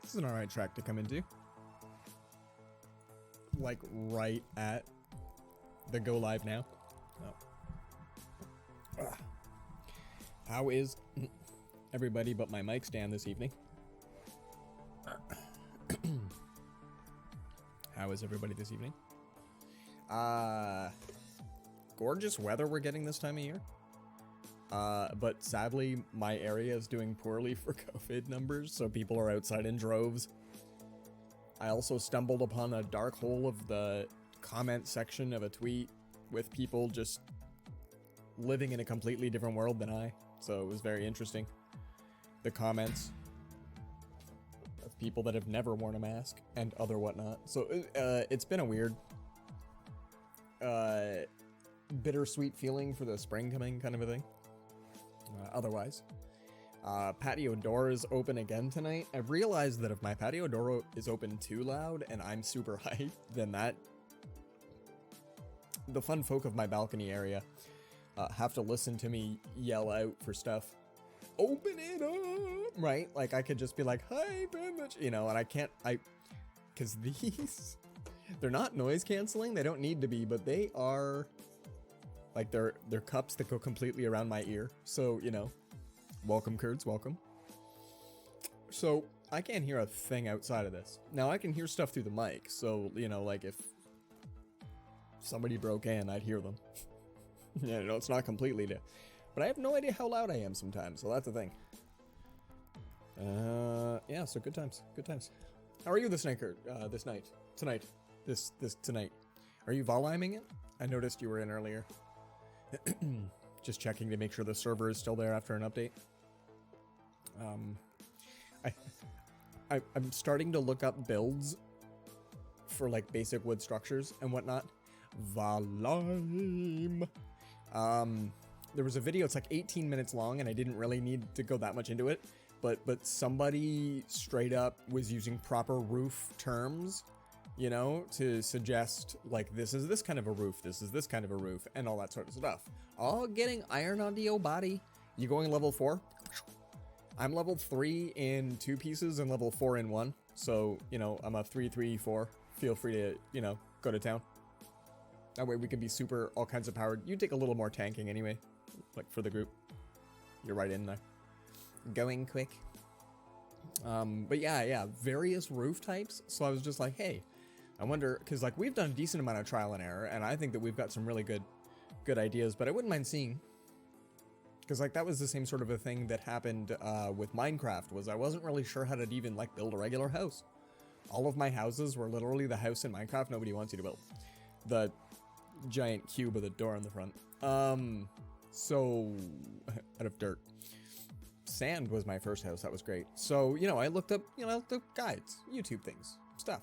This is an alright track to come into. Like, right at the go live now. Oh. How is everybody but my mic stand this evening? How is everybody this evening? Gorgeous weather we're getting this time of year. But sadly, my area is doing poorly for COVID numbers, so people are outside in droves. I also stumbled upon a dark hole of the comment section of a tweet with people just living in a completely different world than I, so it was very interesting. The comments of people that have never worn a mask and other whatnot. So it's been a weird, bittersweet feeling for the spring coming kind of a thing. Otherwise, patio door is open again tonight. I've realized that if my patio door is open too loud and I'm super hyped, then the fun folk of my balcony area have to listen to me yell out for stuff. Open it up, right? Like I could just be like, "Hi, you know," and I can't. Because these, they're not noise canceling. They don't need to be, but they are. Like they're cups that go completely around my ear. So, you know, welcome Kurds, welcome. So I can't hear a thing outside of this. Now I can hear stuff through the mic. So, you know, like if somebody broke in, I'd hear them. Yeah, no, it's not completely deaf. But I have no idea how loud I am sometimes. So that's the thing. Yeah, so good times, good times. How are you this night, Kurt? Tonight. Are you Valheiming it? I noticed you were in earlier. Just checking to make sure the server is still there after an update. I'm starting to look up builds for like basic wood structures and whatnot. Valheim. There was a video, it's like 18 minutes long, and I didn't really need to go that much into it, but somebody straight up was using proper roof terms, you know, to suggest, like, this is this kind of a roof, this is this kind of a roof, and all that sort of stuff. All getting iron onto your body. You going level 4? I'm level 3 in 2 pieces and level 4 in 1. So, you know, I'm a 3-3-4. Feel free to, you know, go to town. That way we can be super all kinds of powered. You take a little more tanking anyway, like for the group. You're right in there. Going quick. But yeah, various roof types. So I was just like, hey, I wonder, because like we've done a decent amount of trial and error, and I think that we've got some really good ideas, but I wouldn't mind seeing, because like that was the same sort of a thing that happened with Minecraft, was I wasn't really sure how to even like build a regular house. All of my houses were literally the house in Minecraft nobody wants you to build. The giant cube with a door on the front. So out of dirt. Sand was my first house. That was great. So, you know, I looked up guides, YouTube things, stuff.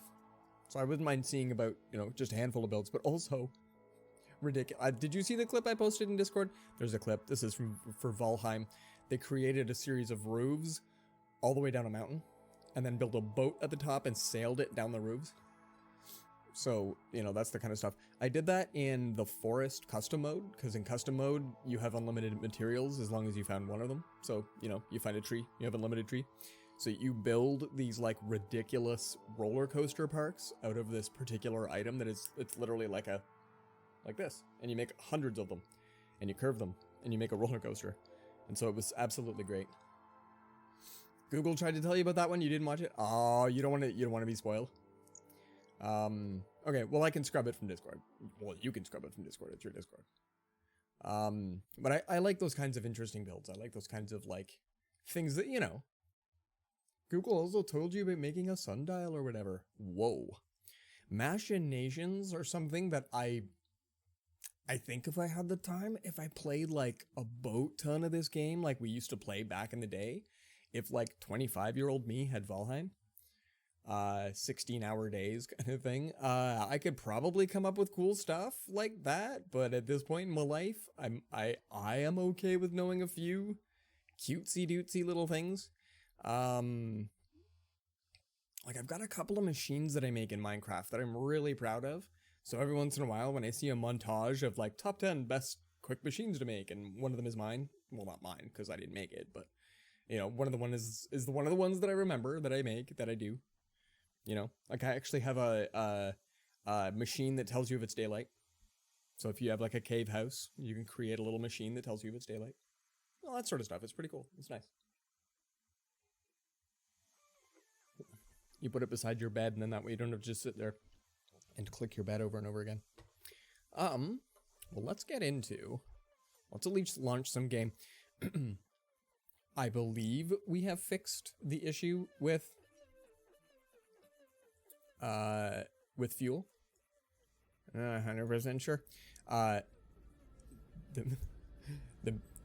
So I wouldn't mind seeing about, you know, just a handful of builds, but also ridiculous. Did you see the clip I posted in Discord? There's a clip. This is for Valheim. They created a series of roofs all the way down a mountain and then built a boat at the top and sailed it down the roofs. So, you know, that's the kind of stuff. I did that in the forest custom mode, because in custom mode, you have unlimited materials as long as you found one of them. So, you know, you find a tree, you have an unlimited tree. So you build these like ridiculous roller coaster parks out of this particular item that is, it's literally like this. And you make hundreds of them and you curve them and you make a roller coaster. And so it was absolutely great. Google tried to tell you about that one. You didn't watch it. Oh, you don't want to be spoiled. Okay, well, I can scrub it from Discord. Well, you can scrub it from Discord. It's your Discord. But I like those kinds of interesting builds. I like those kinds of, like, things that, you know. Google also told you about making a sundial or whatever. Whoa. Machinations are something that I think if I had the time, if I played, like, a boat ton of this game, like we used to play back in the day, if, like, 25-year-old me had Valheim, 16-hour days kind of thing, I could probably come up with cool stuff like that, but at this point in my life, I am okay with knowing a few cutesy little things. Like I've got a couple of machines that I make in Minecraft that I'm really proud of, so every once in a while when I see a montage of like top 10 best quick machines to make, and one of them is mine, well, not mine because I didn't make it, but You know, one of the one of the ones that I remember that I make that I do. You know, like I actually have a machine that tells you if it's daylight. So if you have like a cave house, you can create a little machine that tells you if it's daylight. All that sort of stuff. It's pretty cool. It's nice. You put it beside your bed, and then that way you don't have to just sit there and click your bed over and over again. Well, let's get into... Let's at least launch some game. I believe we have fixed the issue with fuel. 100% sure.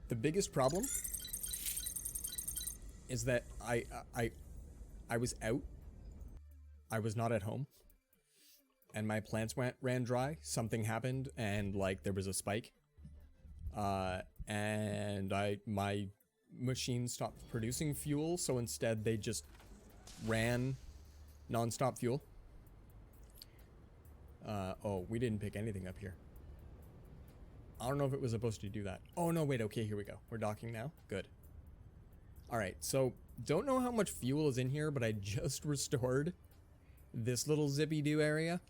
The biggest problem is that I was out. I was not at home. And my plants ran dry. Something happened, and like there was a spike. And my machine stopped producing fuel, so instead they just ran non-stop fuel. Oh, we didn't pick anything up here. I don't know if it was supposed to do that. Oh no, wait, okay, here we go. We're docking now. Good. Alright, so don't know how much fuel is in here, but I just restored this little zippy-doo area.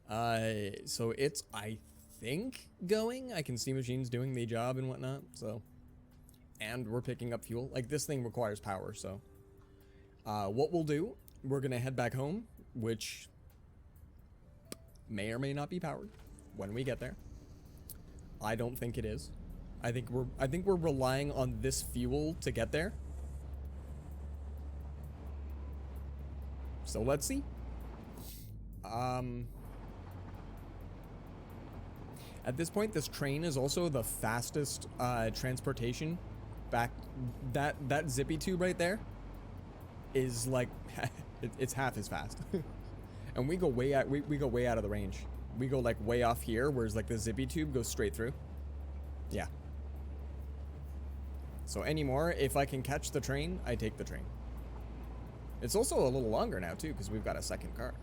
So it's, I think, going. I can see machines doing the job and whatnot, so. And we're picking up fuel. Like, this thing requires power, so. What we'll do, we're gonna head back home, which may or may not be powered when we get there. I don't think it is. I think we're relying on this fuel to get there. So let's see. At this point, this train is also the fastest transportation back. That zippy tube right there is like it's half as fast. And we go way out. We go way out of the range. We go like way off here, whereas like the zippy tube goes straight through. Yeah. So anymore, if I can catch the train, I take the train. It's also a little longer now too, because we've got a second car.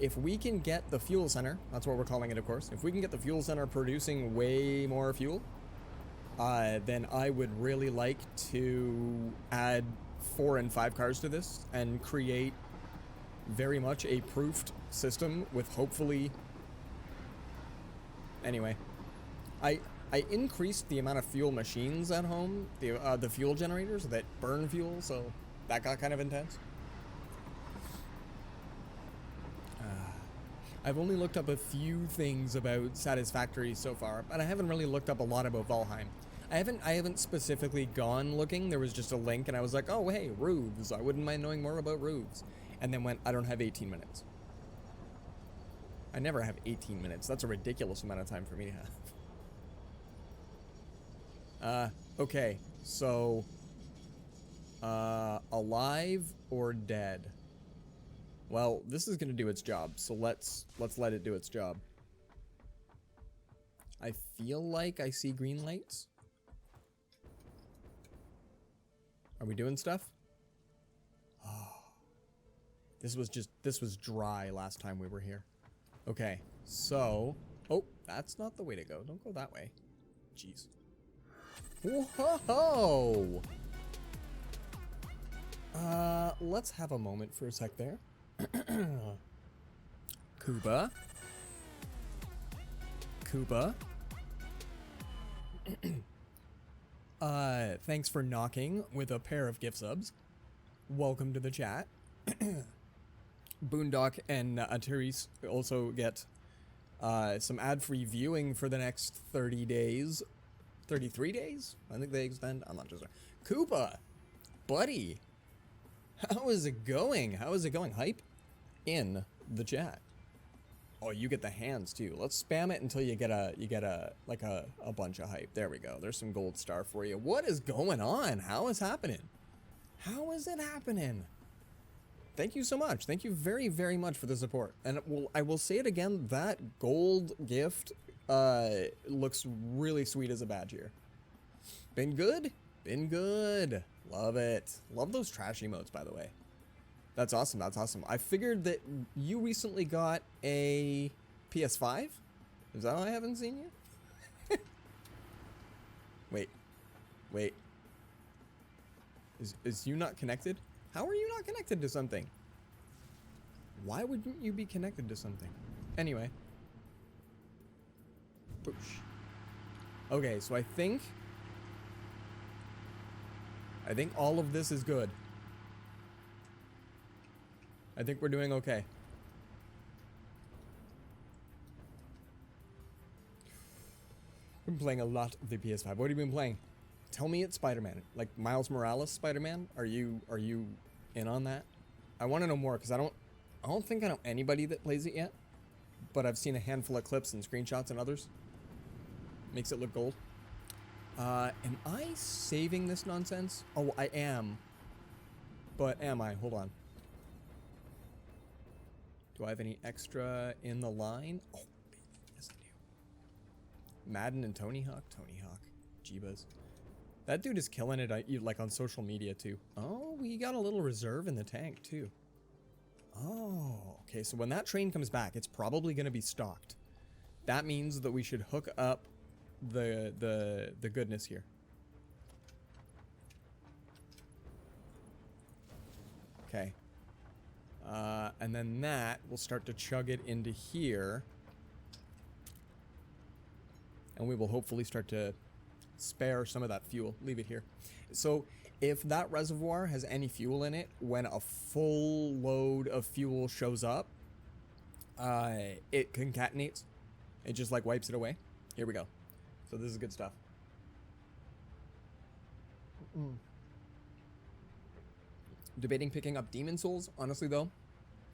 If we can get the fuel center, that's what we're calling it, of course. If we can get the fuel center producing way more fuel, then I would really like to add 4 and 5 cars to this and create very much a proofed system with hopefully... Anyway, I increased the amount of fuel machines at home, the fuel generators that burn fuel, so that got kind of intense. I've only looked up a few things about Satisfactory so far, but I haven't really looked up a lot about Valheim. I haven't specifically gone looking. There was just a link, and I was like, oh, hey, roofs. I wouldn't mind knowing more about roofs. And then went, I don't have 18 minutes. I never have 18 minutes. That's a ridiculous amount of time for me to have. Okay, so... alive or dead? Well, this is going to do its job, so let's let it do its job. I feel like I see green lights. Are we doing stuff? Oh. This was dry last time we were here. Okay, so... Oh, that's not the way to go. Don't go that way. Jeez. Whoa! Let's have a moment for a sec there. Koopa. Thanks for knocking with a pair of gift subs. Welcome to the chat. Boondock and Therese also get some ad-free viewing for the next 30 days. 33 days? I think they extend. I'm not just sure. Koopa! Buddy! How is it going? How is it going? Hype in the chat. Oh, you get the hands too. Let's spam it until you get a bunch of hype. There we go. There's some gold star for you. What is going on? How is happening? How is it happening? Thank you so much. Thank you very, very much for the support. And I will say it again, that gold gift looks really sweet as a badge here. Been good? Been good. Love it. Love those trash emotes, by the way. That's awesome. That's awesome. I figured that you recently got a PS5. Is that why I haven't seen you? Wait. Wait. Is you not connected? How are you not connected to something? Why wouldn't you be connected to something? Anyway. Boosh. Okay, so I think all of this is good. I think we're doing okay. I've been playing a lot of the PS5. What have you been playing? Tell me it's Spider-Man. Like Miles Morales Spider-Man? Are you in on that? I want to know more because I don't think I know anybody that plays it yet. But I've seen a handful of clips and screenshots and others. Makes it look gold. Am I saving this nonsense? Oh, I am. But am I? Hold on. Do I have any extra in the line? Oh, yes I do. Madden and Tony Hawk? Tony Hawk. Jeebas. That dude is killing it, like, on social media, too. Oh, we got a little reserve in the tank, too. Oh, okay, so when that train comes back, it's probably going to be stocked. That means that we should hook up the goodness here. Okay. And then that will start to chug it into here. And we will hopefully start to spare some of that fuel. Leave it here. So if that reservoir has any fuel in it, when a full load of fuel shows up, it concatenates. It just like wipes it away. Here we go. So this is good stuff. Debating picking up Demon Souls. Honestly though,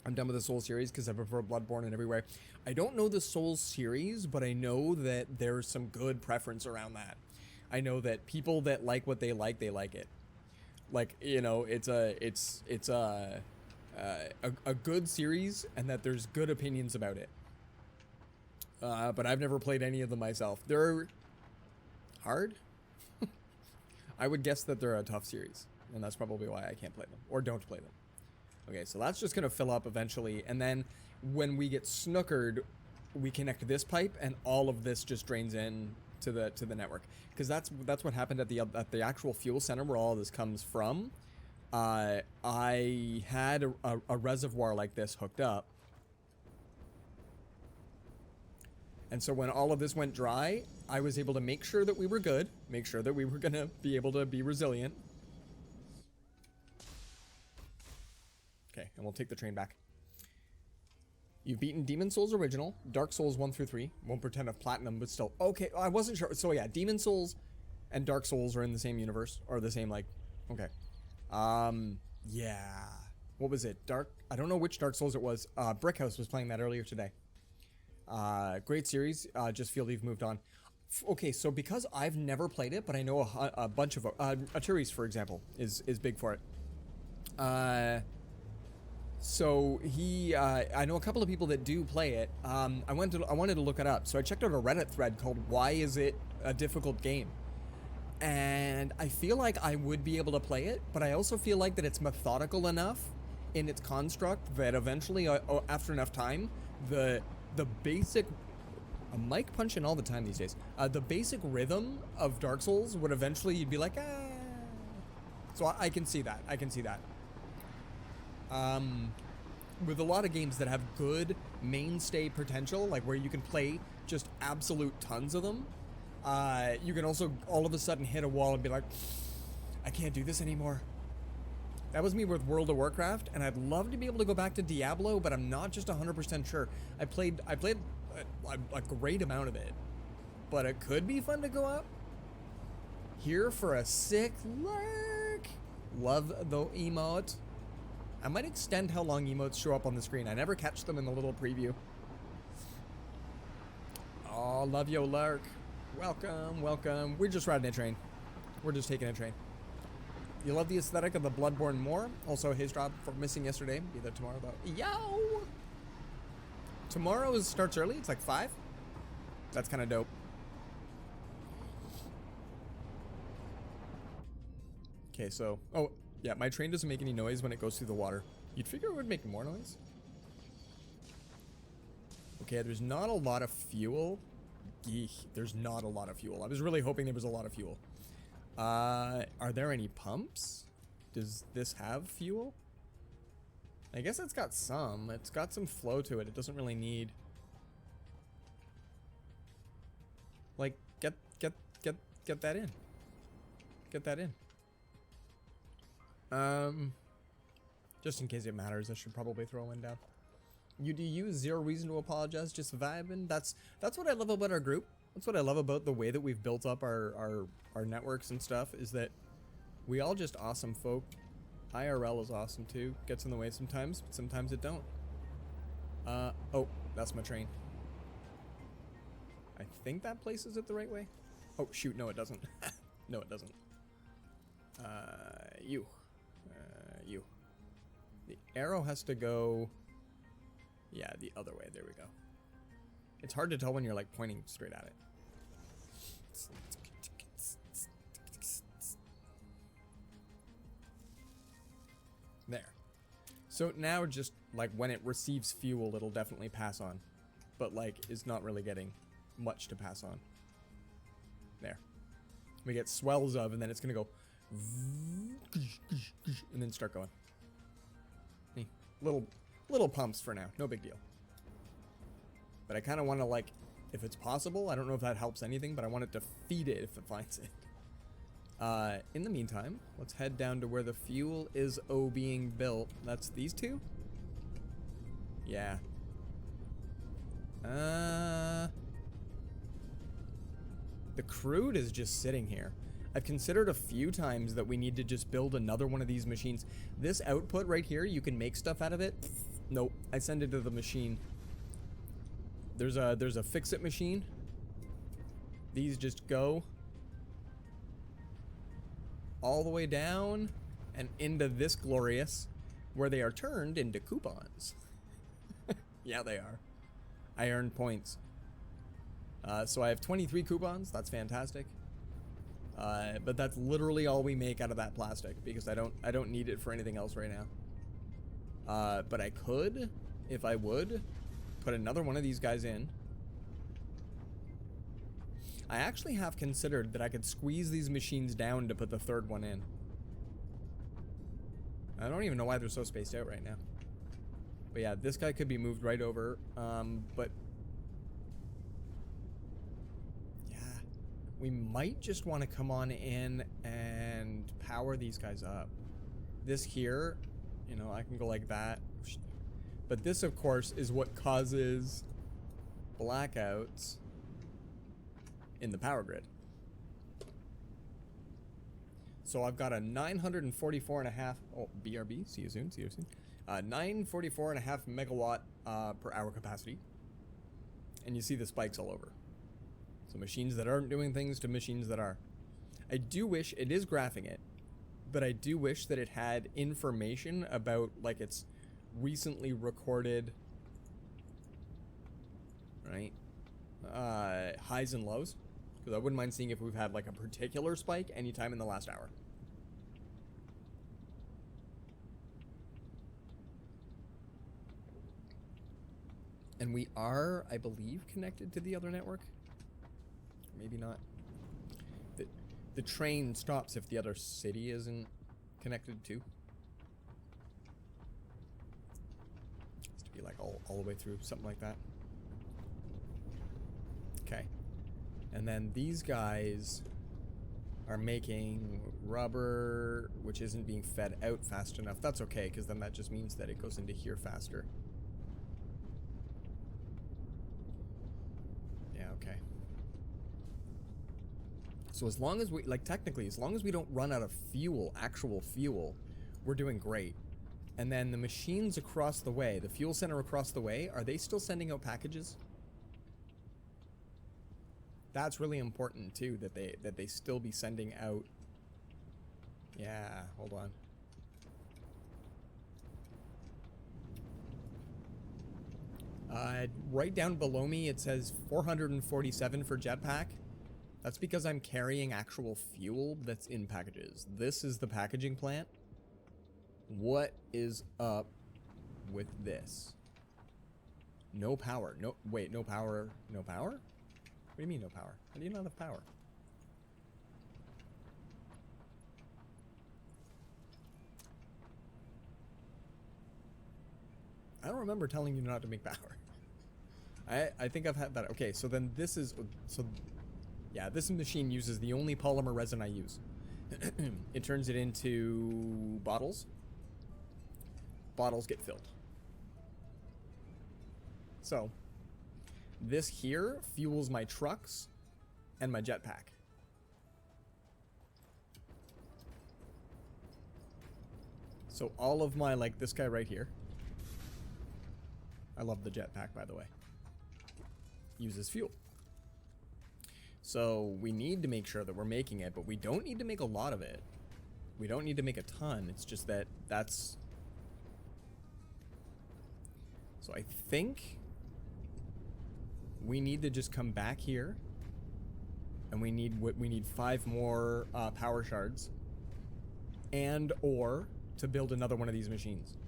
I'm done with the Souls series because I prefer Bloodborne in every way. I don't know the Souls series, but I know that there's some good preference around that. I know that people that like what they like it. Like, you know, it's a good series and that there's good opinions about it. But I've never played any of them myself. They're hard. I would guess that they're a tough series, and that's probably why I can't play them or don't play them. Okay, so that's just gonna fill up eventually, and then when we get snookered, we connect this pipe, and all of this just drains in to the network, because that's what happened at the actual fuel center where all this comes from. I had a reservoir like this hooked up, and so when all of this went dry, I was able to make sure that we were good, make sure that we were gonna be able to be resilient. Okay, and we'll take the train back. You've beaten Demon Souls Original, Dark Souls 1 through 3. Won't pretend I've platinum, but still. Okay, I wasn't sure. So yeah, Demon Souls and Dark Souls are in the same universe, or the same, like, okay. Yeah. What was it? I don't know which Dark Souls it was. Brickhouse was playing that earlier today. Great series. Just feel you've moved on. Okay, so because I've never played it, but I know a bunch of Aturi's, for example, is big for it. So I know a couple of people that do play it. I wanted to look it up, so I checked out a Reddit thread called "Why Is It a Difficult Game?" And I feel like I would be able to play it, but I also feel like that it's methodical enough in its construct that eventually, after enough time, the basic mic punching all the time these days. The basic rhythm of Dark Souls would eventually you'd be like, ah. So I can see that. I can see that. With a lot of games that have good mainstay potential, like where you can play just absolute tons of them, you can also all of a sudden hit a wall and be like, I can't do this anymore. That was me with World of Warcraft, and I'd love to be able to go back to Diablo, but I'm not just 100% sure. I played a great amount of it, but it could be fun to go up. Here for a sick lurk. Love the emote. I might extend how long emotes show up on the screen. I never catch them in the little preview. Oh, love yo lurk. Welcome, welcome. We're just riding a train. We're just taking a train. You love the aesthetic of the Bloodborne more. Also, his drop for missing yesterday. Be there tomorrow though. Yo! Tomorrow starts early. It's like 5. That's kind of dope. Okay, so... Oh, yeah, my train doesn't make any noise when it goes through the water. You'd figure it would make more noise. Okay, there's not a lot of fuel, Eek, there's not a lot of fuel. I was really hoping there was a lot of fuel. Are there any pumps? Does this have fuel? I guess it's got some. It's got some flow to it. It doesn't really need... Like, get that in. Get that in. Just in case it matters, I should probably throw one down. You do use zero reason to apologize, just vibing. That's what I love about our group. That's what I love about the way that we've built up our networks and stuff, is that we all just awesome folk. IRL is awesome too. Gets in the way sometimes, but sometimes it don't. Oh, that's my train. I think that places it the right way. Oh shoot, no it doesn't. No it doesn't. You. The arrow has to go... Yeah, the other way. There we go. It's hard to tell when you're like pointing straight at it. There. So now just like when it receives fuel, it'll definitely pass on. But like is not really getting much to pass on. There. We get swells of, and then it's going to go... And then start going. Little pumps for now. No big deal. But I kind of want to, like, if it's possible, I don't know if that helps anything, but I want it to feed it if it finds it. In the meantime, let's head down to where the fuel is being built. That's these two? Yeah. The crude is just sitting here. I've considered a few times that we need to just build another one of these machines. This output right here, you can make stuff out of it. Nope, I send it to the machine. There's a fix-it machine. These just go all the way down and into this glorious, where they are turned into coupons. Yeah, they are. I earned points. So I have 23 coupons. That's fantastic. But that's literally all we make out of that plastic, because I don't need it for anything else right now. But I could, if I would, put another one of these guys in. I actually have considered that I could squeeze these machines down to put the third one in. I don't even know why they're so spaced out right now. But yeah, this guy could be moved right over. But yeah, we might just want to come on in and power these guys up. This here, you know, I can go like that. But this, of course, is what causes blackouts in the power grid. So I've got a 944.5, oh, BRB, see you soon, 944.5 megawatt per hour capacity. And you see the spikes all over. So machines that aren't doing things to machines that are. I do wish, it is graphing it, but I do wish that it had information about, like, its recently recorded, right, highs and lows. Because I wouldn't mind seeing if we've had, like, a particular spike anytime in the last hour. And we are, I believe, connected to the other network. Maybe not. The train stops if the other city isn't connected too. Has to be like all the way through, something like that. Okay. And then these guys are making rubber, which isn't being fed out fast enough. That's okay, because then that just means that it goes into here faster. Yeah, okay. So as long as we, like, technically, as long as we don't run out of fuel, actual fuel, we're doing great. And then the machines across the way, the fuel center across the way, are they still sending out packages? That's really important too, that they still be sending out. Yeah, hold on. Right down below me it says 447 for jetpack. That's because I'm carrying actual fuel that's in packages. This is the packaging plant. What is up with this? No power. No, wait, no power. No power? What do you mean no power? How do you not have power? I don't remember telling you not to make power. I think I've had that. Okay, so then this is... So, yeah, this machine uses the only polymer resin I use. It turns it into bottles. Bottles get filled. So, this here fuels my trucks and my jetpack. So all of my, like this guy right here. I love the jetpack, by the way. Uses fuel. So we need to make sure that we're making it, but we don't need to make a lot of it. We don't need to make a ton. It's just that that's... So I think we need to just come back here, and we need 5 more power shards, and or to build another one of these machines.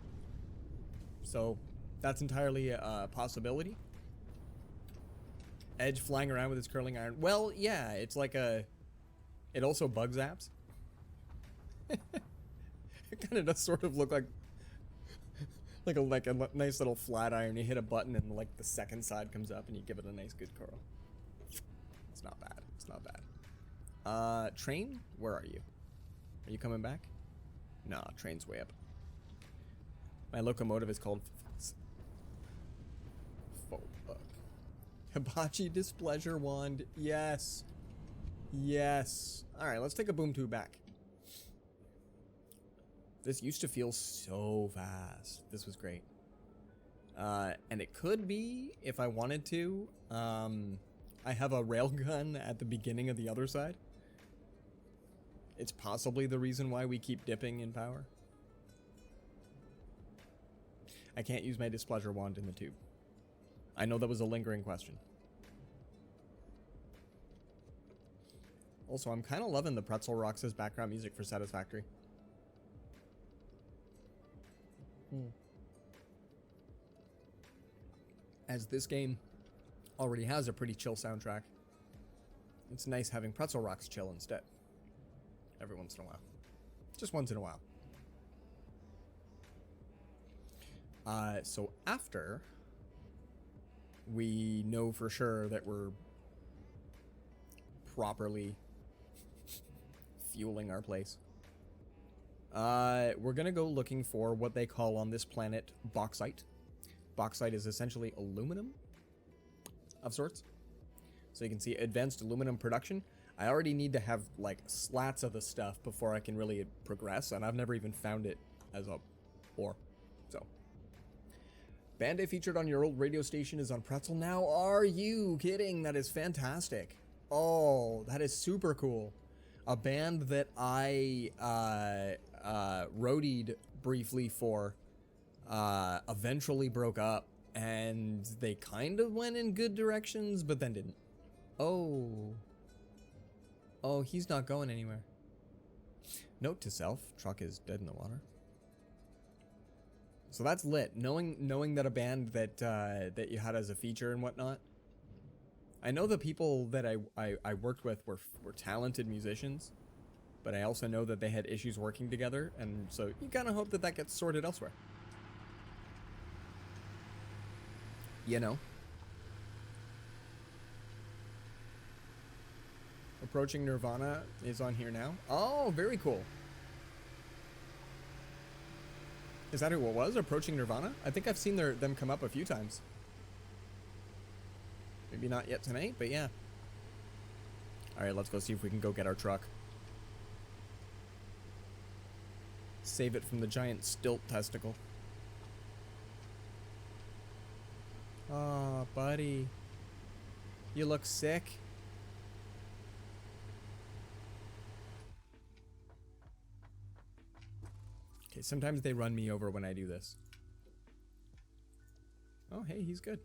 So that's entirely a possibility. Edge flying around with his curling iron. Well, yeah, it's like a... It also bug zaps. It kind of does sort of look like a nice little flat iron. You hit a button and like the second side comes up and you give it a nice good curl. It's not bad. It's not bad. Train? Where are you? Are you coming back? Nah, train's way up. My locomotive is called... Hibachi Displeasure Wand. Yes. Yes. Alright, let's take a boom tube back. This used to feel so fast. This was great. And it could be, if I wanted to, I have a railgun at the beginning of the other side. It's possibly the reason why we keep dipping in power. I can't use my Displeasure Wand in the tube. I know that was a lingering question. Also, I'm kind of loving the Pretzel Rocks as background music for Satisfactory. As this game already has a pretty chill soundtrack, it's nice having Pretzel Rocks chill instead. Every once in a while. Just once in a while. So after we know for sure that we're properly fueling our place, we're gonna go looking for what they call on this planet bauxite. Bauxite is essentially aluminum of sorts. So you can see advanced aluminum production. I already need to have like slats of the stuff before I can really progress, and I've never even found it as a ore. So Band-Aid featured on your old radio station is on Pretzel now. Are you kidding? That is fantastic. Oh, that is super cool. A band that I roadied briefly for eventually broke up, and they kind of went in good directions, but then didn't. Oh. Oh, he's not going anywhere. Note to self, truck is dead in the water. So that's lit. Knowing that a band that that you had as a feature and whatnot. I know the people that I worked with were talented musicians, but I also know that they had issues working together, and so you kind of hope that that gets sorted elsewhere. You know. Approaching Nirvana is on here now. Oh, very cool. Is that who it was? Approaching Nirvana? I think I've seen them come up a few times. Maybe not yet tonight, but yeah. Alright, let's go see if we can go get our truck. Save it from the giant stilt testicle. Oh, buddy. You look sick. Okay, sometimes they run me over when I do this. Oh, hey, he's good.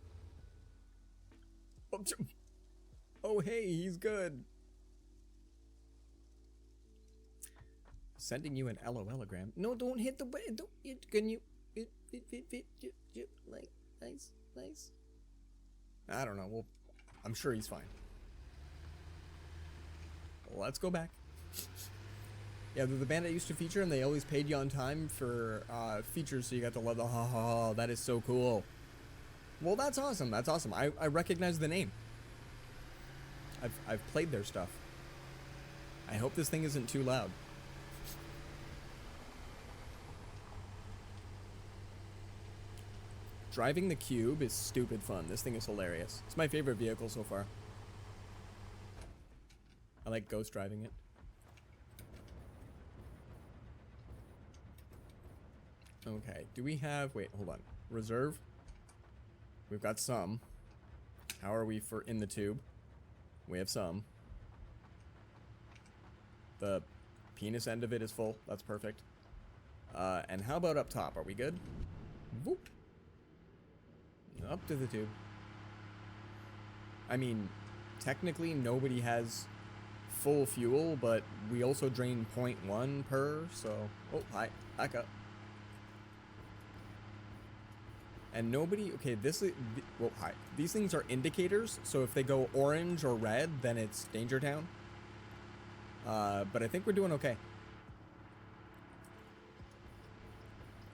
Oh, hey, he's good. Sending you an LOLogram. No, don't hit the button. Don't. Can you? Like, nice. I don't know. Well, I'm sure he's fine. let's go back. Yeah, they're the band that used to feature, and they always paid you on time for features, so you got to love the ha ha ha. That is so cool. Well, that's awesome. That's awesome. I recognize the name. I've played their stuff. I hope this thing isn't too loud. Driving the cube is stupid fun. This thing is hilarious. It's my favorite vehicle so far. I like ghost driving it. Okay, do we have... Wait, hold on. Reserve? We've got some. How are we for in the tube? We have some. The penis end of it is full. That's perfect. And how about up top? Are we good? Whoop. Up to the tube. I mean, technically nobody has full fuel, but we also drain 0.1 per, so... Oh, hi. Back up. And nobody... Okay, this is... Well, hi. These things are indicators, so if they go orange or red, then it's Danger Town. But I think we're doing okay.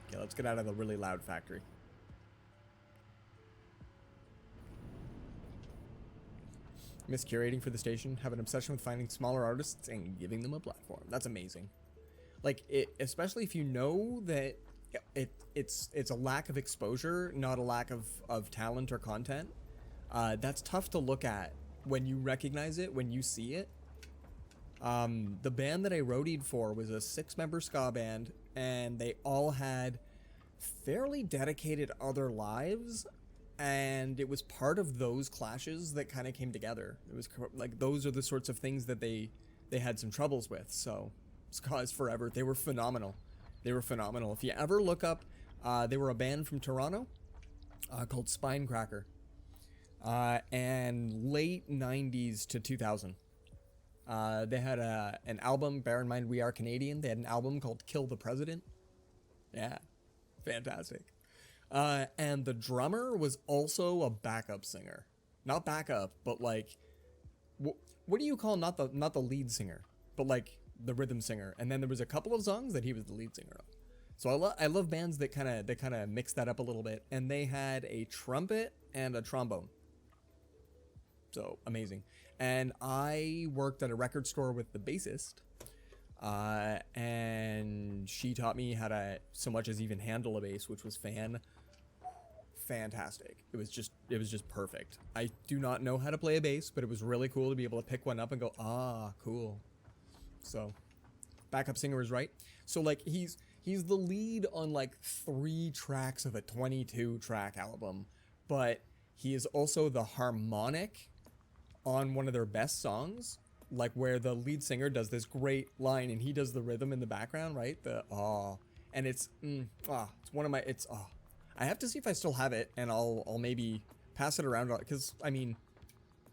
Okay, let's get out of the really loud factory. Miss curating for the station, have an obsession with finding smaller artists and giving them a platform. That's amazing. Like, especially if you know that it's a lack of exposure, not a lack of talent or content. That's tough to look at when you recognize it, when you see it. The band that I roadied for was a 6-member ska band, and they all had fairly dedicated other lives. And it was part of those clashes that kind of came together. It was like, those are the sorts of things that they had some troubles with. So, ska is forever. They were phenomenal. They were phenomenal. If you ever look up, they were a band from Toronto called Spinecracker. And late 90s to 2000. They had an album, bear in mind we are Canadian. They had an album called Kill the President. Yeah, fantastic. And the drummer was also a backup singer. Not backup, but like, what do you call not the lead singer, but like the rhythm singer? And then there was a couple of songs that he was the lead singer of. So I love bands that kind of mix that up a little bit. And they had a trumpet and a trombone. So amazing. And I worked at a record store with the bassist. And she taught me how to so much as even handle a bass, which was fantastic. It was just perfect. I do not know how to play a bass, but it was really cool to be able to pick one up and go, ah, cool. So, backup singer is right. So like he's the lead on like 3 tracks of a 22-track album, but he is also the harmonic on one of their best songs, like where the lead singer does this great line and he does the rhythm in the background, right? The and it's one of my I have to see if I still have it, and I'll maybe pass it around, because I mean,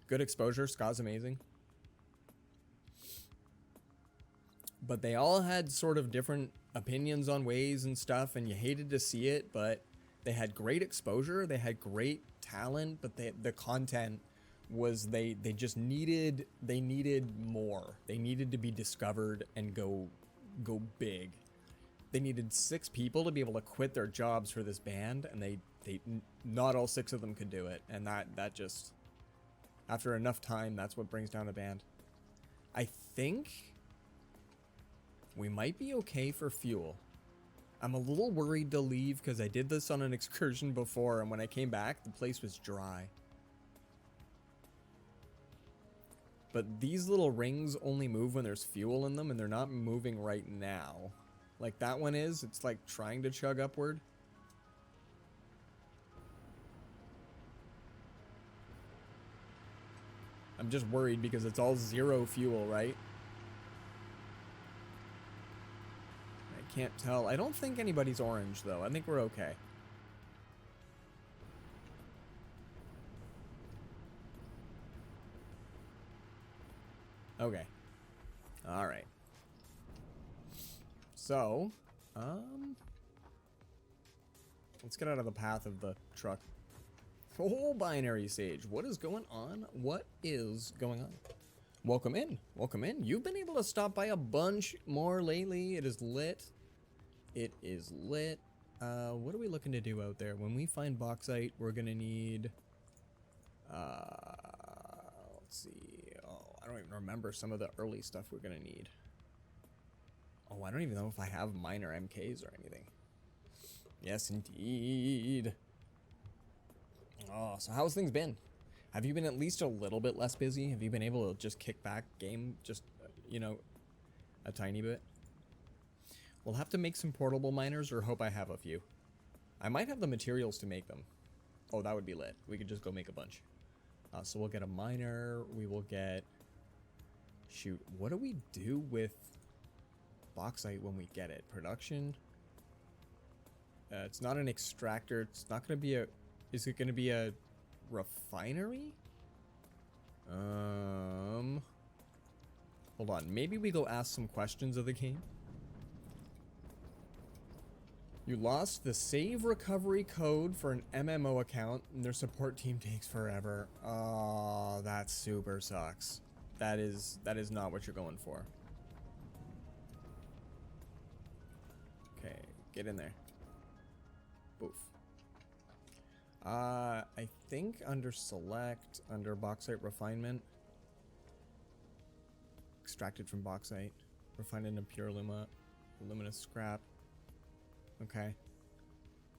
good exposure. Ska's amazing, but they all had sort of different opinions on ways and stuff, and you hated to see it, but they had great exposure. They had great talent, but the content was they just needed more. They needed to be discovered and go big. They needed 6 people to be able to quit their jobs for this band, and they not all 6 of them could do it, and that just, after enough time, that's what brings down a band. I think we might be okay for fuel. I'm a little worried to leave because I did this on an excursion before, and when I came back, the place was dry. But these little rings only move when there's fuel in them, and they're not moving right now. Like that one is, it's like trying to chug upward. I'm just worried because it's all 0 fuel, right? I can't tell. I don't think anybody's orange though. I think we're okay. Okay. All right. So, let's get out of the path of the truck. Oh, binary sage. What is going on? What is going on? Welcome in. Welcome in. You've been able to stop by a bunch more lately. It is lit. It is lit. What are we looking to do out there? When we find bauxite, we're gonna need... let's see. Oh, I don't even remember some of the early stuff we're gonna need. Oh, I don't even know if I have minor MKs or anything. Yes, indeed. Oh, so how's things been? Have you been at least a little bit less busy? Have you been able to just kick back game just, you know, a tiny bit? We'll have to make some portable miners or hope I have a few. I might have the materials to make them. Oh, that would be lit. We could just go make a bunch. So we'll get a miner. We will get... Shoot, what do we do with bauxite when we get it? Production? It's not an extractor. It's not going to be a... Is it going to be a refinery? Hold on. Maybe we go ask some questions of the game. You lost the save recovery code for an MMO account, and their support team takes forever. Oh, that super sucks. That is not what you're going for. Okay, get in there. Boof. I think under select, under bauxite refinement, extracted from bauxite, refined into pure luminous scrap. Okay.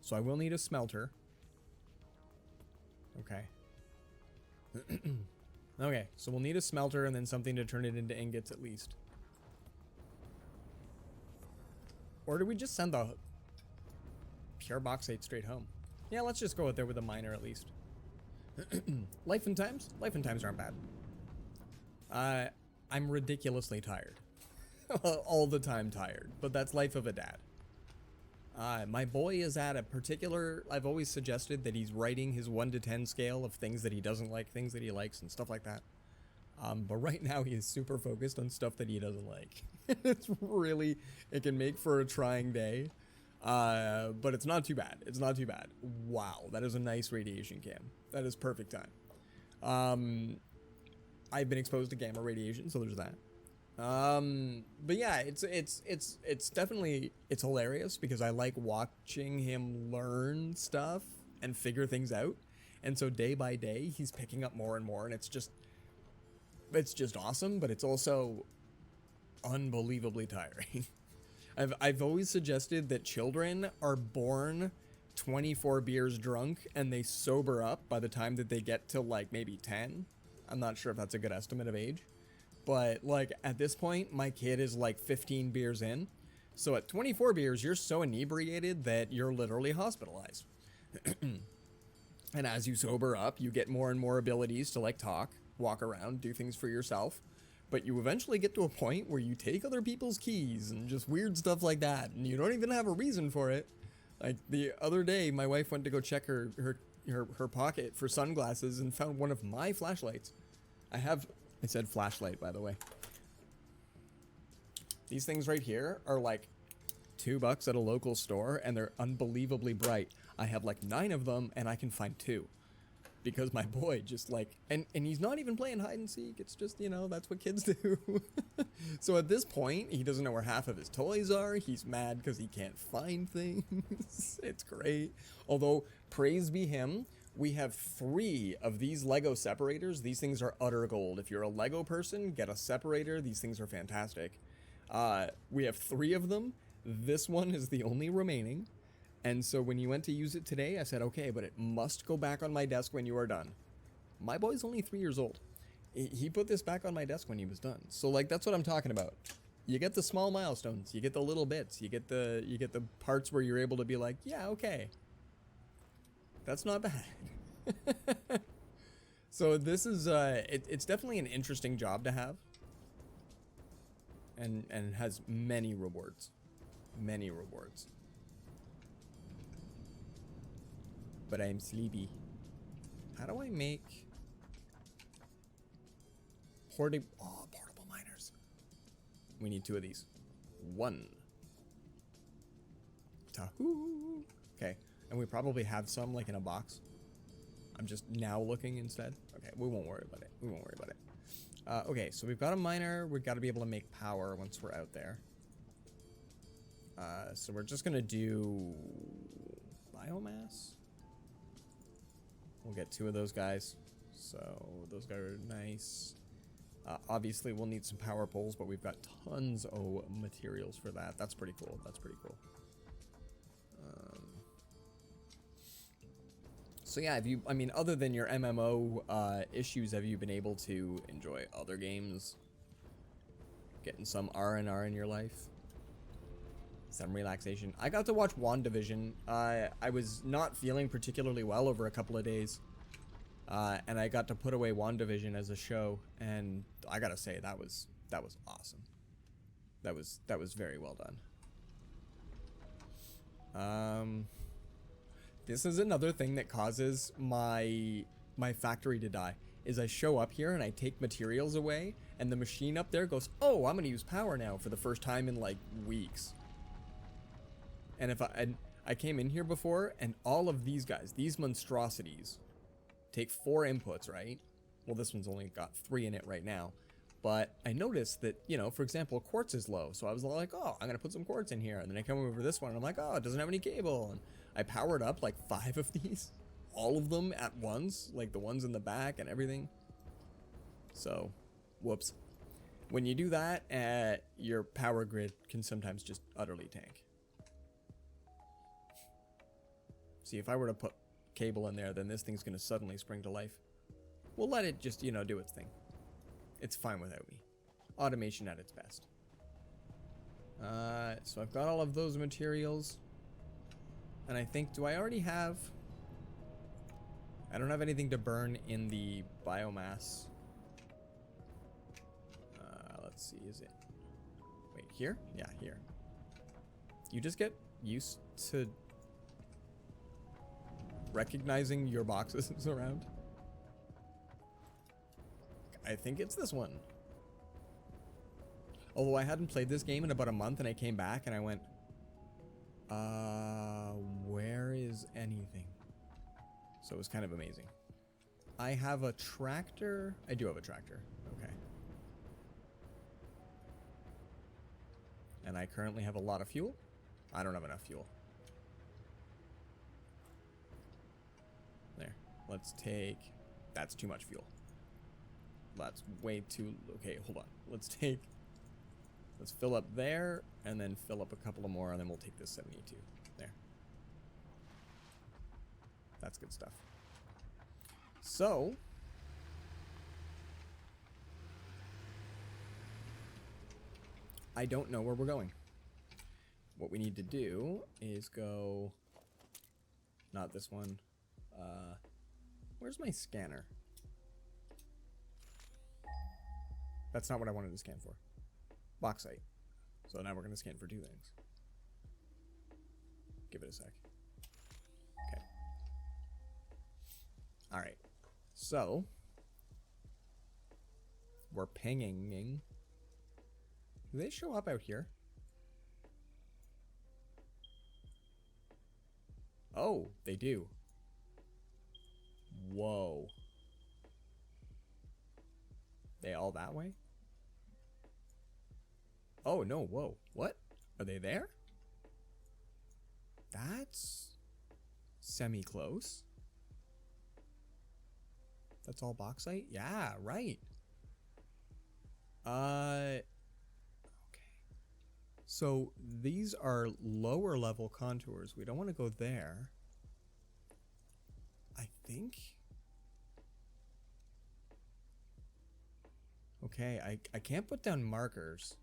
So I will need a smelter. Okay. Okay, so we'll need a smelter and then something to turn it into ingots at least. Or do we just send the pure bauxite straight home? Yeah, let's just go out there with a miner at least. Life and times? Life and times aren't bad. I'm ridiculously tired. All the time tired, but that's life of a dad. My boy is at a particular... I've always suggested that he's writing his 1 to 10 scale of things that he doesn't like, things that he likes, and stuff like that. But right now he is super focused on stuff that he doesn't like. It's really... It can make for a trying day. But it's not too bad. It's not too bad. Wow, that is a nice radiation cam. That is perfect time. I've been exposed to gamma radiation, so there's that. But yeah, it's definitely, it's hilarious because I like watching him learn stuff and figure things out. And so day by day, he's picking up more and more, and it's just awesome, but it's also unbelievably tiring. I've always suggested that children are born 24 beers drunk and they sober up by the time that they get to like maybe 10. I'm not sure if that's a good estimate of age. But, like, at this point, my kid is, like, 15 beers in. So at 24 beers, you're so inebriated that you're literally hospitalized. And as you sober up, you get more and more abilities to, like, talk, walk around, do things for yourself. But you eventually get to a point where you take other people's keys and just weird stuff like that. And you don't even have a reason for it. Like, the other day, my wife went to go check her pocket for sunglasses and found one of my flashlights. I said flashlight, by the way. These things right here are like $2 at a local store, and they're unbelievably bright. I have like 9 of them, and I can find 2. Because my boy just like... And he's not even playing hide and seek. It's just, you know, that's what kids do. So at this point, he doesn't know where half of his toys are. He's mad because he can't find things. It's great. Although, praise be him... We have 3 of these Lego separators. These things are utter gold. If you're a Lego person, get a separator. These things are fantastic. We have 3 of them. This one is the only remaining. And so when you went to use it today, I said, okay, but it must go back on my desk when you are done. My boy's only 3 years old. He put this back on my desk when he was done. So like, that's what I'm talking about. You get the small milestones. You get the little bits. You get the parts where you're able to be like, yeah, okay. That's not bad. So this is, it's definitely an interesting job to have. And has many rewards. Many rewards. But I'm sleepy. How do I make... portable miners. We need 2 of these. 1. Tahoo. Okay. And we probably have some, like, in a box. I'm just now looking instead. Okay, we won't worry about it. We won't worry about it. Okay, so we've got a miner. We've got to be able to make power once we're out there. So we're just gonna do biomass. We'll get 2 of those guys. So those guys are nice. Obviously, we'll need some power poles, but we've got tons of materials for that. That's pretty cool. That's pretty cool. So yeah, have you? I mean, other than your MMO issues, have you been able to enjoy other games? Getting some R&R in your life? Some relaxation. I got to watch WandaVision. I was not feeling particularly well over a couple of days. And I got to put away WandaVision as a show, and I gotta say that was awesome. That was very well done. This is another thing that causes my factory to die. Is I show up here and I take materials away, and the machine up there goes, "Oh, I'm gonna use power now," for the first time in like weeks. And if I came in here before, and all of these guys, these monstrosities, take 4 inputs, right? Well, this one's only got 3 in it right now. But I noticed that, you know, for example, quartz is low. So I was like, oh, I'm going to put some quartz in here. And then I come over to this one and I'm like, oh, it doesn't have any cable. And I powered up like 5 of these. All of them at once. Like the ones in the back and everything. So, whoops. When you do that, your power grid can sometimes just utterly tank. See, if I were to put cable in there, then this thing's gonna suddenly spring to life. We'll let it just, you know, do its thing. It's fine without me. Automation at its best. So I've got all of those materials. And I think, do I already have... I don't have anything to burn in the biomass. Let's see, is it... Wait, here? Yeah, here. You just get used to recognizing your boxes around. I think it's this one. Although I hadn't played this game in about a month and I came back and I went, where is anything? So it was kind of amazing. I have a tractor. I do have a tractor. Okay. And I currently have a lot of fuel. I don't have enough fuel. There. Let's take... That's too much fuel. That's way too... Okay, hold on. Let's fill up there, and then fill up a couple of more, and then we'll take this 72. There. That's good stuff. So... I don't know where we're going. What we need to do is go... Not this one. Where's my scanner? That's not what I wanted to scan for. Bauxite. So now we're going to scan for 2 things. Give it a sec. Okay. Alright. So. We're pinging. Do they show up out here? Oh, they do. Whoa. They all that way? Oh, no, whoa. What? Are they there? That's semi-close. That's all bauxite? Yeah, right. Okay. So these are lower level contours. We don't want to go there. I think. Okay, I can't put down markers.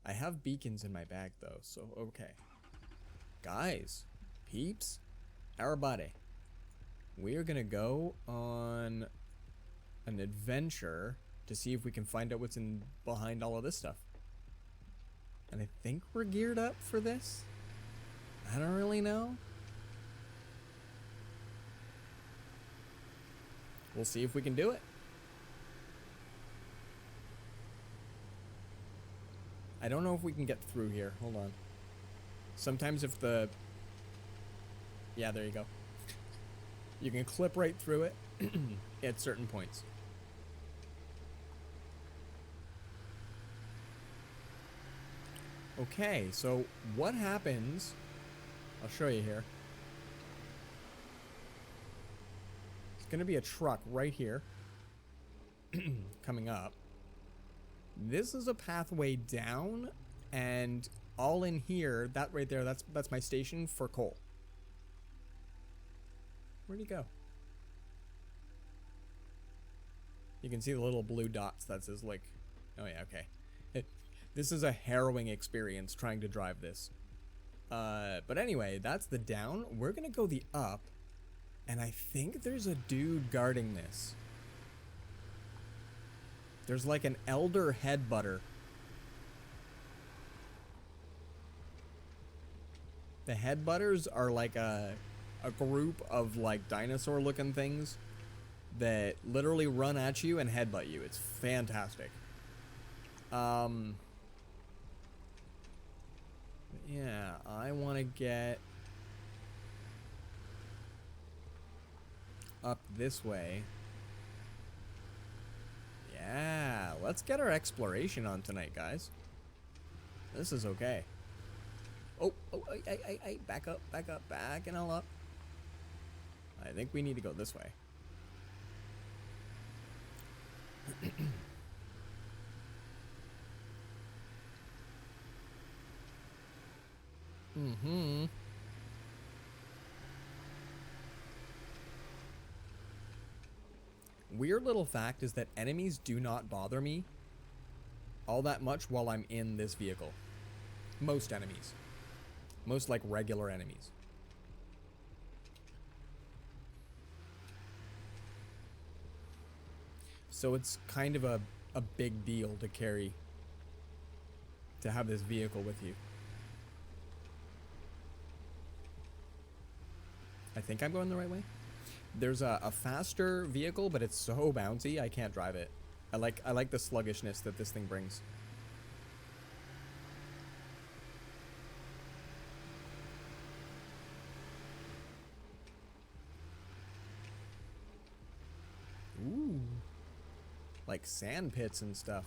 I have beacons in my bag though, so okay. Guys, peeps, everybody, we are gonna go on an adventure to see if we can find out what's in behind all of this stuff. And I think we're geared up for this. I don't really know. We'll see if we can do it. I don't know if we can get through here. Hold on. Sometimes if the... Yeah, there you go. You can clip right through it at certain points. Okay, so what happens... I'll show you here. It's going to be a truck right here. Coming up. This is a pathway down, and all in here, that right there, that's my station for coal. Where'd he go? You can see the little blue dots that says, like... Oh yeah, okay. This is a harrowing experience trying to drive this. But anyway, that's the down. We're gonna go the up, and I think there's a dude guarding this. There's like an elder headbutter. The headbutters are like a group of like dinosaur looking things that literally run at you and headbutt you. It's fantastic. Yeah, I want to get up this way. Yeah, let's get our exploration on tonight, guys. This is okay. Oh, back up, backing all up. I think we need to go this way. Mm-hmm. Weird little fact is that enemies do not bother me all that much while I'm in this vehicle. Most enemies. Most like regular enemies. So it's kind of a big deal to carry, to have this vehicle with you. I think I'm going the right way. There's a faster vehicle, but it's so bouncy I can't drive it. I like the sluggishness that this thing brings. Ooh. Like sand pits and stuff.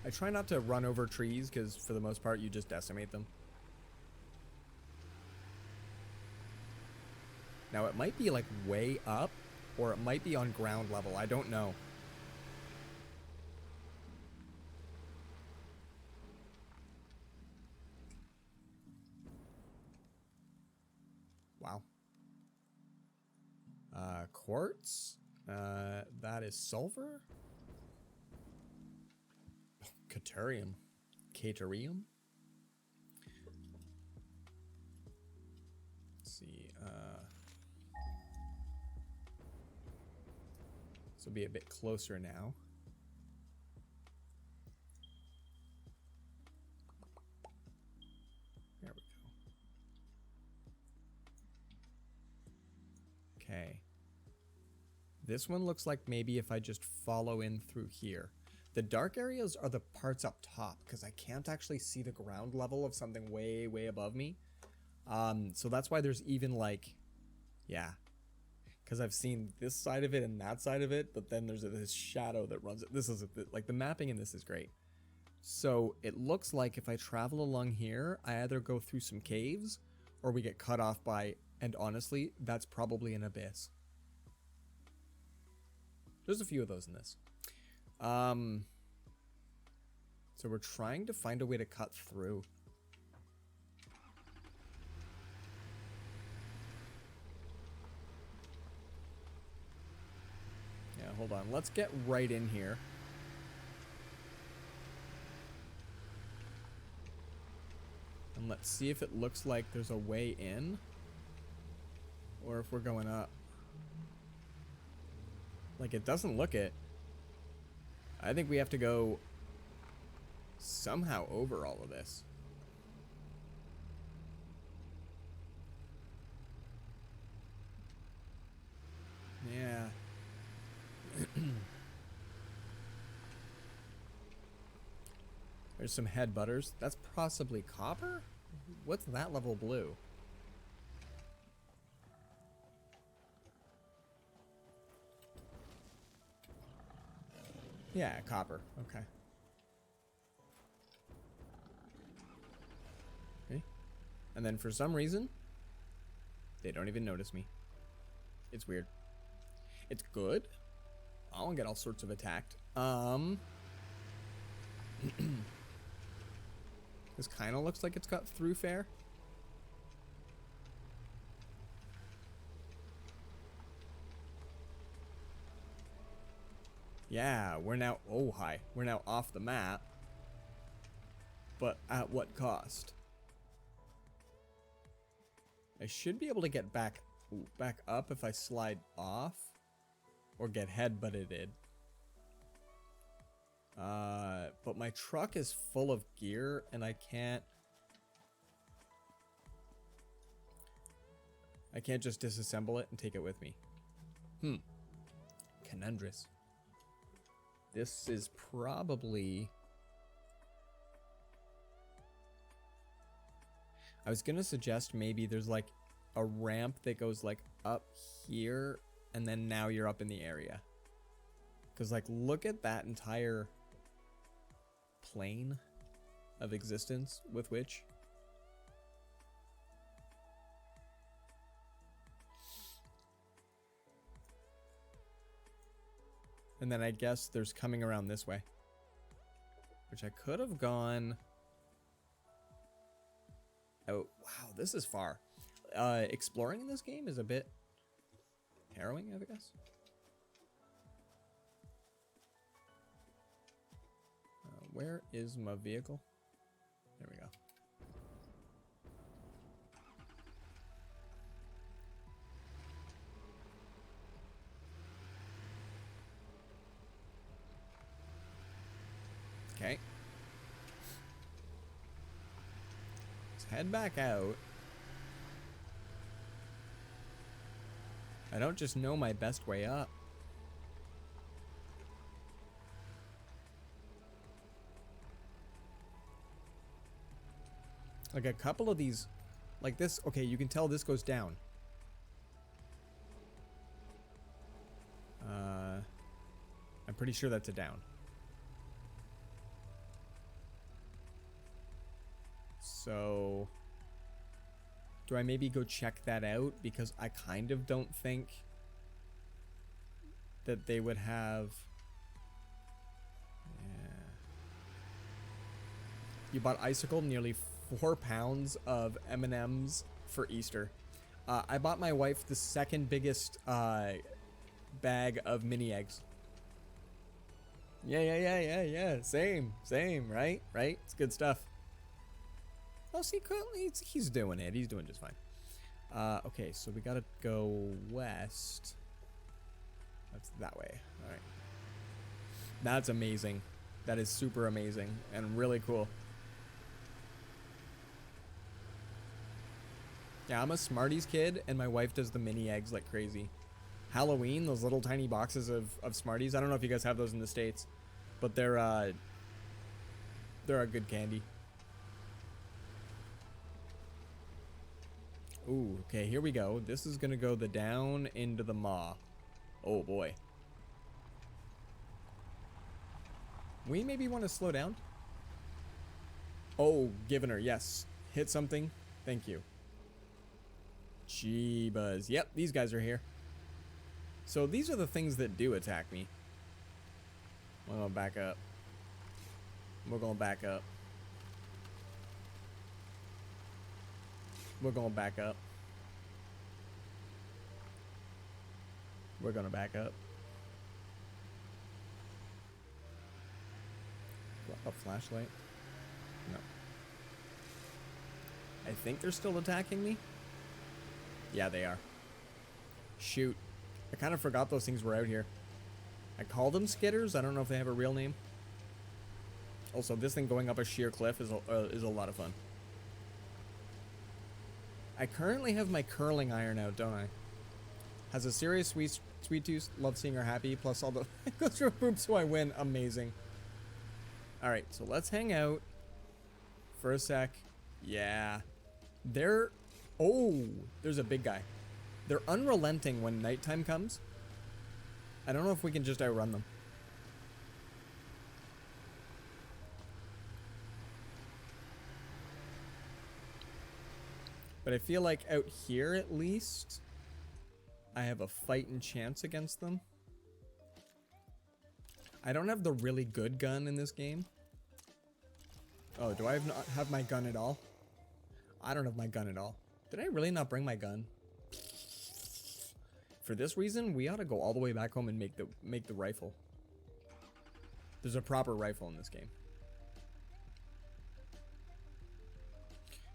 I try not to run over trees because for the most part you just decimate them. Now it might be like way up, or it might be on ground level. I don't know. Wow. Quartz. That is sulfur. Oh, Caterium. Caterium. Let's see. This will be a bit closer now. There we go. Okay. This one looks like maybe if I just follow in through here. The dark areas are the parts up top because I can't actually see the ground level of something way, way above me. So that's why there's even like, yeah. Because I've seen this side of it and that side of it, but then there's this shadow that runs it. This is like the mapping in this is great. So it looks like if I travel along here, I either go through some caves or we get cut off by, and honestly, that's probably an abyss. There's a few of those in this. So we're trying to find a way to cut through. Yeah, hold on. Let's get right in here. And let's see if it looks like there's a way in. Or if we're going up. Like, it doesn't look it. I think we have to go somehow over all of this. Yeah. There's some head butters. That's possibly copper? What's that level blue? Yeah, copper. Okay. And then for some reason, they don't even notice me. It's weird. It's good. I'll get all sorts of attacked. This kind of looks like it's got through fair. Yeah, we're now, oh hi, we're now off the map. But at what cost? I should be able to get back up if I slide off. Or get headbutted. But my truck is full of gear and I can't just disassemble it and take it with me. Conundrous. This is probably... I was gonna suggest maybe there's like a ramp that goes like up here and then now you're up in the area. Because like look at that entire plane of existence with which and then I guess there's coming around this way, which I could have gone. Oh wow, this is far. Exploring in this game is a bit harrowing, I guess. Where is my vehicle? There we go. Okay. Let's head back out. I don't just know my best way up. Like a couple of these, like this, okay, you can tell this goes down. I'm pretty sure that's a down. So, do I maybe go check that out? Because I kind of don't think that they would have... Yeah. You bought Icicle nearly 4 pounds of M&Ms for Easter. I bought my wife the second biggest bag of mini eggs. Yeah. Same, right? It's good stuff. Oh, see, he's doing it. He's doing just fine. Okay, so we gotta go west. That's that way. All right. That's amazing. That is super amazing and really cool. Yeah, I'm a Smarties kid, and my wife does the mini eggs like crazy. Halloween, those little tiny boxes of Smarties. I don't know if you guys have those in the States, but they're a good candy. Ooh, okay, here we go. This is gonna go the down into the maw. Oh boy. We maybe want to slow down. Oh, giving her, yes. Hit something. Thank you. Jeebus. Yep, these guys are here. So these are the things that do attack me. We're gonna back up. We're gonna back up. We're gonna back up. We're gonna back up. A flashlight? No. I think they're still attacking me. Yeah, they are. Shoot. I kind of forgot those things were out here. I call them skitters. I don't know if they have a real name. Also, this thing going up a sheer cliff is a lot of fun. I currently have my curling iron out, don't I? Has a serious sweet tooth. Love seeing her happy. Plus all the goes through a poop, so I win. Amazing. All right, so let's hang out for a sec. Yeah, they're. Oh, there's a big guy. They're unrelenting when nighttime comes. I don't know if we can just outrun them. But I feel like out here, at least, I have a fighting chance against them. I don't have the really good gun in this game. Oh, do I not have my gun at all? I don't have my gun at all. Did I really not bring my gun? For this reason, we ought to go all the way back home and make the rifle. There's a proper rifle in this game.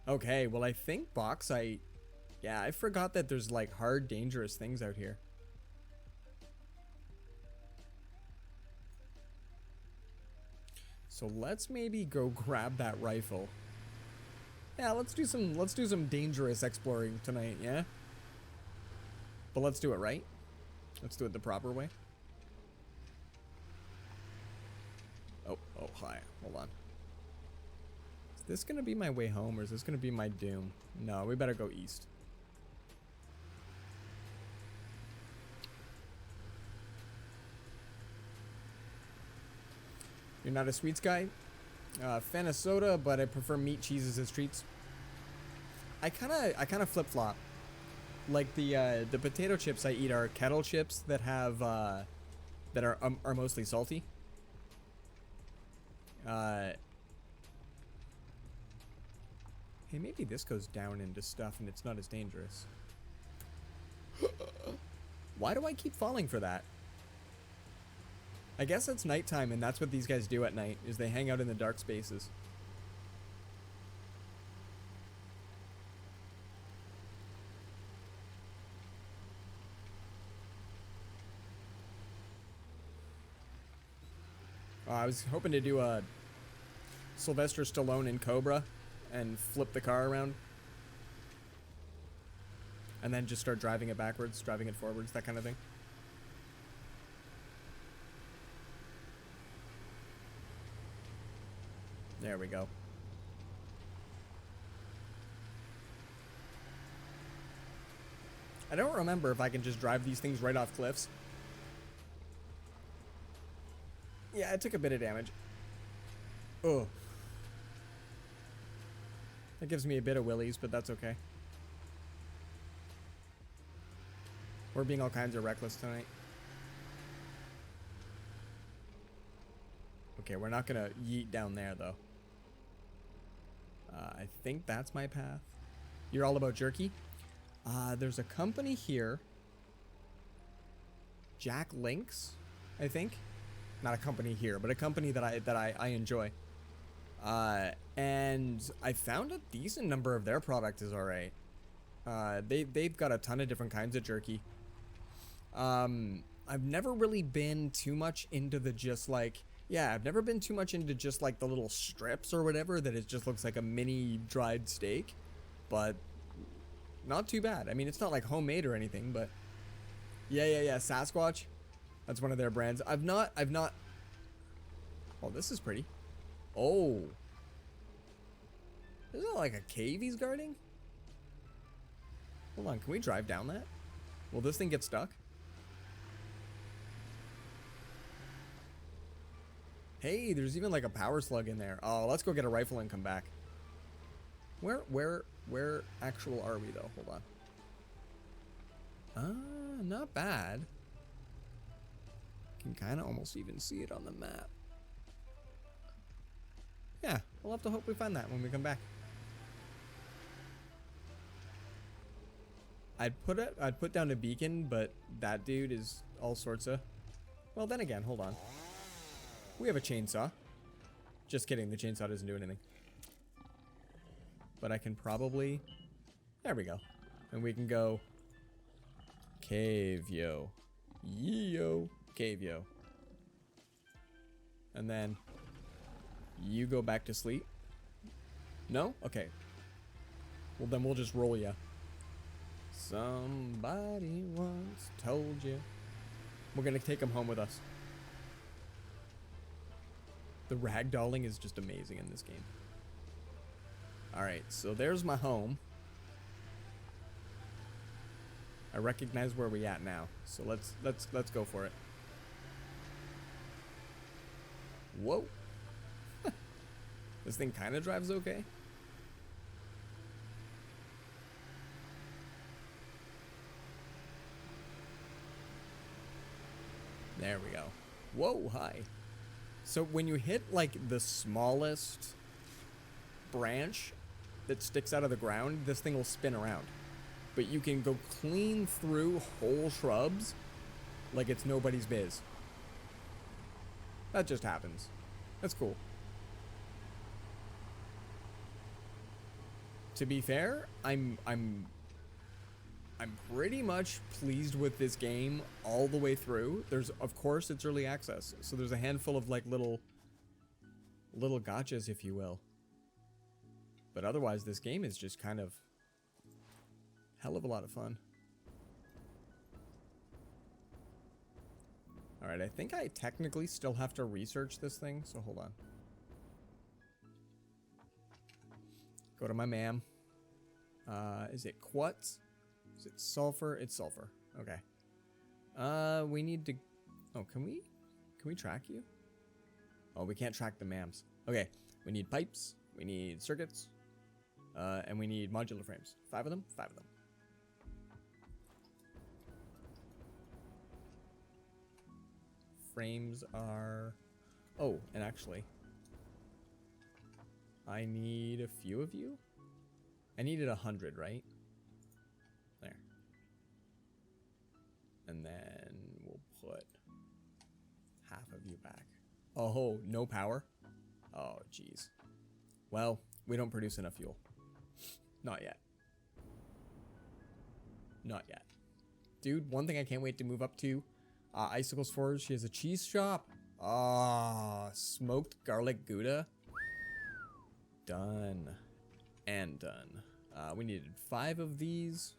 Okay, well, I think bauxite... Yeah, I forgot that there's, like, hard, dangerous things out here. So let's maybe go grab that rifle. Yeah, let's do some dangerous exploring tonight, yeah? But let's do it right. Let's do it the proper way. Oh, hi. Hold on. Is this gonna be my way home, or is this gonna be my doom? No, we better go east. You're not a sweets guy? Fan of soda, but I prefer meat, cheeses as treats. I kinda flip-flop. Like the potato chips I eat are kettle chips that have that are mostly salty. Hey, maybe this goes down into stuff and it's not as dangerous. Why do I keep falling for that? I guess it's nighttime and that's what these guys do at night, is they hang out in the dark spaces. I was hoping to do a Sylvester Stallone in Cobra and flip the car around. And then just start driving it backwards, driving it forwards, that kind of thing. There we go. I don't remember if I can just drive these things right off cliffs. Yeah, it took a bit of damage. Oh. That gives me a bit of willies, but that's okay. We're being all kinds of reckless tonight. Okay, we're not gonna yeet down there, though. I think that's my path. You're all about jerky? There's a company here. Jack Links, I think. Not a company here, but a company that I enjoy. And I found a decent number of their product is alright. They've got a ton of different kinds of jerky. I've never really been too much into the just like... Yeah, I've never been too much into just like the little strips or whatever that it just looks like a mini dried steak. But not too bad. I mean, it's not like homemade or anything, but... Yeah, Sasquatch. That's one of their brands. I've not... Oh, this is pretty. Oh. Is that like a cave he's guarding? Hold on, can we drive down that? Will this thing get stuck? Hey, there's even like a power slug in there. Oh, let's go get a rifle and come back. Where actual are we though? Hold on. Not bad. Can kind of almost even see it on the map. Yeah, we'll have to hope we find that when we come back. I'd put down a beacon, but that dude is all sorts of... Well, then again, hold on. We have a chainsaw. Just kidding, the chainsaw doesn't do anything. But I can probably... There we go. And we can go... Cave, yo. Yo. Cave, yo. And then... You go back to sleep? No? Okay. Well, then we'll just roll ya. Somebody once told you. We're gonna take him home with us. The ragdolling is just amazing in this game. Alright, so there's my home. I recognize where we at now. So let's go for it. Whoa. This thing kind of drives okay. There we go. Whoa, hi. So when you hit like the smallest branch that sticks out of the ground, this thing will spin around. But you can go clean through whole shrubs like it's nobody's biz. That just happens. That's cool. To be fair, I'm pretty much pleased with this game all the way through. There's, of course, it's early access, so there's a handful of like little gotchas, if you will. But otherwise, this game is just kind of hell of a lot of fun. All right, I think I technically still have to research this thing, so hold on. Go to my ma'am. Is it quartz? Is it sulfur? It's sulfur. Okay. We need to... Oh, can we track you? Oh, we can't track the ma'ams. Okay, we need pipes. We need circuits. And we need modular frames. 5 of them? 5 of them. Frames are... Oh, and actually... I need a few of you? I needed 100, right? There. And then we'll put half of you back. Oh, no power? Oh, jeez. Well, we don't produce enough fuel. Not yet. Not yet. Dude, one thing I can't wait to move up to. Icicles Forge, she has a cheese shop. Ah, smoked garlic Gouda. Done. And done. We needed 5 of these.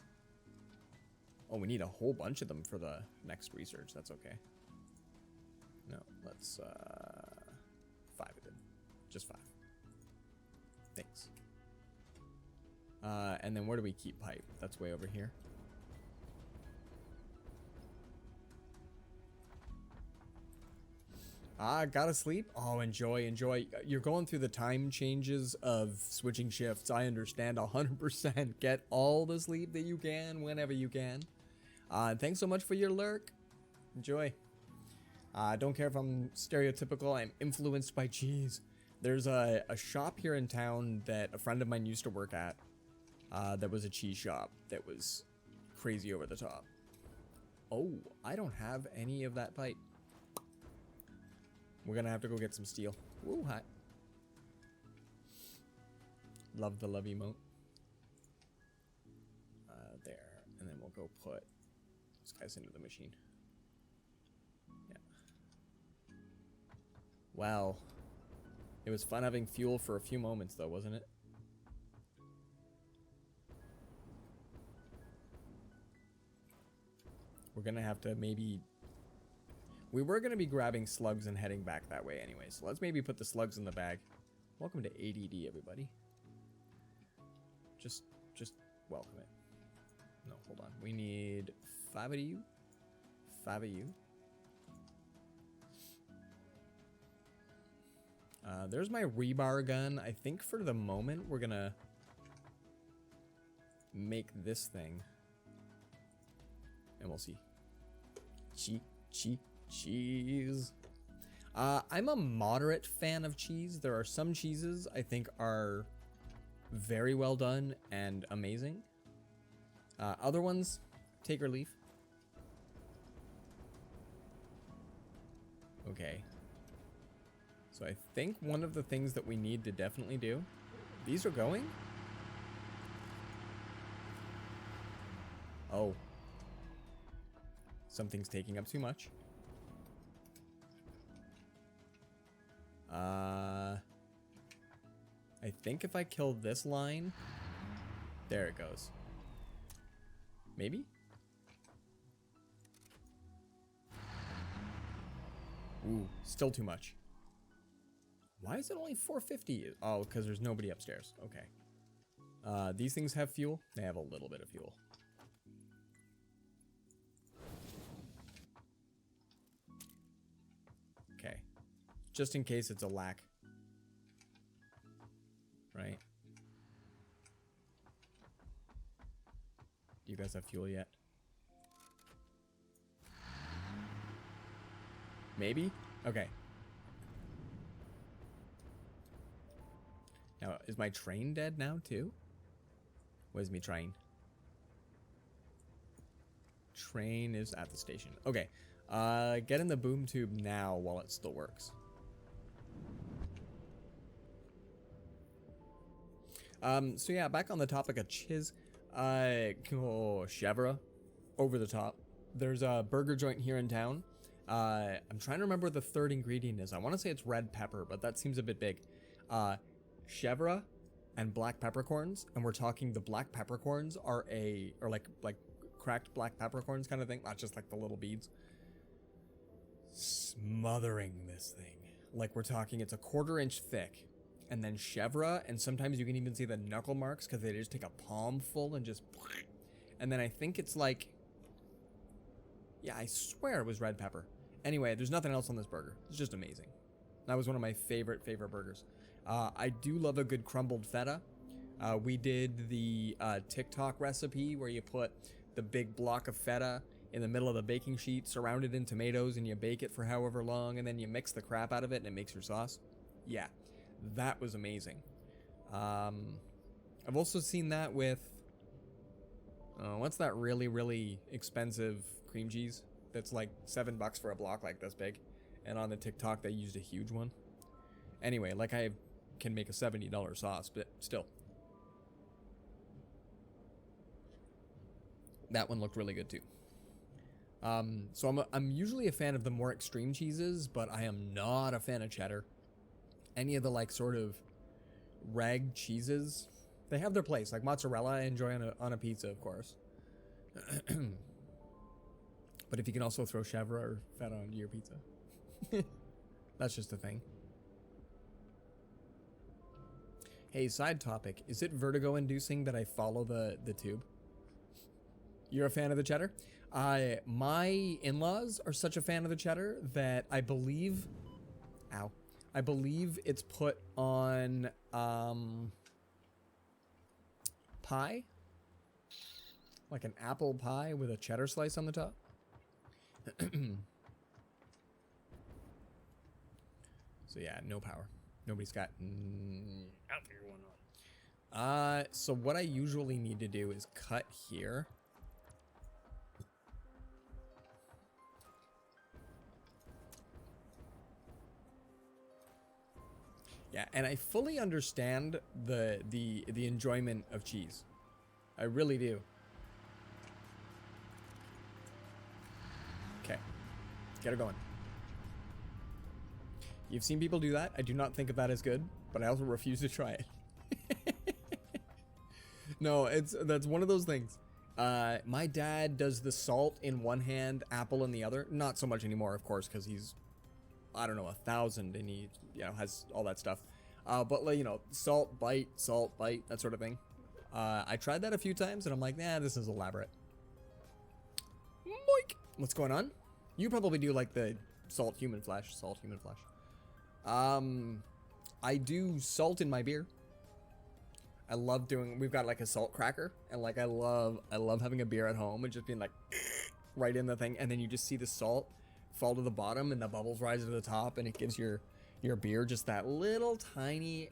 Oh, we need a whole bunch of them for the next research. That's okay. No, let's, 5 of them. Just 5. Thanks. And then where do we keep pipe? That's way over here. Gotta sleep? Oh, enjoy. You're going through the time changes of switching shifts. I understand 100%. Get all the sleep that you can whenever you can. Thanks so much for your lurk. Enjoy. Don't care if I'm stereotypical. I'm influenced by cheese. There's a shop here in town that a friend of mine used to work at. That was a cheese shop that was crazy over the top. Oh, I don't have any of that pipe. We're gonna have to go get some steel. Ooh, hi. Love the love emote. There. And then we'll go put this guy's into the machine. Yeah. Wow. It was fun having fuel for a few moments though, wasn't it? We're gonna have to maybe... We were going to be grabbing slugs and heading back that way anyway, so let's maybe put the slugs in the bag. Welcome to ADD, everybody. Just welcome it. No, hold on. We need 5 of you. 5 of you. There's my rebar gun. I think for the moment we're going to make this thing. And we'll see. Cheese. I'm a moderate fan of cheese. There are some cheeses I think are very well done and amazing. Other ones, take or leave. Okay. So I think one of the things that we need to definitely do... These are going? Oh. Something's taking up too much. I think if I kill this line, there it goes. Maybe? Ooh, still too much. Why is it only 450? Oh, because there's nobody upstairs. Okay. These things have fuel? They have a little bit of fuel. Okay. Just in case it's a lack. Right? Do you guys have fuel yet? Maybe? Okay. Now, is my train dead now, too? Where's me train? Train is at the station. Okay. Get in the boom tube now while it still works. So yeah, back on the topic of chiz. Chevre. Over the top. There's a burger joint here in town. I'm trying to remember what the third ingredient is. I want to say it's red pepper, but that seems a bit big. Chevre and black peppercorns, and we're talking the black peppercorns are like cracked black peppercorns kind of thing, not just like the little beads. Smothering this thing. Like we're talking it's a 1/4 inch thick, and then chevre, and sometimes you can even see the knuckle marks because they just take a palm full and just, and then I think it's like, yeah, I swear it was red pepper. Anyway, there's nothing else on this burger. It's just amazing. That was one of my favorite burgers. I do love a good crumbled feta. We did the TikTok recipe where you put the big block of feta in the middle of the baking sheet, surrounded in tomatoes, and you bake it for however long, and then you mix the crap out of it and it makes your sauce. Yeah, that was amazing. I've also seen that with, what's that really expensive cream cheese that's like $7 for a block like this big, and on the TikTok they used a huge one. Anyway, like I can make a $70 sauce, but still. That one looked really good too. So I'm usually a fan of the more extreme cheeses, but I am not a fan of cheddar. Any of the like sort of rag cheeses, they have their place. Like mozzarella, I enjoy on a pizza, of course. But if you can also throw chèvre or feta onto your pizza, that's just a thing. Hey, side topic. Is it vertigo inducing that I follow the tube? You're a fan of the cheddar? My in-laws are such a fan of the cheddar that I believe, I believe it's put on pie, like an apple pie with a cheddar slice on the top. So yeah, no power. Nobody's got. I'll figure one out. So what I usually need to do is cut here. Yeah, and I fully understand the enjoyment of cheese. I really do. Okay, get her going. You've seen people do that. I do not think of that as good, but I also refuse to try it. No, that's one of those things. My dad does the salt in one hand, apple in the other. Not so much anymore, of course, because he's, I don't know, 1,000, and he, has all that stuff. But like, salt, bite, that sort of thing. I tried that a few times, and I'm like, nah, this is elaborate. Moik! What's going on? You probably do like the salt human flesh. I do salt in my beer. I love doing, we've got like a salt cracker, and like I love having a beer at home and just being like right in the thing, and then you just see the salt fall to the bottom and the bubbles rise to the top, and it gives your beer just that little tiny,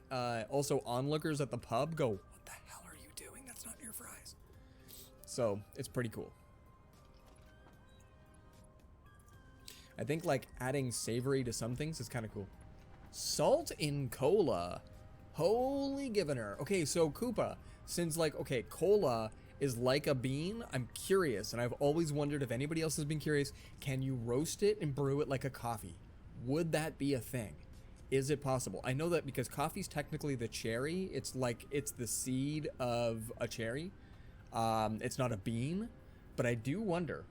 also onlookers at the pub go, what the hell are you doing? That's not your fries. So it's pretty cool. I think like adding savory to some things is kind of cool. Salt in cola. Holy given her. Okay, so Koopa, since like, okay, cola is like a bean, I'm curious, and I've always wondered if anybody else has been curious, can you roast it and brew it like a coffee? Would that be a thing? Is it possible? I know that because coffee's technically the cherry, it's like, it's the seed of a cherry. It's not a bean, but I do wonder.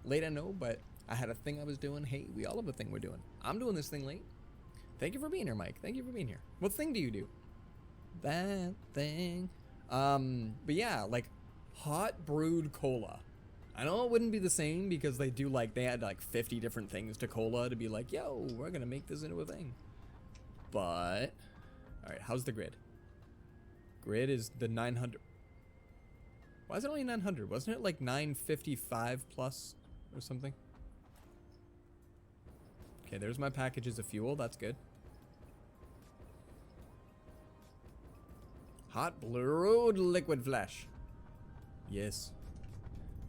Late I know, but I had a thing I was doing. Hey, we all have a thing we're doing. I'm doing this thing late. Thank you for being here, Mike. Thank you for being here. What thing do you do? That thing. But yeah, like hot brewed cola. I know it wouldn't be the same because they add like 50 different things to cola to be like, yo, we're gonna make this into a thing. But, all right, how's the grid? Grid is the 900. Why is it only 900? Wasn't it like 955 plus or something? Okay, there's my packages of fuel. That's good. Hot brewed liquid flesh. Yes.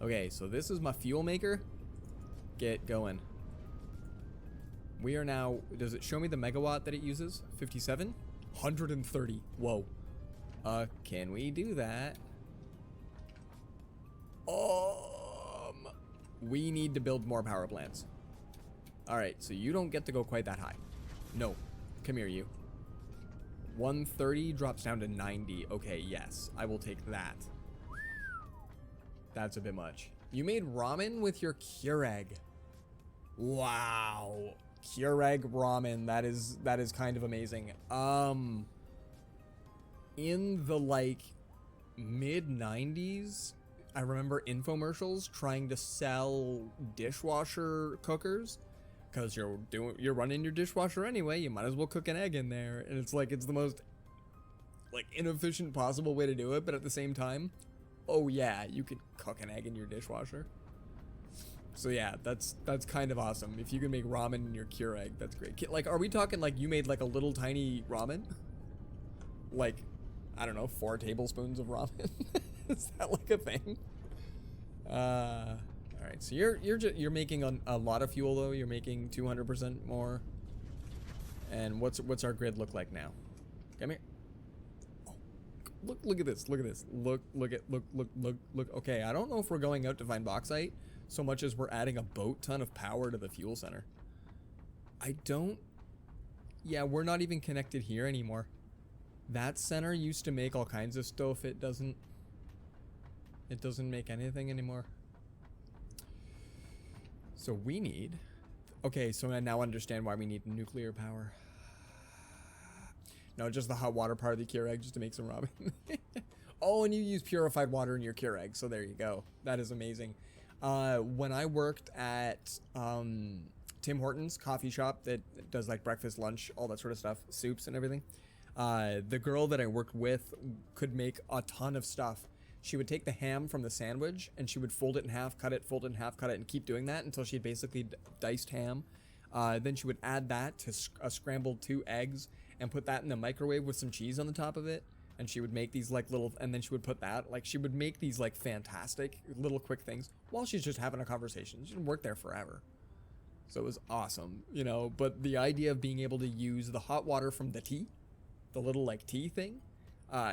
Okay, so this is my fuel maker. Get going. We are now, does it show me the megawatt that it uses? 57? 130. Whoa. Can we do that? We need to build more power plants. Alright, so you don't get to go quite that high. No. Come here, you. 130 drops down to 90. Okay, yes. I will take that. That's a bit much. You made ramen with your Keurig. Wow. Keurig ramen. That is kind of amazing. In the like mid 90s, I remember infomercials trying to sell dishwasher cookers. Because you're running your dishwasher anyway, you might as well cook an egg in there. And it's like, it's the most like inefficient possible way to do it, but at the same time, oh yeah, you could cook an egg in your dishwasher. So yeah, that's kind of awesome. If you can make ramen in your Keurig, that's great. Like, are we talking like you made like a little tiny ramen? Like, I don't know, 4 tablespoons of ramen? Is that like a thing? All right, so you're making a lot of fuel though. You're making 200% more. And what's our grid look like now? Come here. Oh, look at this. Look at this. Look. Okay, I don't know if we're going out to find bauxite so much as we're adding a boat ton of power to the fuel center. Yeah, we're not even connected here anymore. That center used to make all kinds of stuff. It doesn't make anything anymore. So we need... Okay, so I now understand why we need nuclear power. No, just the hot water part of the Keurig just to make some ramen. Oh, and you use purified water in your Keurig, so there you go. That is amazing. When I worked at Tim Hortons coffee shop that does like breakfast, lunch, all that sort of stuff, soups and everything, the girl that I worked with could make a ton of stuff. She would take the ham from the sandwich and she would fold it in half, cut it, fold it in half, cut it, and keep doing that until she had basically diced ham. Then she would add that to scrambled 2 eggs and put that in the microwave with some cheese on the top of it. And she would make these like little, and then she would put that, like she would make these like fantastic little quick things while she's just having a conversation. She didn't work there forever. So it was awesome, you know, but the idea of being able to use the hot water from the tea, the little like tea thing,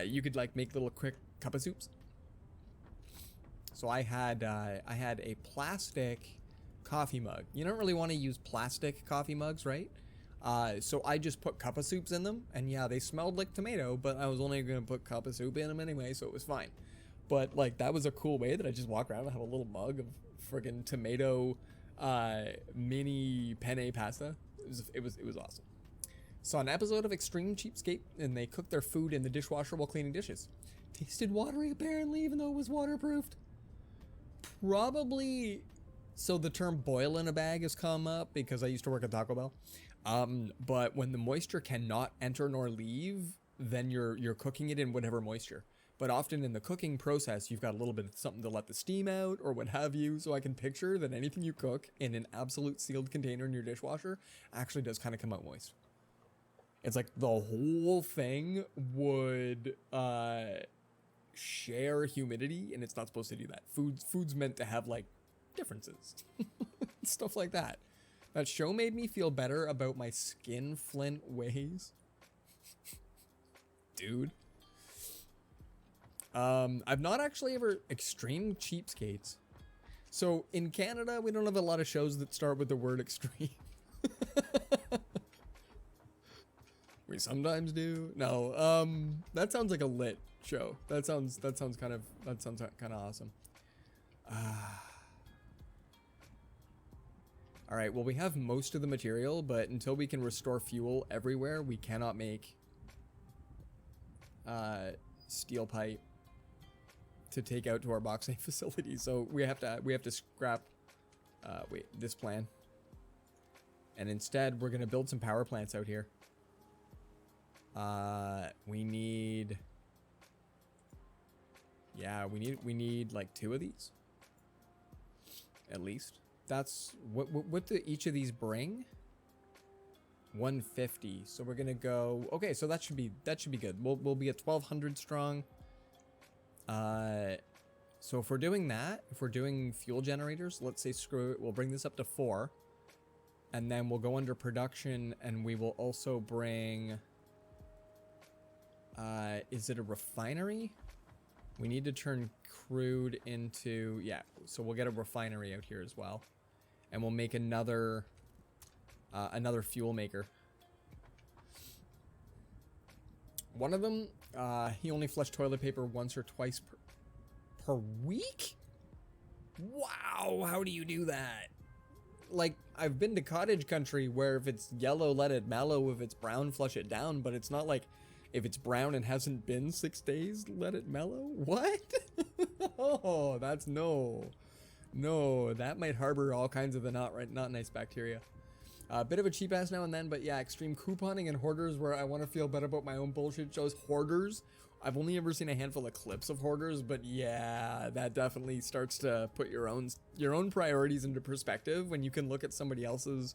you could like make little quick cup of soups. So I had a plastic coffee mug. You don't really want to use plastic coffee mugs, right? So I just put cup of soups in them, and yeah, they smelled like tomato, but I was only gonna put cup of soup in them anyway, so it was fine. But like that was a cool way that I just walk around and have a little mug of friggin' tomato mini penne pasta. It was awesome. Saw an episode of Extreme Cheapskate, and they cooked their food in the dishwasher while cleaning dishes. Tasted watery apparently, even though it was waterproofed. Probably. So the term boil in a bag has come up because I used to work at Taco Bell. But when the moisture cannot enter nor leave, then you're cooking it in whatever moisture. But often in the cooking process, you've got a little bit of something to let the steam out or what have you. So I can picture that anything you cook in an absolute sealed container in your dishwasher actually does kind of come out moist. It's like the whole thing would share humidity, and it's not supposed to do that. Food's meant to have like differences. Stuff like that. That show made me feel better about my skin flint ways. Dude. I've not actually ever Extreme Cheapskates. So in Canada, we don't have a lot of shows that start with the word extreme. We sometimes do. No, that sounds like a lit show. That sounds kind of awesome. All right, well, we have most of the material, but until we can restore fuel everywhere, we cannot make steel pipe to take out to our bauxite facility. So we have to scrap this plan. And instead, we're going to build some power plants out here. We need like 2 of these at least. That's what do each of these bring? 150. So we're gonna go. Okay, so that should be good. We'll be at 1200 strong. So if we're doing that, if we're doing fuel generators, let's say screw it, we'll bring this up to 4. And then we'll go under production, and we will also bring, is it a refinery? We need to turn crude into, yeah, so we'll get a refinery out here as well. And we'll make another fuel maker. One of them, he only flushed toilet paper once or twice per week? Wow, how do you do that? Like, I've been to cottage country where if it's yellow, let it mellow. If it's brown, flush it down. But it's not like if it's brown and hasn't been 6 days, let it mellow. What? Oh, that's no. That might harbor all kinds of the not nice bacteria. A bit of a cheap ass now and then, but yeah, extreme couponing and hoarders where I want to feel better about my own bullshit shows. Hoarders. I've only ever seen a handful of clips of hoarders, but yeah, that definitely starts to put your own priorities into perspective when you can look at somebody else's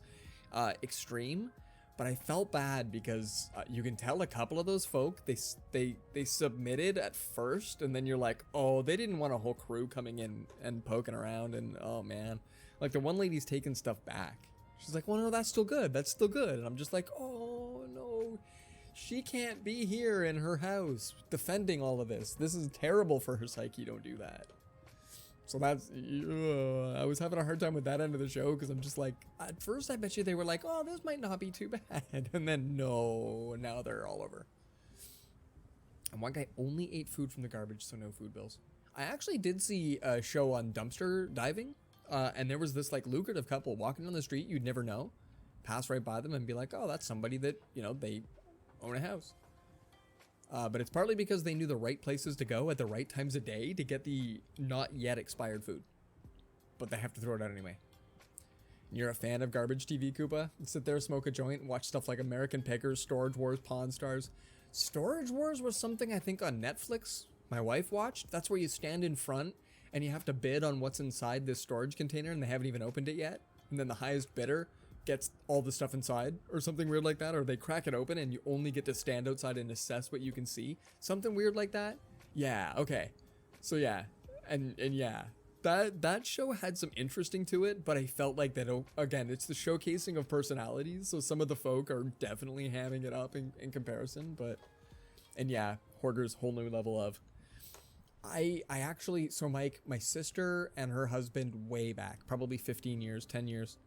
extreme. But I felt bad because you can tell a couple of those folk, they submitted at first, and then you're like, oh, they didn't want a whole crew coming in and poking around, and oh man, like the one lady's taking stuff back. She's like, well, no, that's still good. That's still good. And I'm just like, oh no. She can't be here in her house defending all of this. This is terrible for her psyche. Don't do that. So that's, I was having a hard time with that end of the show because I'm just like, at first I bet you they were like, oh, this might not be too bad. And then no, now they're all over. And one guy only ate food from the garbage, so no food bills. I actually did see a show on dumpster diving. And there was this like lucrative couple walking down the street. You'd never know. Pass right by them and be like, oh, that's somebody that, you know, they own a house. But it's partly because they knew the right places to go at the right times of day to get the not yet expired food. But they have to throw it out anyway. You're a fan of garbage TV, Koopa? Sit there, smoke a joint, and watch stuff like American Pickers, Storage Wars, Pawn Stars. Storage Wars was something I think on Netflix my wife watched. That's where you stand in front and you have to bid on what's inside this storage container and they haven't even opened it yet. And then the highest bidder gets all the stuff inside or something weird like that, or they crack it open and you only get to stand outside and assess what you can see. Something weird like that. Yeah, okay. So yeah, and yeah, that show had some interesting to it, but I felt like that, again, it's the showcasing of personalities, so some of the folk are definitely hamming it up in comparison, but, and yeah, Hoarders, whole new level of. I actually, so Mike, my sister and her husband way back, probably 15 years, 10 years,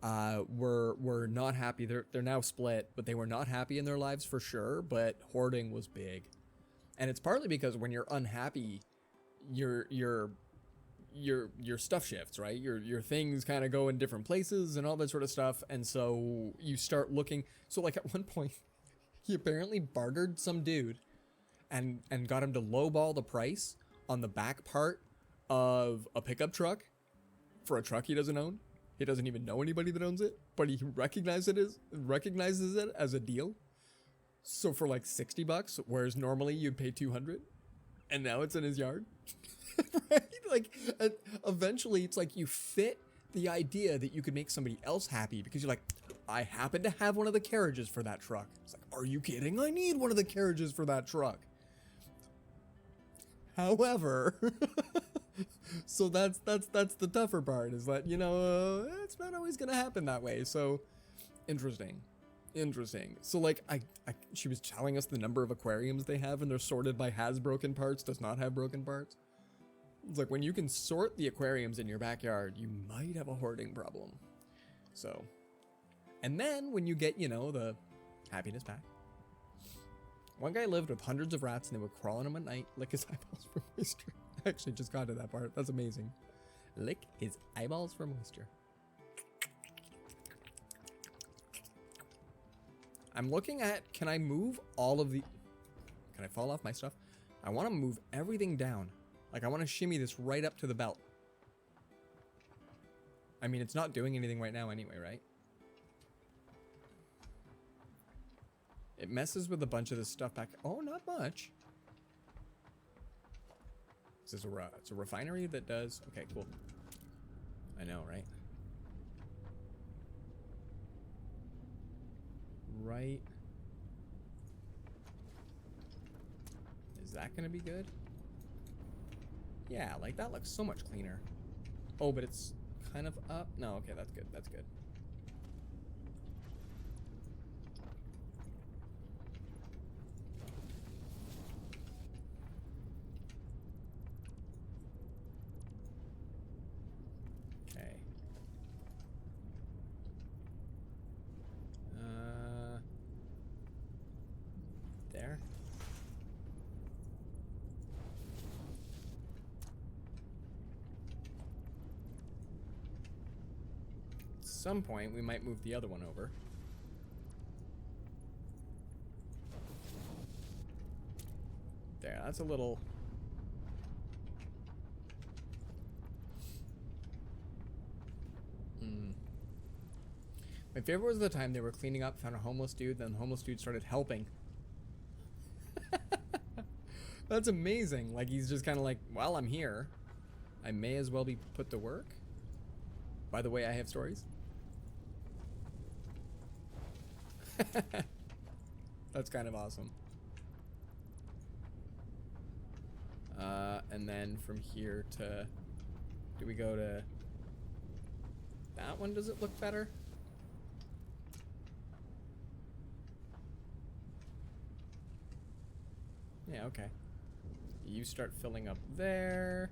were not happy. They're now split, but they were not happy in their lives for sure, but hoarding was big. And it's partly because when you're unhappy, your stuff shifts, right? Your things kind of go in different places and all that sort of stuff. And so you start looking, so like at one point, he apparently bartered some dude and got him to lowball the price on the back part of a pickup truck for a truck he doesn't own. He doesn't even know anybody that owns it, but he recognizes it as a deal. So for like $60, whereas normally you'd pay $200, and now it's in his yard. Right? Like, eventually it's like you fit the idea that you could make somebody else happy because you're like, I happen to have one of the carriages for that truck. It's like, are you kidding? I need one of the carriages for that truck. However, so that's the tougher part, is that, you know, it's not always gonna happen that way. So interesting. So like she was telling us the number of aquariums they have, and they're sorted by has broken parts, does not have broken parts. It's like when you can sort the aquariums in your backyard, you might have a hoarding problem. So, and then when you get, you know, the happiness pack. One guy lived with hundreds of rats and they would crawl on him at night, lick his eyeballs for moisture. I actually just got to that part. That's amazing. Lick his eyeballs for moisture. I'm looking at, can I move all of the, can I fall off my stuff? I want to move everything down. Like I want to shimmy this right up to the belt. I mean, it's not doing anything right now anyway, right? It messes with a bunch of this stuff back. Oh, not much. Is this it's a refinery that does? Okay, cool. I know, right? right. Is that gonna be good? Yeah, like that looks so much cleaner. Oh, but it's kind of up. No, okay, that's good. That's good. Okay. There. At some point, we might move the other one over. There, that's a little... My favorite was the time they were cleaning up, found a homeless dude, then the homeless dude started helping. That's amazing. Like, he's just kind of like, well, I'm here. I may as well be put to work. By the way, I have stories. That's kind of awesome. And then from here to... Do we go to... That one, does it look better? Yeah, okay. You start filling up there.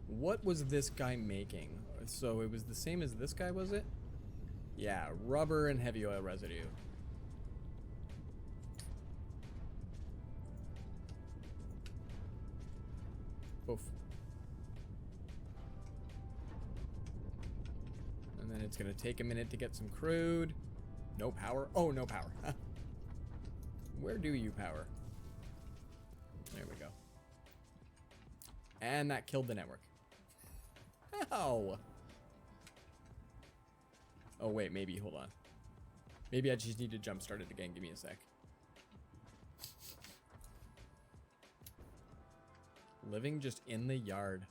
What was this guy making? So it was the same as this guy, was it? Yeah, rubber and heavy oil residue. Oof. And then it's gonna take a minute to get some crude. No power. Oh, no power. Where do you power? There we go. And that killed the network. Ow! Oh, wait, maybe. Hold on. Maybe I just need to jump start it again. Give me a sec. Living just in the yard.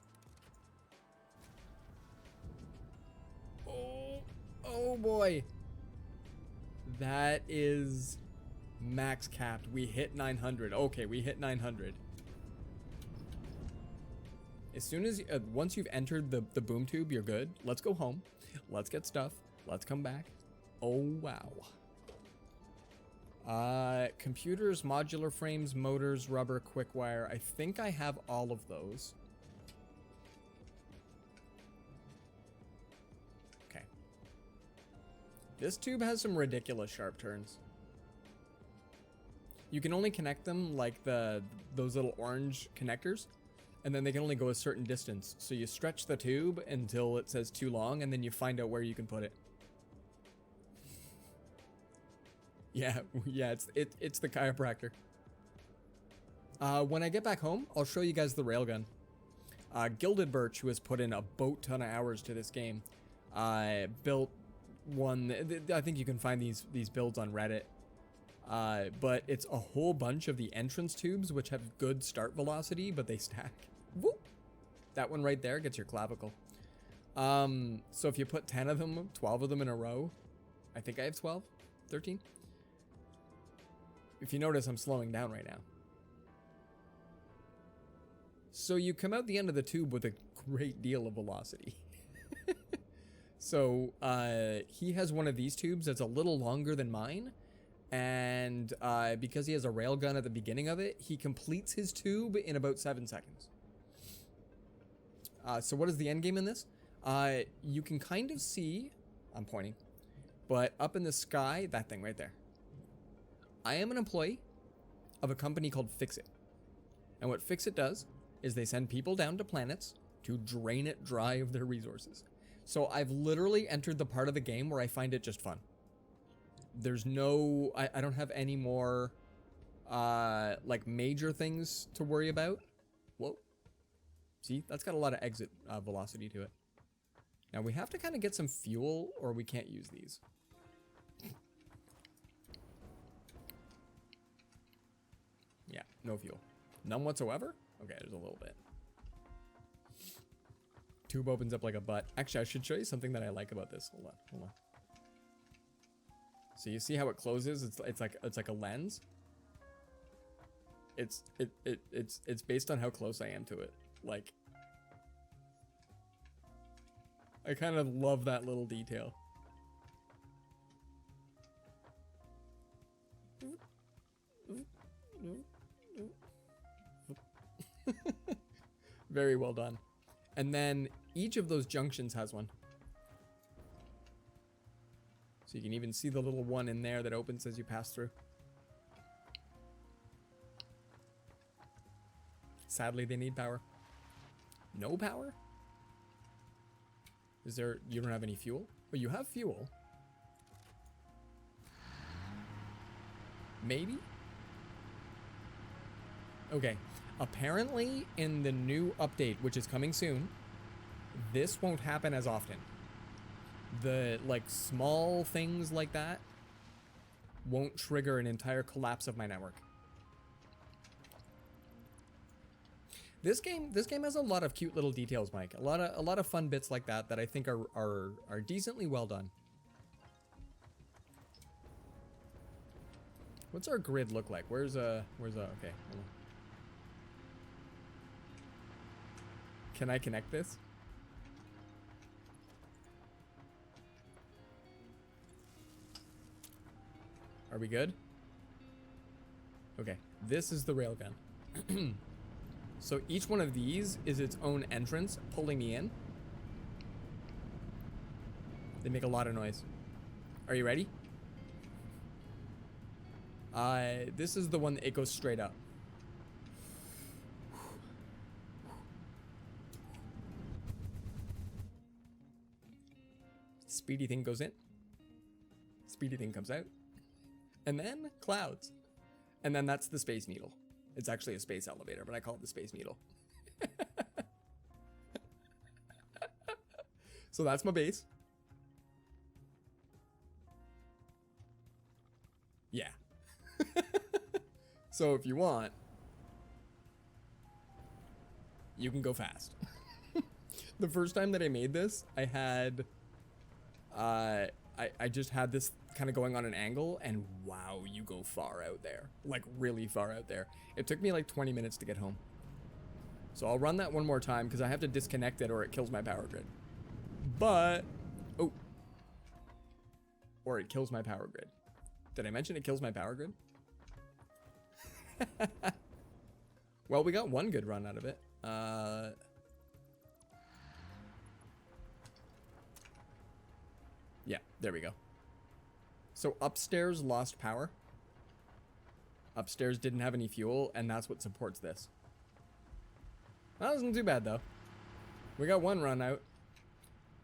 Oh, oh boy. That is max capped. We hit 900. Okay, we hit 900. As soon as, once you've entered the boom tube, you're good. Let's go home. Let's get stuff. Let's come back. Oh, wow. Computers, modular frames, motors, rubber, quick wire. I think I have all of those. Okay. This tube has some ridiculous sharp turns. You can only connect them like those little orange connectors, and then they can only go a certain distance. So you stretch the tube until it says too long, and then you find out where you can put it. Yeah, it's the chiropractor. When I get back home, I'll show you guys the railgun. Gilded Birch, who has put in a boat ton of hours to this game, built one. I think you can find these builds on Reddit. But it's a whole bunch of the entrance tubes, which have good start velocity, but they stack. Whoop! That one right there gets your clavicle. So if you put 10 of them, 12 of them in a row, I think I have 12, 13. If you notice, I'm slowing down right now. So you come out the end of the tube with a great deal of velocity. So he has one of these tubes that's a little longer than mine. And because he has a railgun at the beginning of it, he completes his tube in about 7 seconds. So what is the end game in this? You can kind of see, I'm pointing, but up in the sky, that thing right there. I am an employee of a company called Fixit. And what Fixit does is they send people down to planets to drain it dry of their resources. So I've literally entered the part of the game where I find it just fun. There's no, I don't have any more, like major things to worry about. Whoa. See, that's got a lot of exit velocity to it. Now we have to kind of get some fuel or we can't use these. Yeah, no fuel. None whatsoever? Okay, there's a little bit. Tube opens up like a butt. Actually, I should show you something that I like about this. Hold on, hold on. So you see how it closes? It's like a lens. It's based on how close I am to it. Like, I kind of love that little detail. Very well done. And then each of those junctions has one. So you can even see the little one in there that opens as you pass through. Sadly, they need power. No power? Is there... You don't have any fuel? Well, you have fuel. Maybe? Okay. Apparently, in the new update, which is coming soon, this won't happen as often. The, like, small things like that won't trigger an entire collapse of my network. This game has a lot of cute little details, Mike. A lot of fun bits like that I think are decently well done. What's our grid look like? Where's okay, hold on. Can I connect this? Are we good? Okay, this is the railgun. So each one of these is its own entrance, pulling me in. They make a lot of noise. Are you ready? This is the one that it goes straight up. Speedy thing goes in. Speedy thing comes out. And then clouds. And then that's the Space Needle. It's actually a space elevator, but I call it the Space Needle. So that's my base. Yeah. So if you want, you can go fast. The first time that I made this, I had... I just had this kind of going on an angle, and wow, you go far out there. Like, really far out there. It took me like 20 minutes to get home. So I'll run that one more time, because I have to disconnect it or it kills my power grid. But... Oh. Or it kills my power grid. Did I mention it kills my power grid? Well, we got one good run out of it. Yeah, there we go. So upstairs lost power. Upstairs didn't have any fuel, and that's what supports this. That wasn't too bad, though. We got one run out.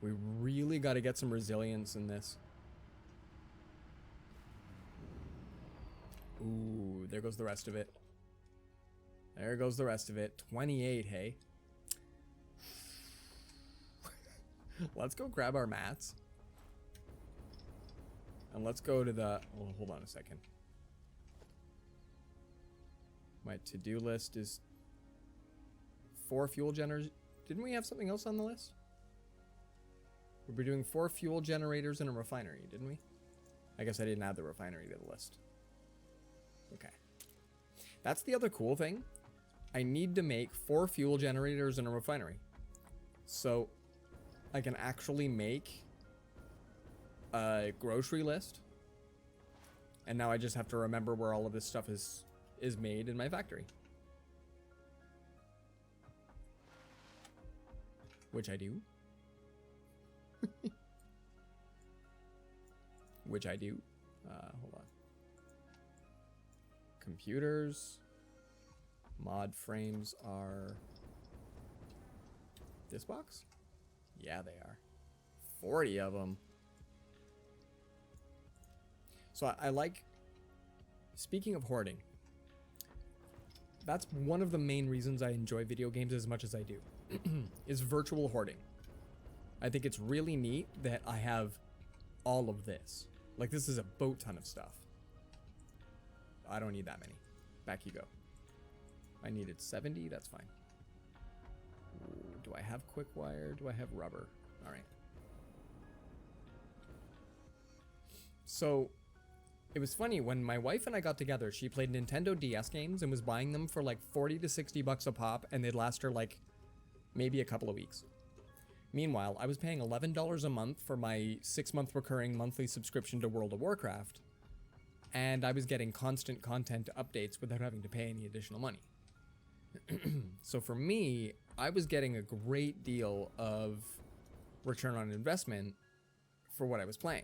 We really got to get some resilience in this. Ooh, there goes the rest of it. There goes the rest of it. 28, hey. Let's go grab our mats. And let's go to the... Oh, hold on a second. My to-do list is 4 fuel generators. Didn't we have something else on the list? We were doing 4 fuel generators and a refinery, didn't we? I guess I didn't add the refinery to the list. Okay. That's the other cool thing. I need to make 4 fuel generators and a refinery. So I can actually make a grocery list. And now I just have to remember where all of this stuff is made in my factory. Which I do. Which I do. Hold on. Computers. Mod frames are... This box? Yeah, they are. 40 of them. So I like... Speaking of hoarding, that's one of the main reasons I enjoy video games as much as I do. Is virtual hoarding. I think it's really neat that I have all of this. Like, this is a boat ton of stuff. I don't need that many. Back you go. I needed 70, that's fine. Ooh, do I have quick wire? Do I have rubber? All right. So It was funny when my wife and I got together, she played Nintendo DS games and was buying them for like 40 to 60 bucks a pop, and they'd last her like maybe a couple of weeks. Meanwhile, I was paying $11 a month for my 6-month recurring monthly subscription to World of Warcraft, and I was getting constant content updates without having to pay any additional money. So for me, I was getting a great deal of return on investment for what I was playing.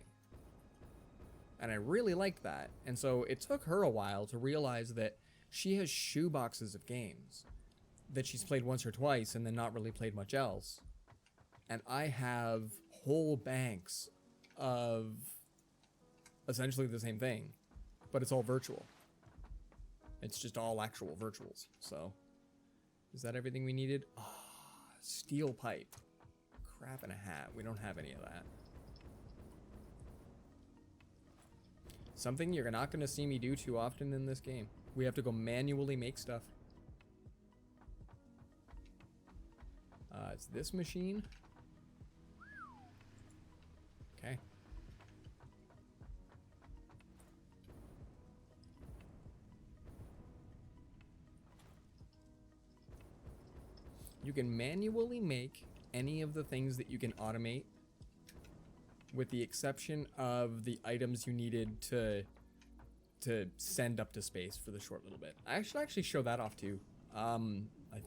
And I really liked that. And so it took her a while to realize that she has shoe boxes of games that she's played once or twice and then not really played much else. And I have whole banks of essentially the same thing, but it's all virtual. It's just all actual virtuals. So is that everything we needed? Ah, steel pipe. Crap in a hat. We don't have any of that. Something you're not going to see me do too often in this game. We have to go manually make stuff. It's this machine. Okay. You can manually make any of the things that you can automate, with the exception of the items you needed to send up to space for the short little bit. I should actually show that off too. I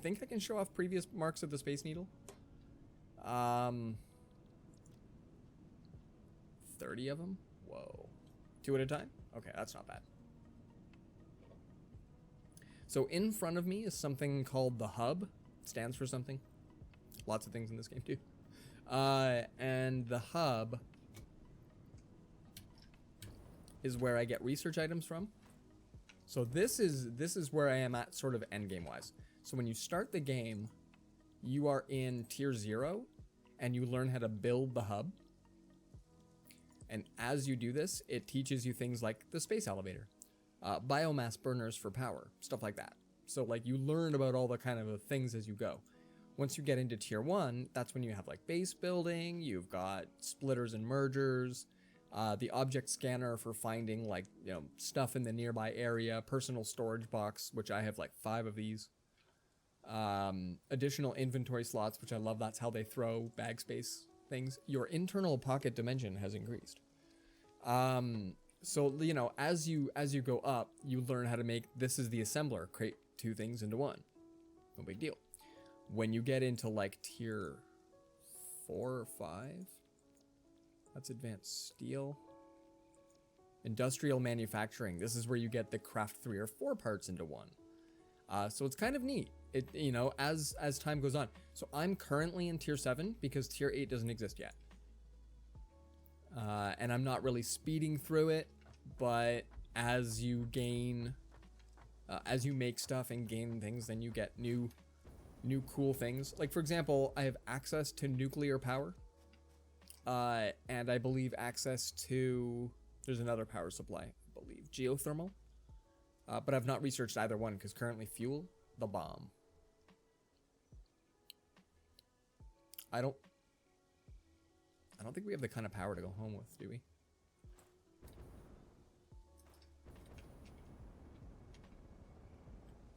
think I can show off previous marks of the Space Needle. 30 of them? Whoa. 2 at a time? Okay, that's not bad. So in front of me is something called the hub. It stands for something. Lots of things in this game too. And the hub is where I get research items from. So this is where I am at sort of endgame wise. So when you start the game, you are in tier 0 and you learn how to build the hub. And as you do this, it teaches you things like the space elevator, biomass burners for power, stuff like that. So like you learn about all the kind of things as you go. Once you get into tier 1, that's when you have like base building, you've got splitters and mergers, the object scanner for finding like, you know, stuff in the nearby area, personal storage box, which I have like 5 of these, additional inventory slots, which I love. That's how they throw bag space things. Your internal pocket dimension has increased. So, you know, as you go up, you learn how to make, this is the assembler, create 2 things into 1. No big deal. When you get into like tier 4 or 5, that's advanced steel. Industrial manufacturing. This is where you get the craft 3 or 4 parts into 1. So it's kind of neat. It, you know, as time goes on. So I'm currently in tier 7 because tier 8 doesn't exist yet. And I'm not really speeding through it, but as you gain, as you make stuff and gain things, then you get new cool things. Like for example, I have access to nuclear power, and I believe access to, there's another power supply, I believe, geothermal, but I've not researched either one because currently fuel, the bomb. I don't think we have the kind of power to go home with, do we?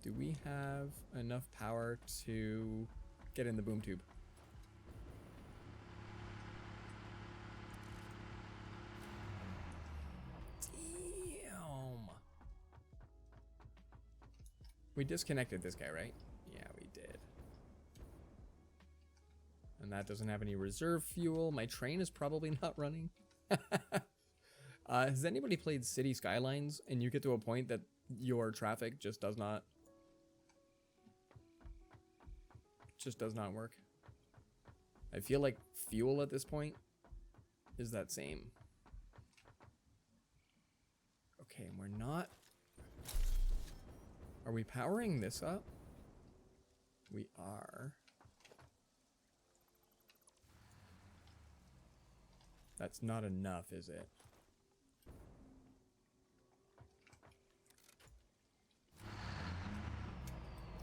Do we have enough power to get in the boom tube? Damn. We disconnected this guy, right? Yeah, we did. And that doesn't have any reserve fuel. My train is probably not running. Has anybody played City Skylines and you get to a point that your traffic just does not work? I feel like fuel at this point is that same. Okay, and we're not. Are we powering this up? We are. That's not enough, is it?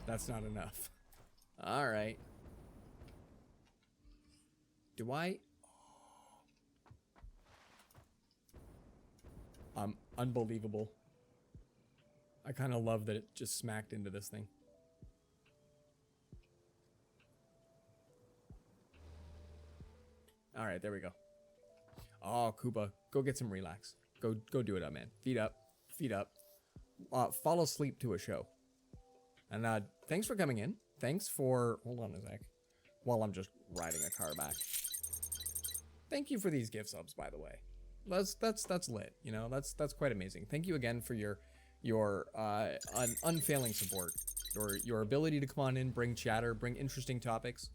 That's not enough. All right. Do I? Unbelievable. I kind of love that it just smacked into this thing. All right, there we go. Oh, Koopa, go get some relax. Go do it up, man. Feet up, feet up. Fall asleep to a show. And thanks for coming in. Thanks for, hold on a sec, while I'm just riding a car back. Thank you for these gift subs, by the way. That's lit. You know, that's quite amazing. Thank you again for your unfailing support, your ability to come on in, bring chatter, bring interesting topics,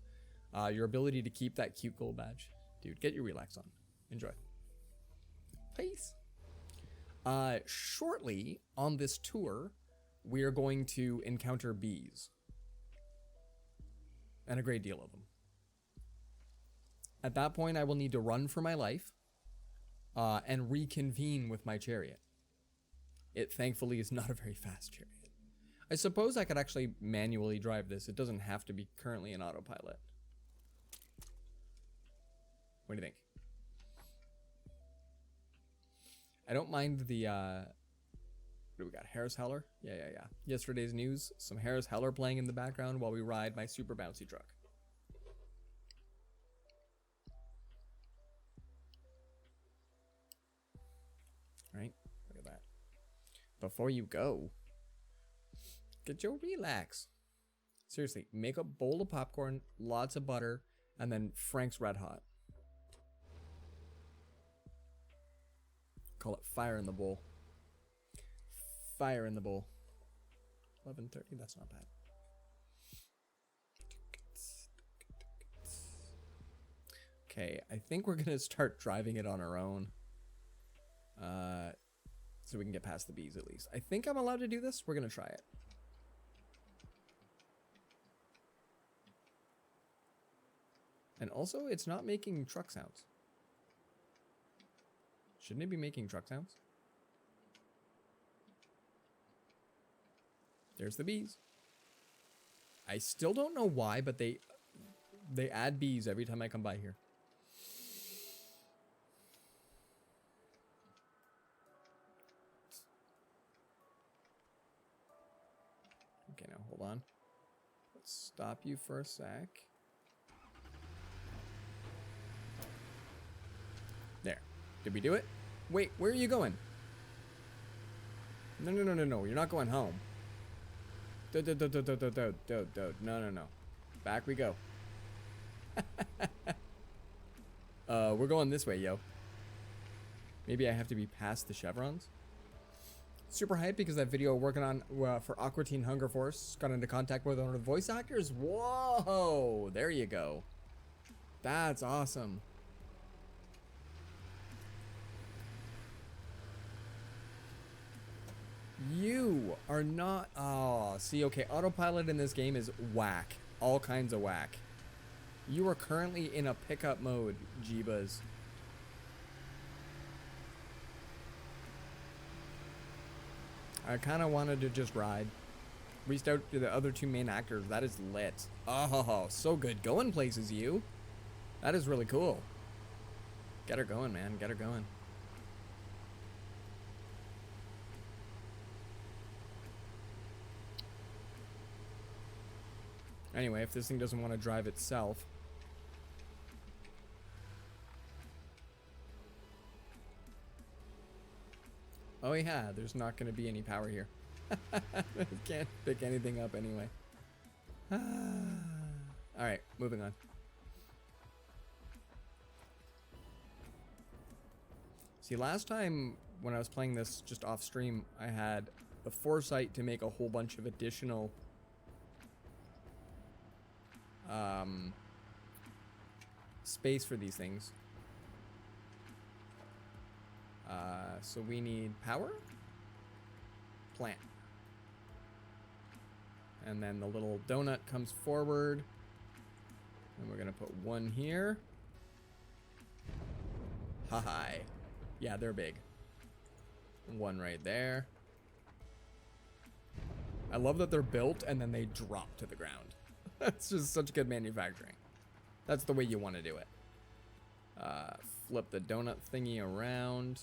your ability to keep that cute gold badge. Dude, get your relax on. Enjoy. Peace. Shortly on this tour, we are going to encounter bees. And a great deal of them. At that point, I will need to run for my life and reconvene with my chariot. It thankfully is not a very fast chariot. I suppose I could actually manually drive this. It doesn't have to be currently in autopilot. What do you think? I don't mind the, what do we got? Harris Heller? Yeah. Yesterday's news. Some Harris Heller playing in the background while we ride my super bouncy truck. Right? Look at that. Before you go, get your relax. Seriously, make a bowl of popcorn, lots of butter, and then Frank's Red Hot. Call it fire in the bowl. Fire in the bowl. 11:30, that's not bad. Okay, I think we're gonna start driving it on our own. So we can get past the bees at least. I think I'm allowed to do this. We're gonna try it. And also, it's not making truck sounds. Shouldn't it be making truck sounds? There's the bees. I still don't know why, but they add bees every time I come by here. Okay, now hold on. Let's stop you for a sec. There. Did we do it? Wait, where are you going? No. You're not going home. No. Back we go. We're going this way, yo. Maybe I have to be past the chevrons. Super hyped because that video working on for Aqua Teen Hunger Force got into contact with one of the voice actors. Whoa, there you go. That's awesome. You are not. Oh, see, okay. Autopilot in this game is whack. All kinds of whack. You are currently in a pickup mode, Jeebas. I kind of wanted to just ride. Reached out to the other two main actors. That is lit. Oh, so good. Going places, you. That is really cool. Get her going, man. Get her going. Anyway, if this thing doesn't want to drive itself. Oh yeah, there's not going to be any power here. Can't pick anything up anyway. Alright, moving on. See, last time when I was playing this just off stream, I had the foresight to make a whole bunch of additional space for these things. So we need power, plant, and then the little donut comes forward, and we're gonna put one here. Hi. Yeah, they're big. One right there. I love that they're built and then they drop to the ground. That's just such good manufacturing. That's the way you want to do it. Flip the donut thingy around.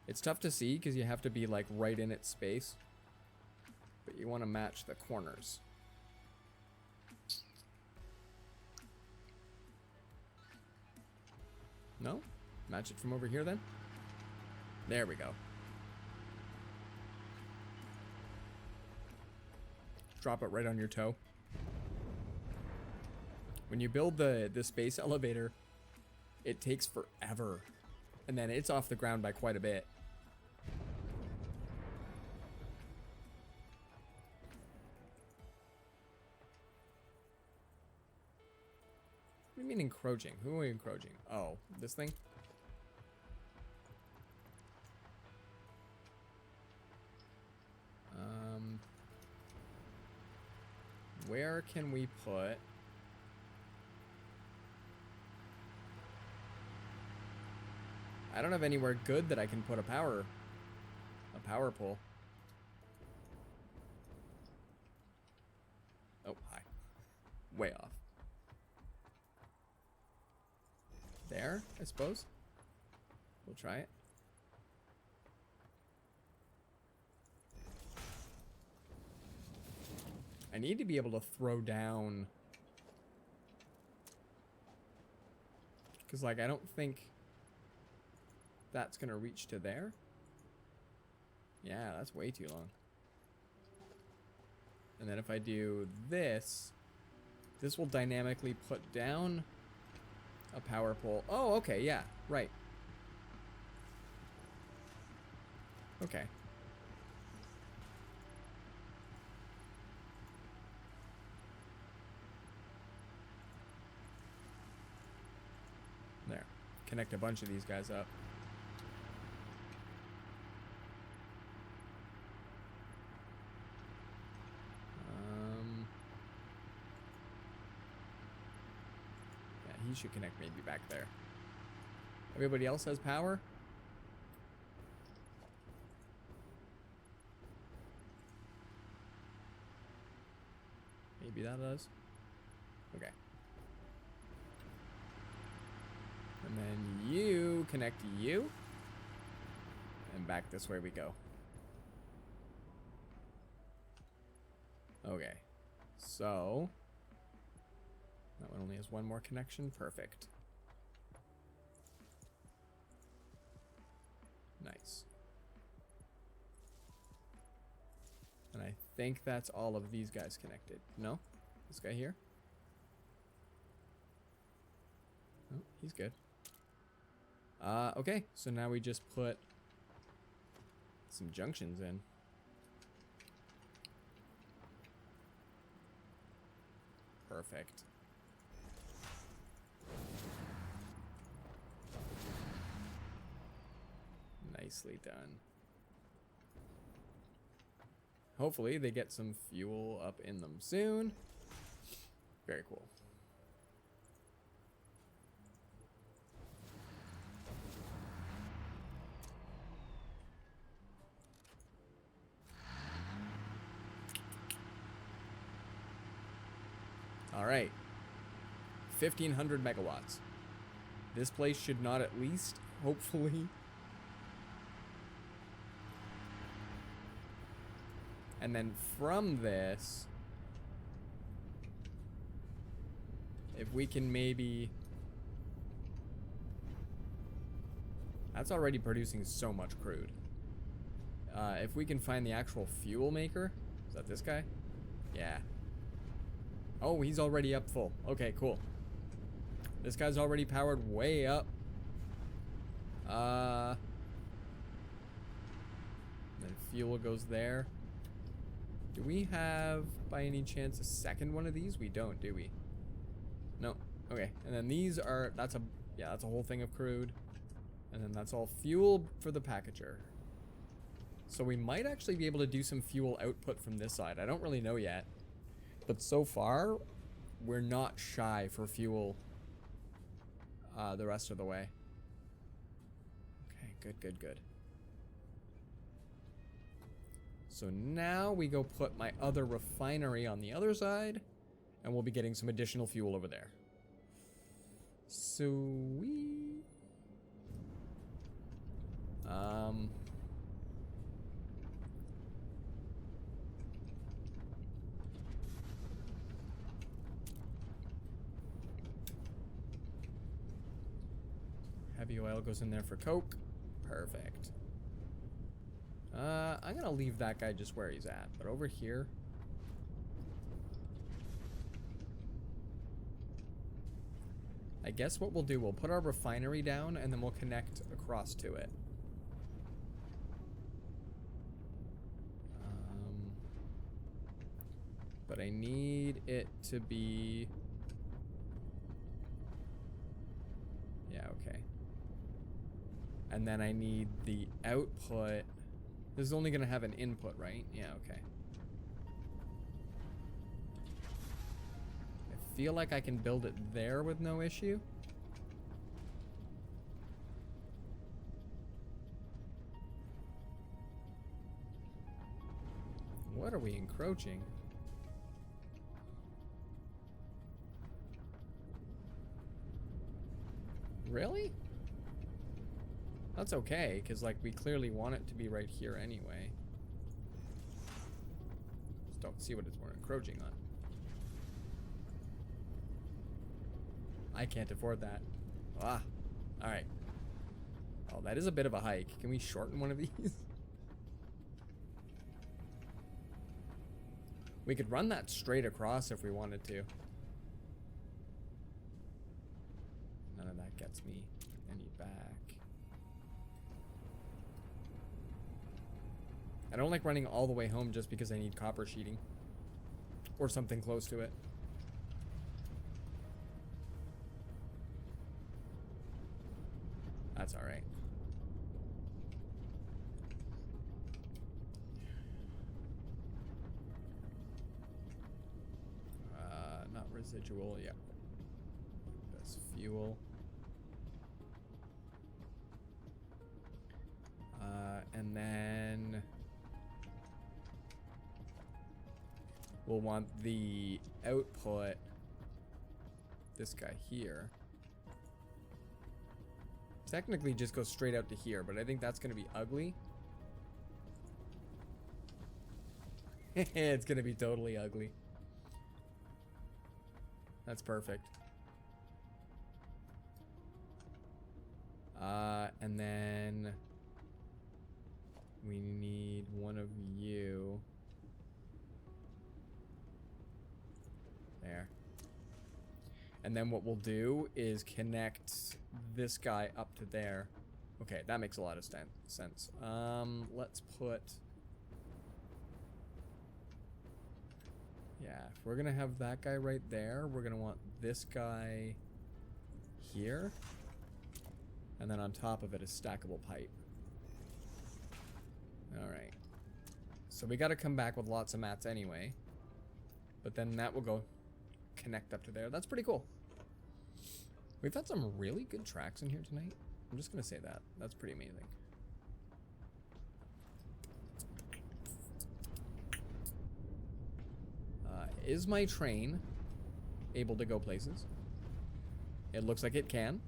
It's tough to see because you have to be like right in its space. But you want to match the corners. No? Match it from over here then? There we go. Drop it right on your toe. When you build the space elevator, it takes forever. And then it's off the ground by quite a bit. What do you mean encroaching? Who are we encroaching? Oh, this thing? Where can we put... I don't have anywhere good that I can put a power pole. Oh, hi. Way off. There, I suppose. We'll try it. I need to be able to throw down. Because, like, I don't think that's going to reach to there. Yeah, that's way too long. And then if I do this, this will dynamically put down a power pole. Oh, okay, yeah, right. Okay. There. Connect a bunch of these guys up. Yeah, he should connect maybe back there. Everybody else has power? Maybe that does. Okay. And then you connect to you. And back this way we go. Okay. So that one only has one more connection. Perfect. Nice. And I think that's all of these guys connected. No? This guy here? Oh, he's good. Okay, so now we just put some junctions in. Perfect. Nicely done. Hopefully they get some fuel up in them soon. Very cool. All right. 1,500 megawatts. This place should not at least, hopefully. And then from this, if we can maybe... That's already producing so much crude. If we can find the actual fuel maker. Is that this guy? Yeah. Oh, he's already up full. Okay, cool. This guy's already powered way up. Then fuel goes there. Do we have, by any chance, a second one of these? We don't, do we? No. Okay. And then these are, that's a whole thing of crude. And then that's all fuel for the packager. So we might actually be able to do some fuel output from this side. I don't really know yet. But so far, we're not shy for fuel the rest of the way. Okay, good, good, good. So now we go put my other refinery on the other side, and we'll be getting some additional fuel over there. So Heavy oil goes in there for coke. Perfect. I'm gonna leave that guy just where he's at, but over here. I guess what we'll do, we'll put our refinery down and then we'll connect across to it. But I need it to be... Yeah, okay. And then I need the output. This is only going to have an input, right? Yeah, okay. I feel like I can build it there with no issue. What are we encroaching? Really? That's okay, because like we clearly want it to be right here anyway. Just don't see what it's more encroaching on. I can't afford that. Ah, all right. Oh, that is a bit of a hike. Can we shorten one of these? We could run that straight across if we wanted to. None of that gets me any back. I don't like running all the way home just because I need copper sheeting. Or something close to it. That's alright. Not residual, yeah. That's fuel. And then we'll want the output, this guy here. Technically just go straight out to here, but I think that's gonna be ugly. It's gonna be totally ugly. That's perfect. And then we need one of you. There. And then what we'll do is connect this guy up to there. Okay, that makes a lot of sense. Let's put... Yeah, if we're gonna have that guy right there, we're gonna want this guy here. And then on top of it, a stackable pipe. Alright. So we gotta come back with lots of mats anyway. But then that will go connect up to there. That's pretty cool. We've had some really good tracks in here tonight. I'm just gonna say that. That's pretty amazing. Is my train able to go places? It looks like it can.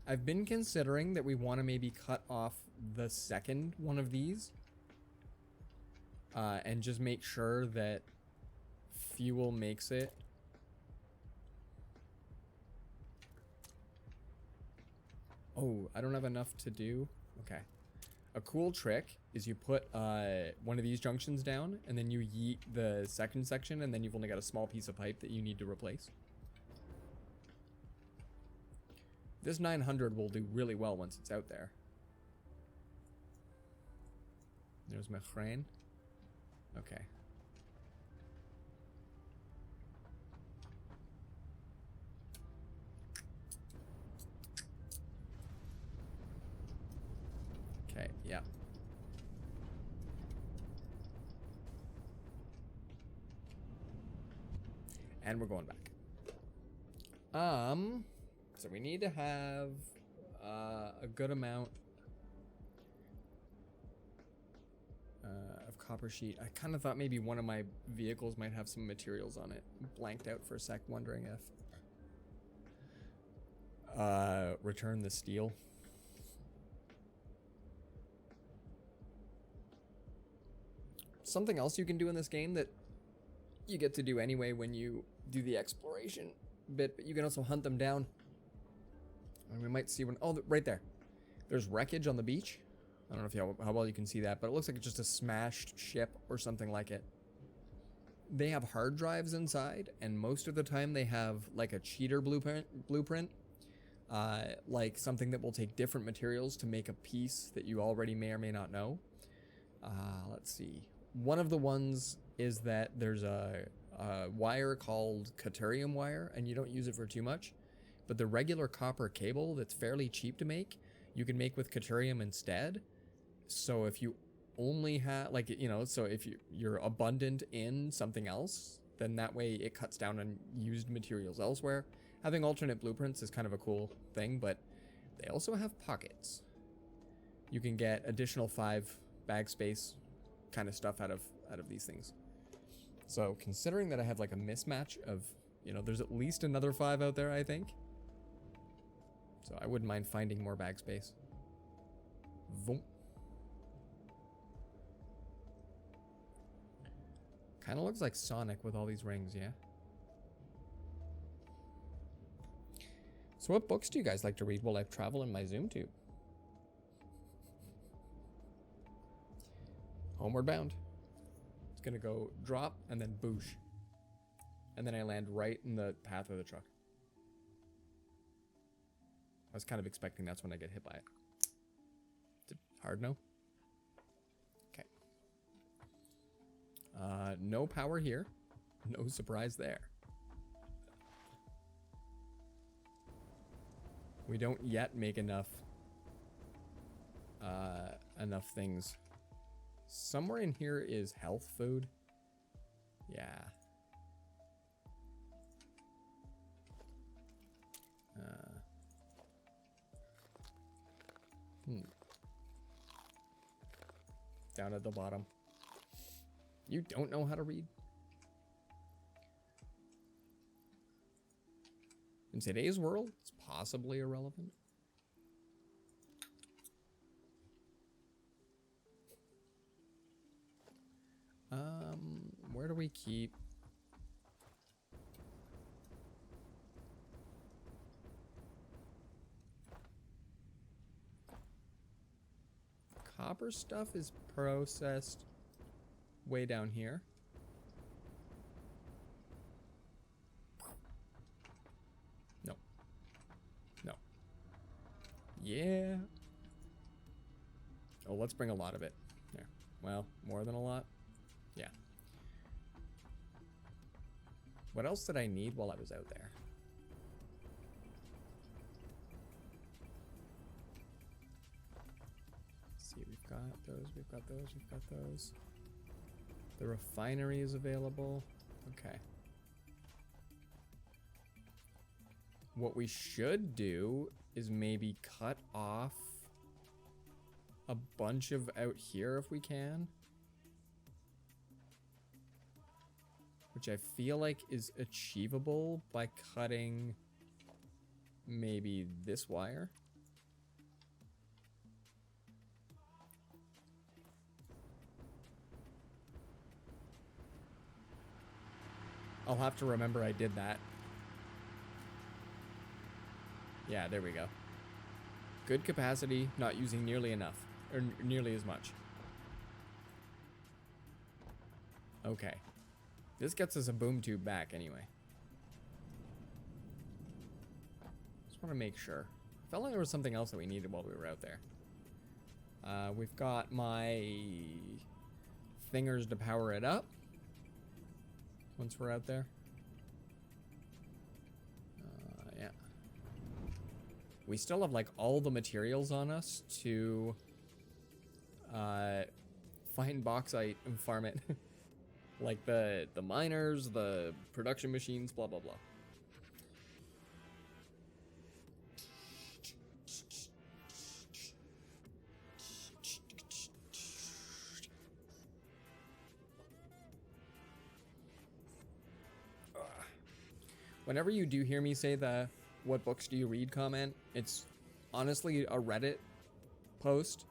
I've been considering that we want to maybe cut off the second one of these. And just make sure that fuel makes it. Oh, I don't have enough to do. Okay. A cool trick is you put one of these junctions down and then you yeet the second section and then you've only got a small piece of pipe that you need to replace. This 900 will do really well once it's out there. There's my train. Okay. Okay, yeah. And we're going back. So we need to have a good amount of copper sheet. I kind of thought maybe one of my vehicles might have some materials on it. Blanked out for a sec, wondering if Return the steel. Something else you can do in this game that you get to do anyway when you do the exploration bit, but you can also hunt them down. And we might see one. Oh, right there. There's wreckage on the beach. I don't know how well you can see that, but it looks like it's just a smashed ship or something like it. They have hard drives inside, and most of the time they have like a cheater blueprint, like something that will take different materials to make a piece that you already may or may not know. Let's see. One of the ones is that there's a wire called Caterium wire, and you don't use it for too much. But the regular copper cable that's fairly cheap to make, you can make with Caterium instead. So if you only have, like, you know, so if you're abundant in something else, then that way it cuts down on used materials elsewhere. Having alternate blueprints is kind of a cool thing, but they also have pockets. You can get additional 5 bag space kind of stuff out of these things. So considering that I have like a mismatch of, you know, there's at least another 5 out there, I think. So I wouldn't mind finding more bag space. Vroom. Kind of looks like Sonic with all these rings, yeah? So what books do you guys like to read while I travel in my Zoom tube? Homeward Bound. It's gonna go drop and then boosh. And then I land right in the path of the truck. I was kind of expecting that's when I get hit by it. Is it hard no? Okay. No power here. No surprise there. We don't yet make enough things. Somewhere in here is health food. Yeah. Down at the bottom. You don't know how to read? In today's world, it's possibly irrelevant. Where do we keep? Copper stuff is processed way down here. No. No. Yeah. Oh, let's bring a lot of it. There. Well, more than a lot. Yeah. What else did I need while I was out there? Let's see, we've got those, we've got those, we've got those. The refinery is available. Okay. What we should do is maybe cut off a bunch of out here if we can. Which I feel like is achievable by cutting maybe this wire. I'll have to remember I did that. Yeah, there we go. Good capacity, not using nearly enough, or nearly as much. Okay. This gets us a boom tube back anyway. Just want to make sure. I felt like there was something else that we needed while we were out there. We've got my thingers to power it up once we're out there. Yeah. We still have like all the materials on us to find bauxite and farm it. Like the miners, the production machines, blah, blah, blah. Whenever you do hear me say the what books do you read comment. It's honestly a Reddit post.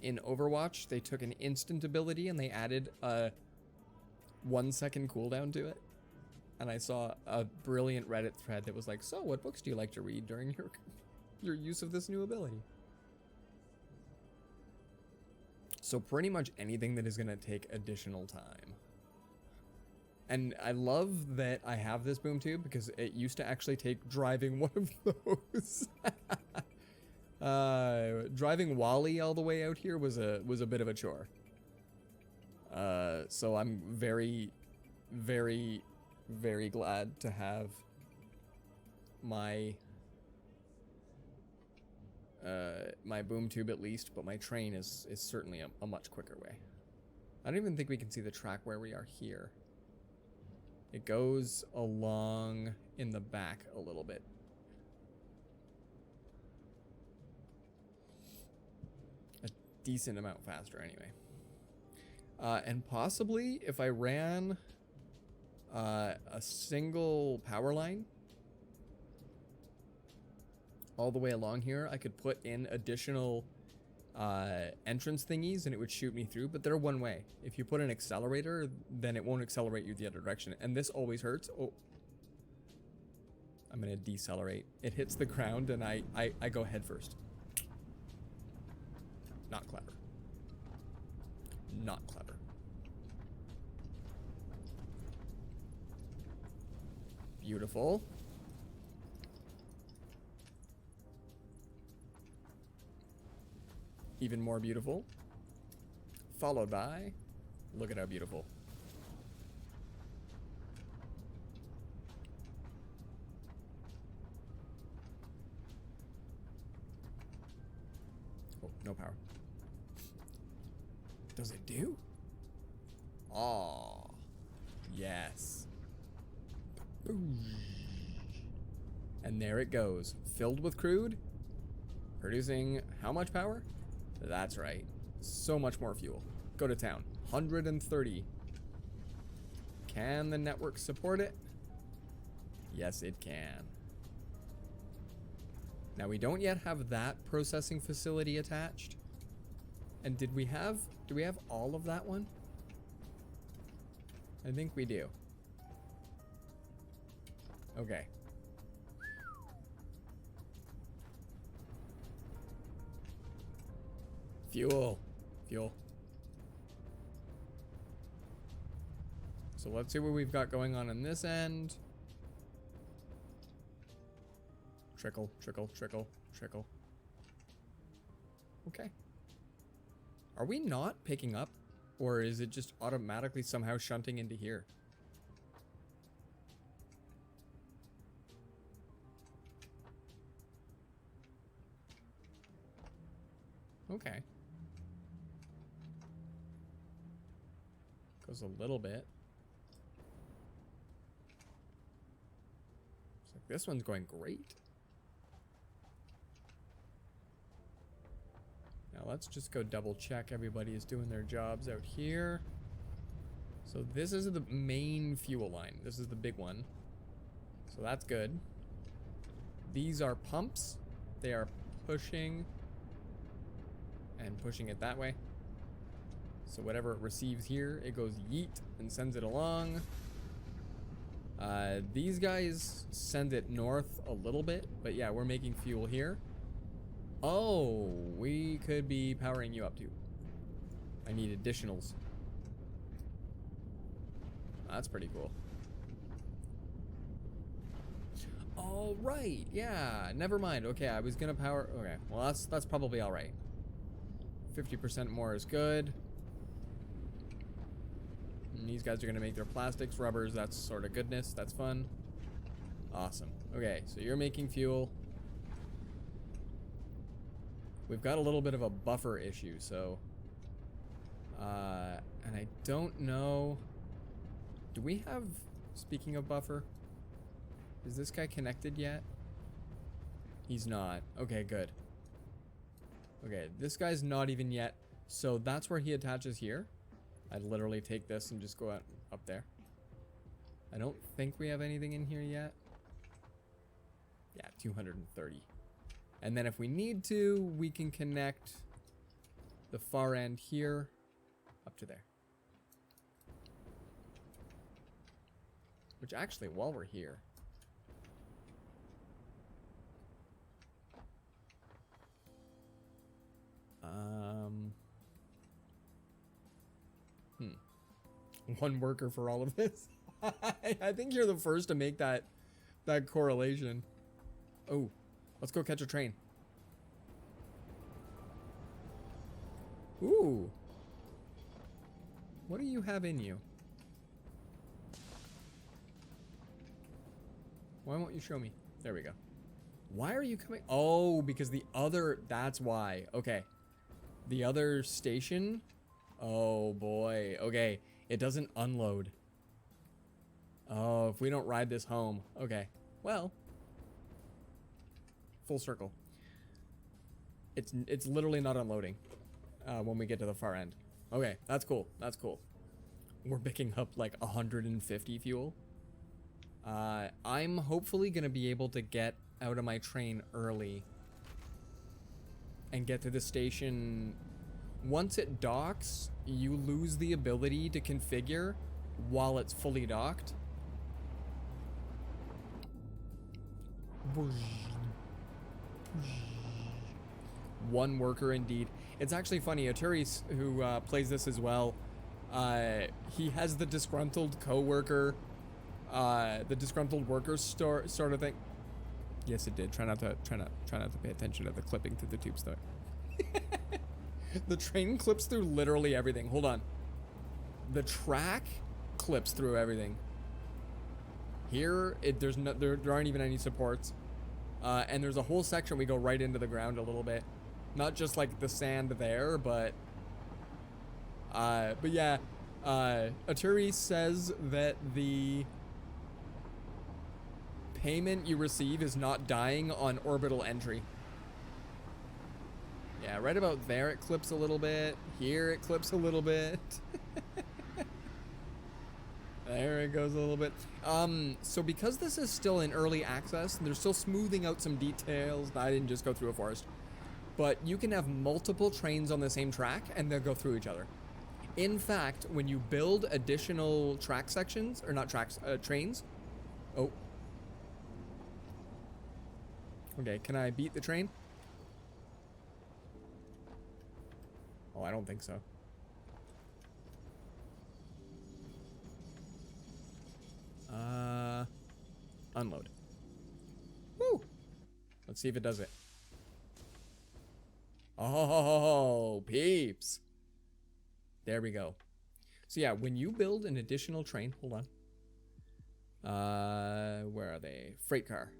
In Overwatch, they took an instant ability and they added a 1 second cooldown to it. And I saw a brilliant Reddit thread that was like, so what books do you like to read during your use of this new ability? So pretty much anything that is going to take additional time. And I love that I have this boom tube because it used to actually take driving one of those. Driving Wally all the way out here was a bit of a chore. So I'm very, very, very glad to have my my boom tube at least, but my train is certainly a much quicker way. I don't even think we can see the track where we are here. It goes along in the back a little bit. A decent amount faster anyway. And possibly if I ran a single power line all the way along here, I could put in additional entrance thingies and it would shoot me through, but they're one way. If you put an accelerator, then it won't accelerate you the other direction. And this always hurts. Oh, I'm gonna decelerate. It hits the ground and I go head first. Not clever. Not clever. Beautiful. Even more beautiful. Followed by, look at how beautiful. Oh, no power. Does it do? Oh, yes. And there it goes, filled with crude, producing how much power? That's right, so much more fuel. Go to town, 130. Can the network support it? Yes, it can. Now we don't yet have that processing facility attached. And do we have all of that one? I think we do. Okay. Fuel. Fuel. So let's see what we've got going on this end. Trickle, trickle, trickle, trickle. Okay. Are we not picking up? Or is it just automatically somehow shunting into here? Okay. Goes a little bit. It's like this one's going great. Now let's just go double check everybody is doing their jobs out here. So this is the main fuel line. This is the big one. So that's good. These are pumps. They are pushing and pushing it that way. So whatever it receives here, it goes yeet and sends it along. These guys send it north a little bit, but yeah, we're making fuel here. Oh, we could be powering you up too. I need additionals. That's pretty cool. All right, yeah, never mind. Okay, I was gonna power. Okay, well that's probably all right. 50% more is good. And these guys are gonna make their plastics, rubbers. That's sort of goodness. That's fun. Awesome. Okay, so you're making fuel. We've got a little bit of a buffer issue, so and I don't know. Do we have, speaking of buffer, is this guy connected yet? He's not. Okay, good. Okay, this guy's not even yet. So that's where he attaches here. I'd literally take this and just go out up there. I don't think we have anything in here yet. Yeah, 230. And then if we need to, we can connect the far end here up to there. Which actually, while we're here, one worker for all of this. I think you're the first to make that correlation. Oh, let's go catch a train. Ooh. What do you have in you? Why won't you show me? There we go. Why are you coming? Oh, because the other, that's why. Okay. The other station. Oh boy. Okay. It doesn't unload. Oh, if we don't ride this home. Okay. Well. Full circle. It's literally not unloading when we get to the far end. Okay, that's cool. That's cool. We're picking up like 150 fuel. I'm hopefully gonna be able to get out of my train early and get to the station. Once it docks, you lose the ability to configure while it's fully docked. One worker indeed. It's actually funny, Aturi's, who plays this as well, he has the disgruntled co-worker, the disgruntled workers sort of thing. Yes, it did. Try not to pay attention to the clipping through the tubes though. The train clips through literally everything. Hold on. The track clips through everything. Here, there aren't even any supports. And there's a whole section we go right into the ground a little bit. Not just like the sand there, but yeah, Aturi says that the payment you receive is not dying on orbital entry. Yeah, right about there it clips a little bit. Here it clips a little bit. There it goes a little bit. So because this is still in early access, they're still smoothing out some details. I didn't just go through a forest. But you can have multiple trains on the same track and they'll go through each other. In fact, when you build additional track sections, or not tracks, trains. Oh. Okay, can I beat the train? Oh, I don't think so. Unload. Woo! Let's see if it does it. Oh, peeps. There we go. So yeah, when you build an additional train, hold on. Where are they? Freight car.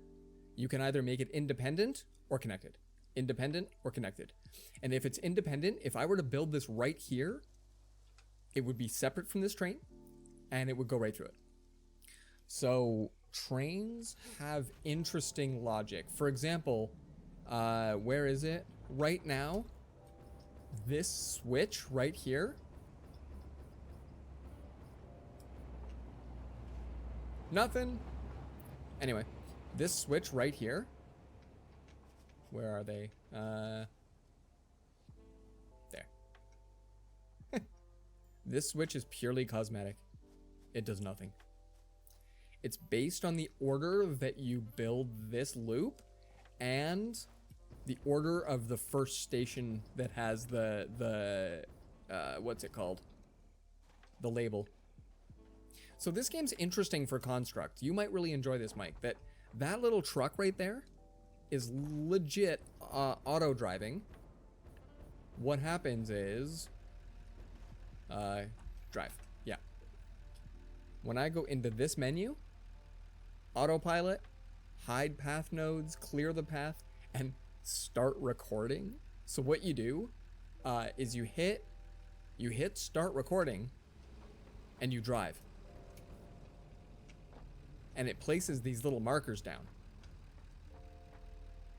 You can either make it independent or connected. Independent or connected. And if it's independent, if I were to build this right here, it would be separate from this train and it would go right through it. So trains have interesting logic. For example, where is it? Right now, this switch right here. Nothing. Anyway, this switch right here. Where are they? There. This switch is purely cosmetic. It does nothing. It's based on the order that you build this loop and the order of the first station that has the what's it called? The label. So this game's interesting for construct. You might really enjoy this, Mike. That little truck right there is legit auto driving. What happens is drive. Yeah. When I go into this menu, autopilot, hide path nodes, clear the path, and start recording. So what you do is you hit start recording and you drive. And it places these little markers down.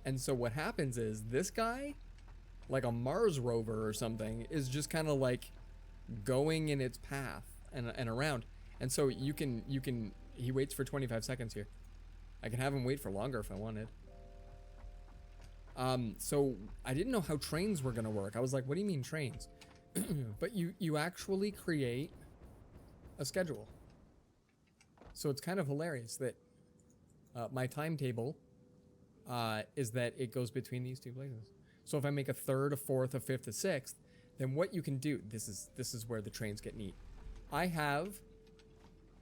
And so what happens is this guy, like a Mars rover or something, is just kind of like going in its path and around. And so he waits for 25 seconds here. I can have him wait for longer if I wanted. So I didn't know how trains were gonna work. I was like, what do you mean trains? But you actually create a schedule. So it's kind of hilarious that my timetable is that it goes between these two places. So if I make a third, a fourth, a fifth, a sixth, then what you can do, this is where the trains get neat. I have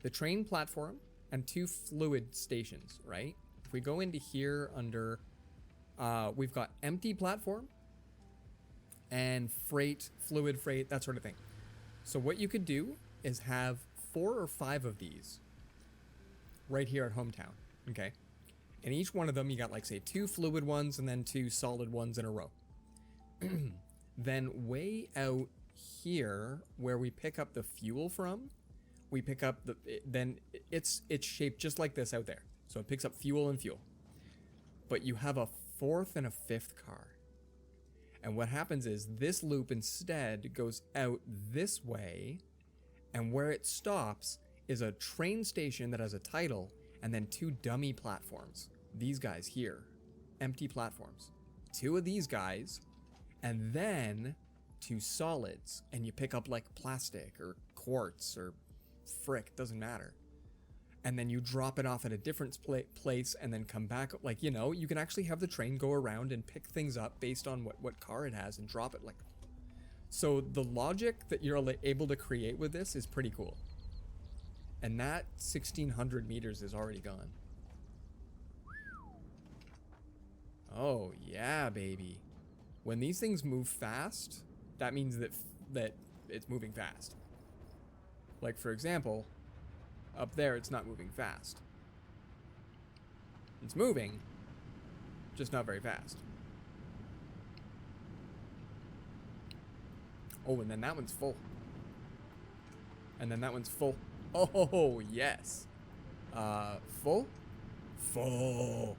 the train platform and 2 fluid stations, right? If we go into here under, we've got empty platform and freight, fluid freight, that sort of thing. So what you could do is have 4 or 5 of these right here at hometown, okay? And each one of them, you got like say 2 fluid ones and then 2 solid ones in a row. Then way out here where we pick up the fuel from, we pick up the, then it's shaped just like this out there. So it picks up fuel and fuel. But you have a 4th and a 5th car. And what happens is this loop instead goes out this way, and where it stops is a train station that has a title and then 2 dummy platforms. These guys here, empty platforms. 2 of these guys, and then 2 solids, and you pick up like plastic or quartz or frick, doesn't matter. And then you drop it off at a different place and then come back. Like, you know, you can actually have the train go around and pick things up based on what car it has and drop it like. So the logic that you're able to create with this is pretty cool. And that 1600 meters is already gone. Oh yeah, baby. When these things move fast, that means that it's moving fast. Like for example, up there it's not moving fast. It's moving, just not very fast. Oh, and then that one's full. And then that one's full. Oh, yes. Full? Full.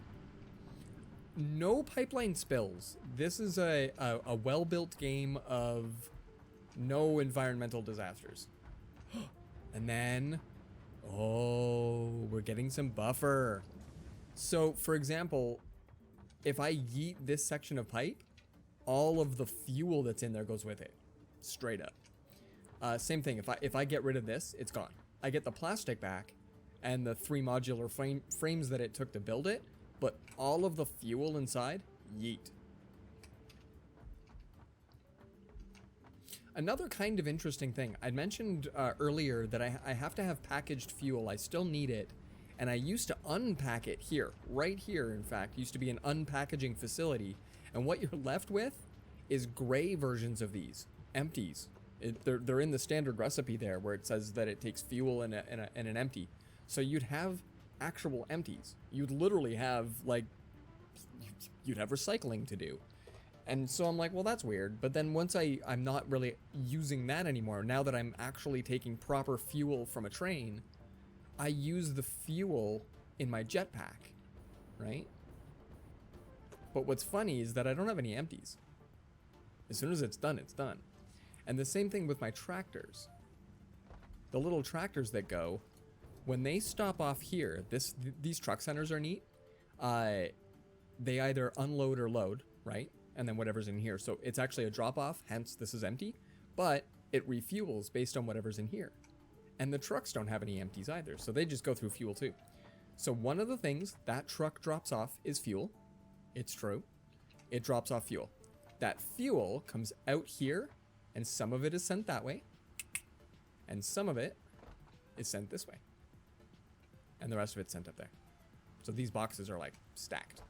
No pipeline spills. This is a well-built game of no environmental disasters. And then, oh, we're getting some buffer. So, for example, if I yeet this section of pipe, all of the fuel that's in there goes with it. Straight up. Same thing, if I get rid of this, it's gone. I get the plastic back and the 3 modular frames that it took to build it, but all of the fuel inside, yeet. Another kind of interesting thing, I mentioned earlier that I have to have packaged fuel. I still need it, and I used to unpack it here, right here in fact, used to be an unpackaging facility, and what you're left with is gray versions of these, empties. They're in the standard recipe there where it says that it takes fuel and an empty. So you'd have actual empties. You'd literally have like, you'd have recycling to do. And so I'm like, well, that's weird. But then once I'm not really using that anymore, now that I'm actually taking proper fuel from a train, I use the fuel in my jetpack, right? But what's funny is that I don't have any empties. As soon as it's done, it's done. And the same thing with my tractors. The little tractors that go, when they stop off here, these truck centers are neat. They either unload or load, right? And then whatever's in here. So it's actually a drop off, hence this is empty, but it refuels based on whatever's in here. And the trucks don't have any empties either, so they just go through fuel too. So one of the things that truck drops off is fuel. It's true. It drops off fuel. That fuel comes out here, and some of it is sent that way, and some of it is sent this way, and the rest of it's sent up there. So these boxes are like stacked,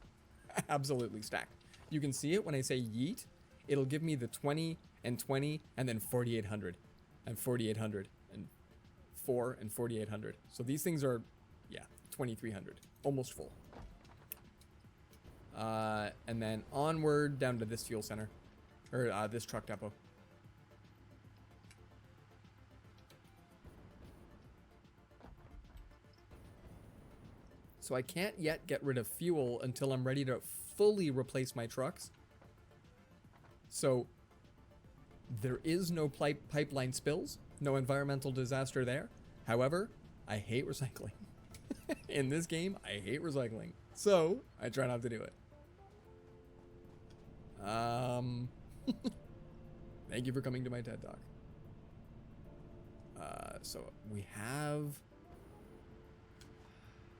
absolutely stacked. You can see it when I say yeet. It'll give me the 20 and 20 and then 4,800 and 4,800 and 4 and 4,800. So these things are, yeah, 2,300, almost full. And then onward down to this fuel center, or this truck depot. So I can't yet get rid of fuel until I'm ready to fully replace my trucks. So there is no pipeline spills, no environmental disaster there. However, I hate recycling. In this game, I hate recycling. So I try not to do it. Thank you for coming to my TED Talk. So we have...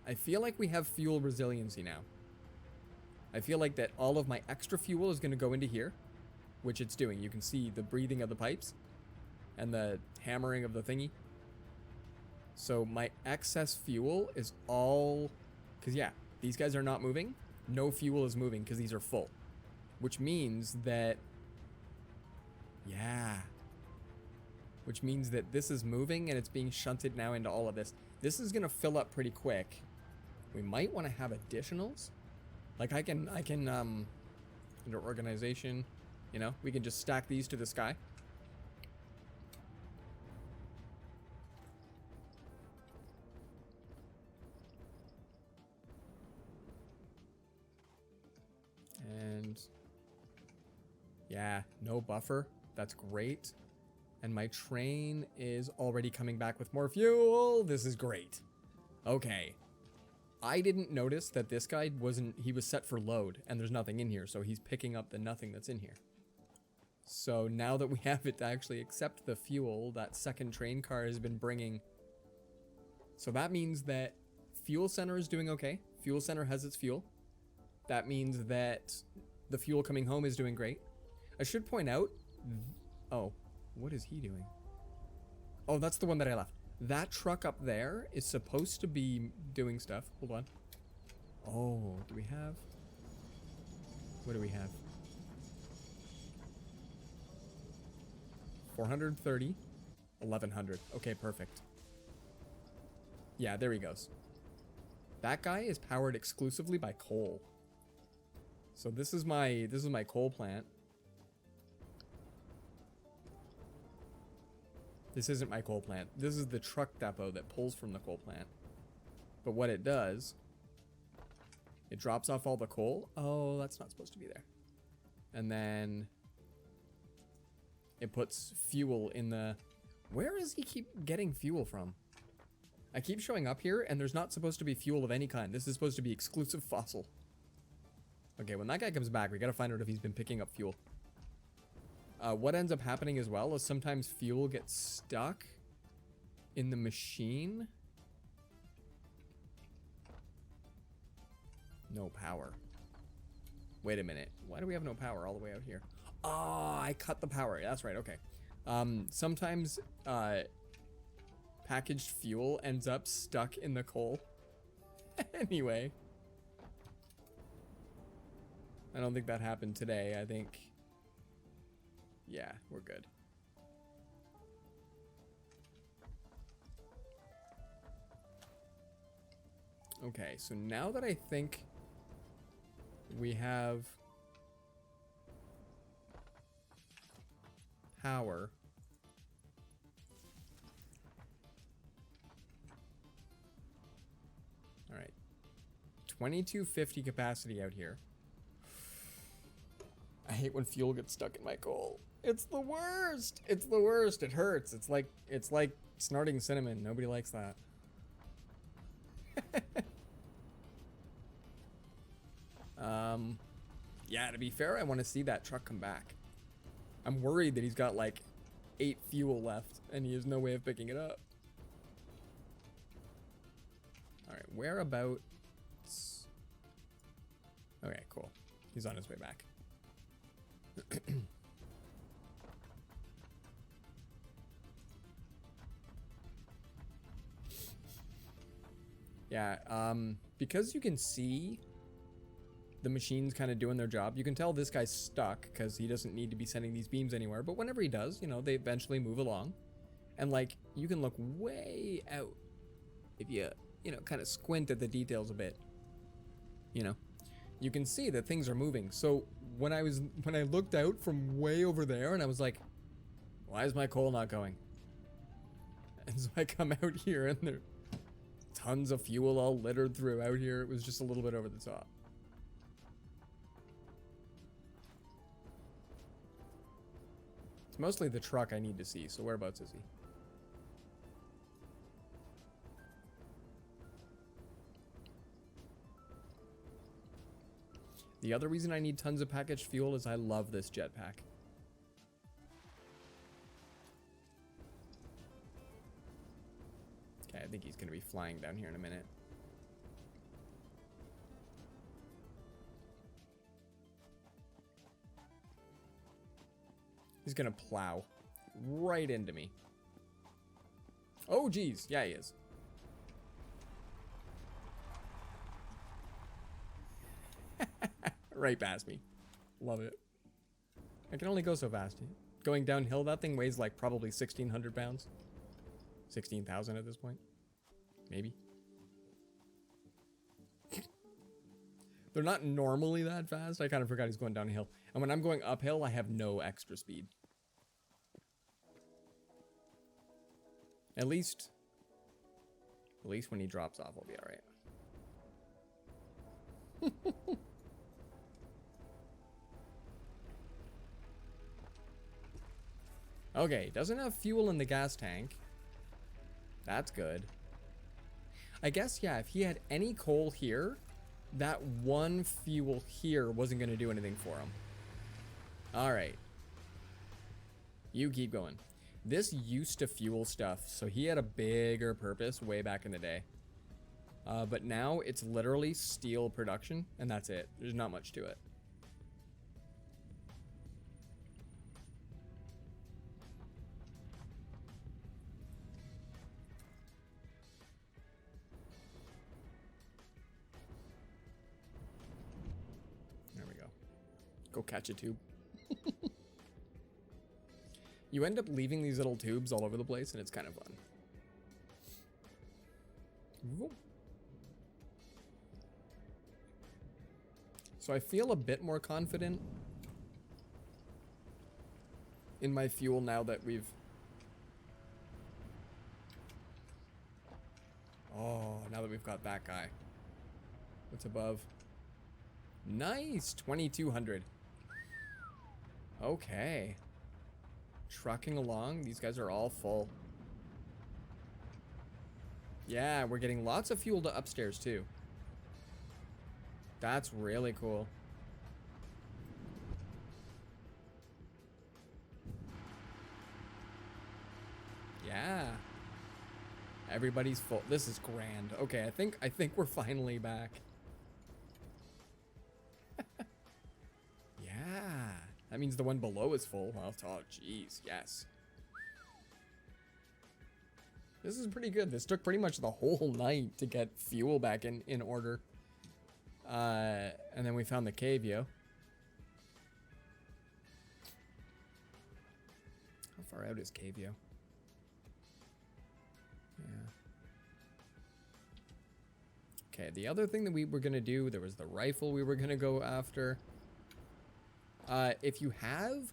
I feel like we have fuel resiliency now. I feel like that all of my extra fuel is going to go into here, which it's doing. You can see the breathing of the pipes and the hammering of the thingy. So my excess fuel is all... Because, yeah, these guys are not moving. No fuel is moving because these are full. Which means that... Yeah. Which means that this is moving and it's being shunted now into all of this. This is going to fill up pretty quick. We might want to have additionals. Like I can, under organization, you know, we can just stack these to the sky. And yeah, no buffer. That's great. And my train is already coming back with more fuel. This is great. Okay. I didn't notice that this guy he was set for load and there's nothing in here. So he's picking up the nothing that's in here. So now that we have it to actually accept the fuel, that second train car has been bringing. So that means that fuel center is doing okay. Fuel center has its fuel. That means that the fuel coming home is doing great. I should point out, oh, what is he doing? Oh, that's the one that I left. That truck up there is supposed to be doing stuff. Hold on. Oh, do we have? What do we have? 430, 1100. Okay, perfect. Yeah, there he goes. That guy is powered exclusively by coal. So this is my coal plant. This isn't my coal plant. This is the truck depot that pulls from the coal plant. But what it does, it drops off all the coal. Oh, that's not supposed to be there. And then it puts fuel in the... Where does he keep getting fuel from? I keep showing up here and there's not supposed to be fuel of any kind. This is supposed to be exclusive fossil. Okay, when that guy comes back, we gotta find out if he's been picking up fuel. What ends up happening as well is sometimes fuel gets stuck in the machine. No power. Wait a minute. Why do we have no power all the way out here? Oh, I cut the power. That's right. Okay. Sometimes packaged fuel ends up stuck in the coal. Anyway. I don't think that happened today. I think... Yeah, we're good. Okay, so now that I think we have power, all right, 2250 capacity out here. I hate when fuel gets stuck in my coal. It's the worst. It's the worst. It hurts. It's like snorting cinnamon. Nobody likes that. Yeah, to be fair, I want to see that truck come back. I'm worried that he's got like 8 fuel left and he has no way of picking it up. All right, whereabouts? Okay, cool. He's on his way back. Yeah, because you can see the machines kind of doing their job, you can tell this guy's stuck because he doesn't need to be sending these beams anywhere. But whenever he does, you know, they eventually move along. And like, you can look way out if you know, kind of squint at the details a bit. You know, you can see that things are moving. So when I looked out from way over there and I was like, why is my coal not going? And so I come out here and there tons of fuel all littered throughout here. It was just a little bit over the top. It's mostly the truck I need to see. So whereabouts is he? The other reason I need tons of packaged fuel is I love this jetpack. Okay, I think he's going to be flying down here in a minute. He's going to plow right into me. Oh, geez. Yeah, he is. Right past me. Love it. I can only go so fast. Going downhill, that thing weighs like probably 1,600 pounds. 16,000 at this point. Maybe. They're not normally that fast. I kind of forgot he's going downhill. And when I'm going uphill, I have no extra speed. At least when he drops off, I'll be all right. Okay, doesn't have fuel in the gas tank. That's good. I guess, yeah, if he had any coal here, that one fuel here wasn't going to do anything for him. All right. You keep going. This used to fuel stuff, so he had a bigger purpose way back in the day. But now it's literally steel production, and that's it. There's not much to it. There we go. Go catch a tube. You end up leaving these little tubes all over the place, and it's kind of fun. Whoop. So I feel a bit more confident in my fuel now that we've... Oh, now that we've got that guy. What's above? Nice! 2,200. Okay. Trucking along. These guys are all full. Yeah, we're getting lots of fuel to upstairs, too. That's really cool. Yeah. Everybody's full. This is grand. Okay, I think we're finally back. Yeah. That means the one below is full. Oh, jeez. Yes. This is pretty good. This took pretty much the whole night to get fuel back in order. And then we found the cave, yo. How far out is cave, yo? Yeah. Okay, the other thing that we were going to do, there was the rifle we were going to go after. If you have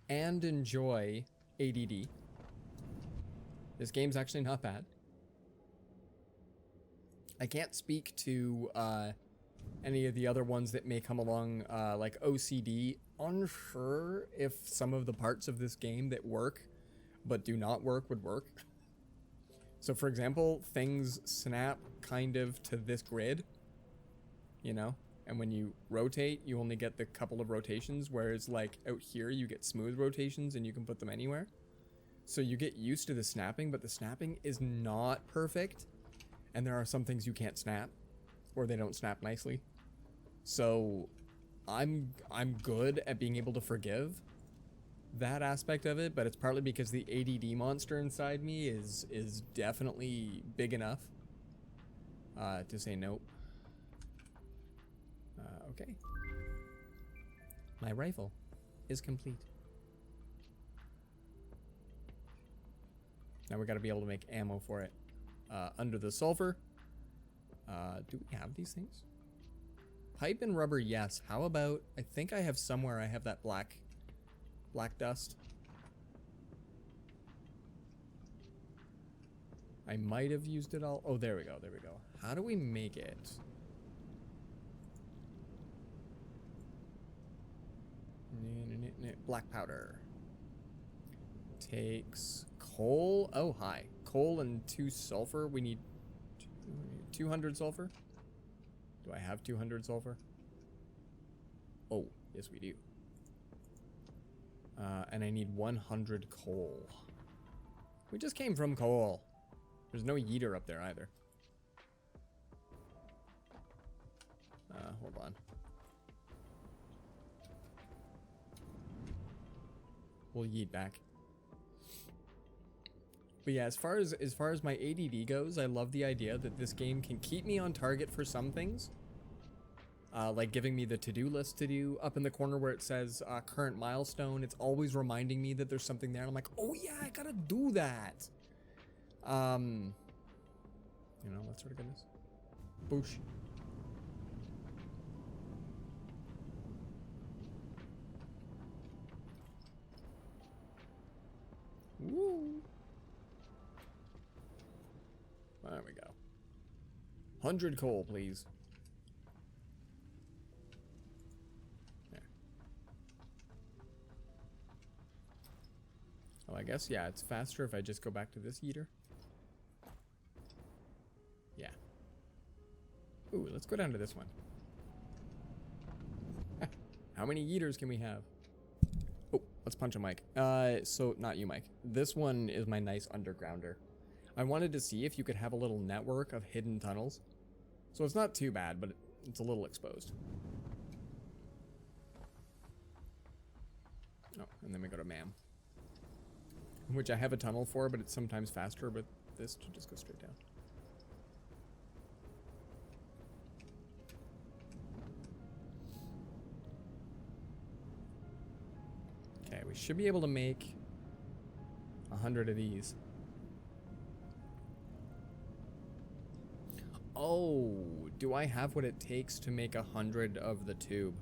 and enjoy ADD, this game's actually not bad. I can't speak to any of the other ones that may come along, like OCD. Unsure if some of the parts of this game that work but do not work would work. So for example, things snap kind of to this grid, you know? And when you rotate, you only get the couple of rotations, whereas like out here, you get smooth rotations and you can put them anywhere. So you get used to the snapping, but the snapping is not perfect. And there are some things you can't snap, or they don't snap nicely. So I'm good at being able to forgive that aspect of it, but it's partly because the ADD monster inside me is definitely big enough to say nope. Okay. My rifle is complete. Now we got to be able to make ammo for it. Under the sulfur. Do we have these things? Pipe and rubber, yes. How about, I think I have somewhere I have that black dust. I might have used it all. Oh, there we go. There we go. How do we make it? Black powder. Takes coal. Oh, hi. Coal and 2 sulfur. We need 200 sulfur. Do I have 200 sulfur? Oh, yes we do. And I need 100 coal. We just came from coal. There's no yeeter up there either. Hold on. We'll yeet back. But yeah, as far as my ADD goes, I love the idea that this game can keep me on target for some things. Like giving me the to-do list to do up in the corner where it says current milestone. It's always reminding me that there's something there. I'm like, oh yeah, I gotta do that. You know, let's sort of goodness. Boosh. Woo. There we go. 100 coal, please. There. Oh, I guess, yeah, it's faster if I just go back to this heater. Yeah. Ooh, let's go down to this one. How many yeeters can we have? Oh, let's punch a mic. So not you, Mike. This one is my nice undergrounder. I wanted to see if you could have a little network of hidden tunnels. So it's not too bad, but it's a little exposed. Oh, and then we go to Mam. Which I have a tunnel for, but it's sometimes faster, but this to just go straight down. Okay, we should be able to make 100 of these. Oh, do I have what it takes to make 100 of the tube?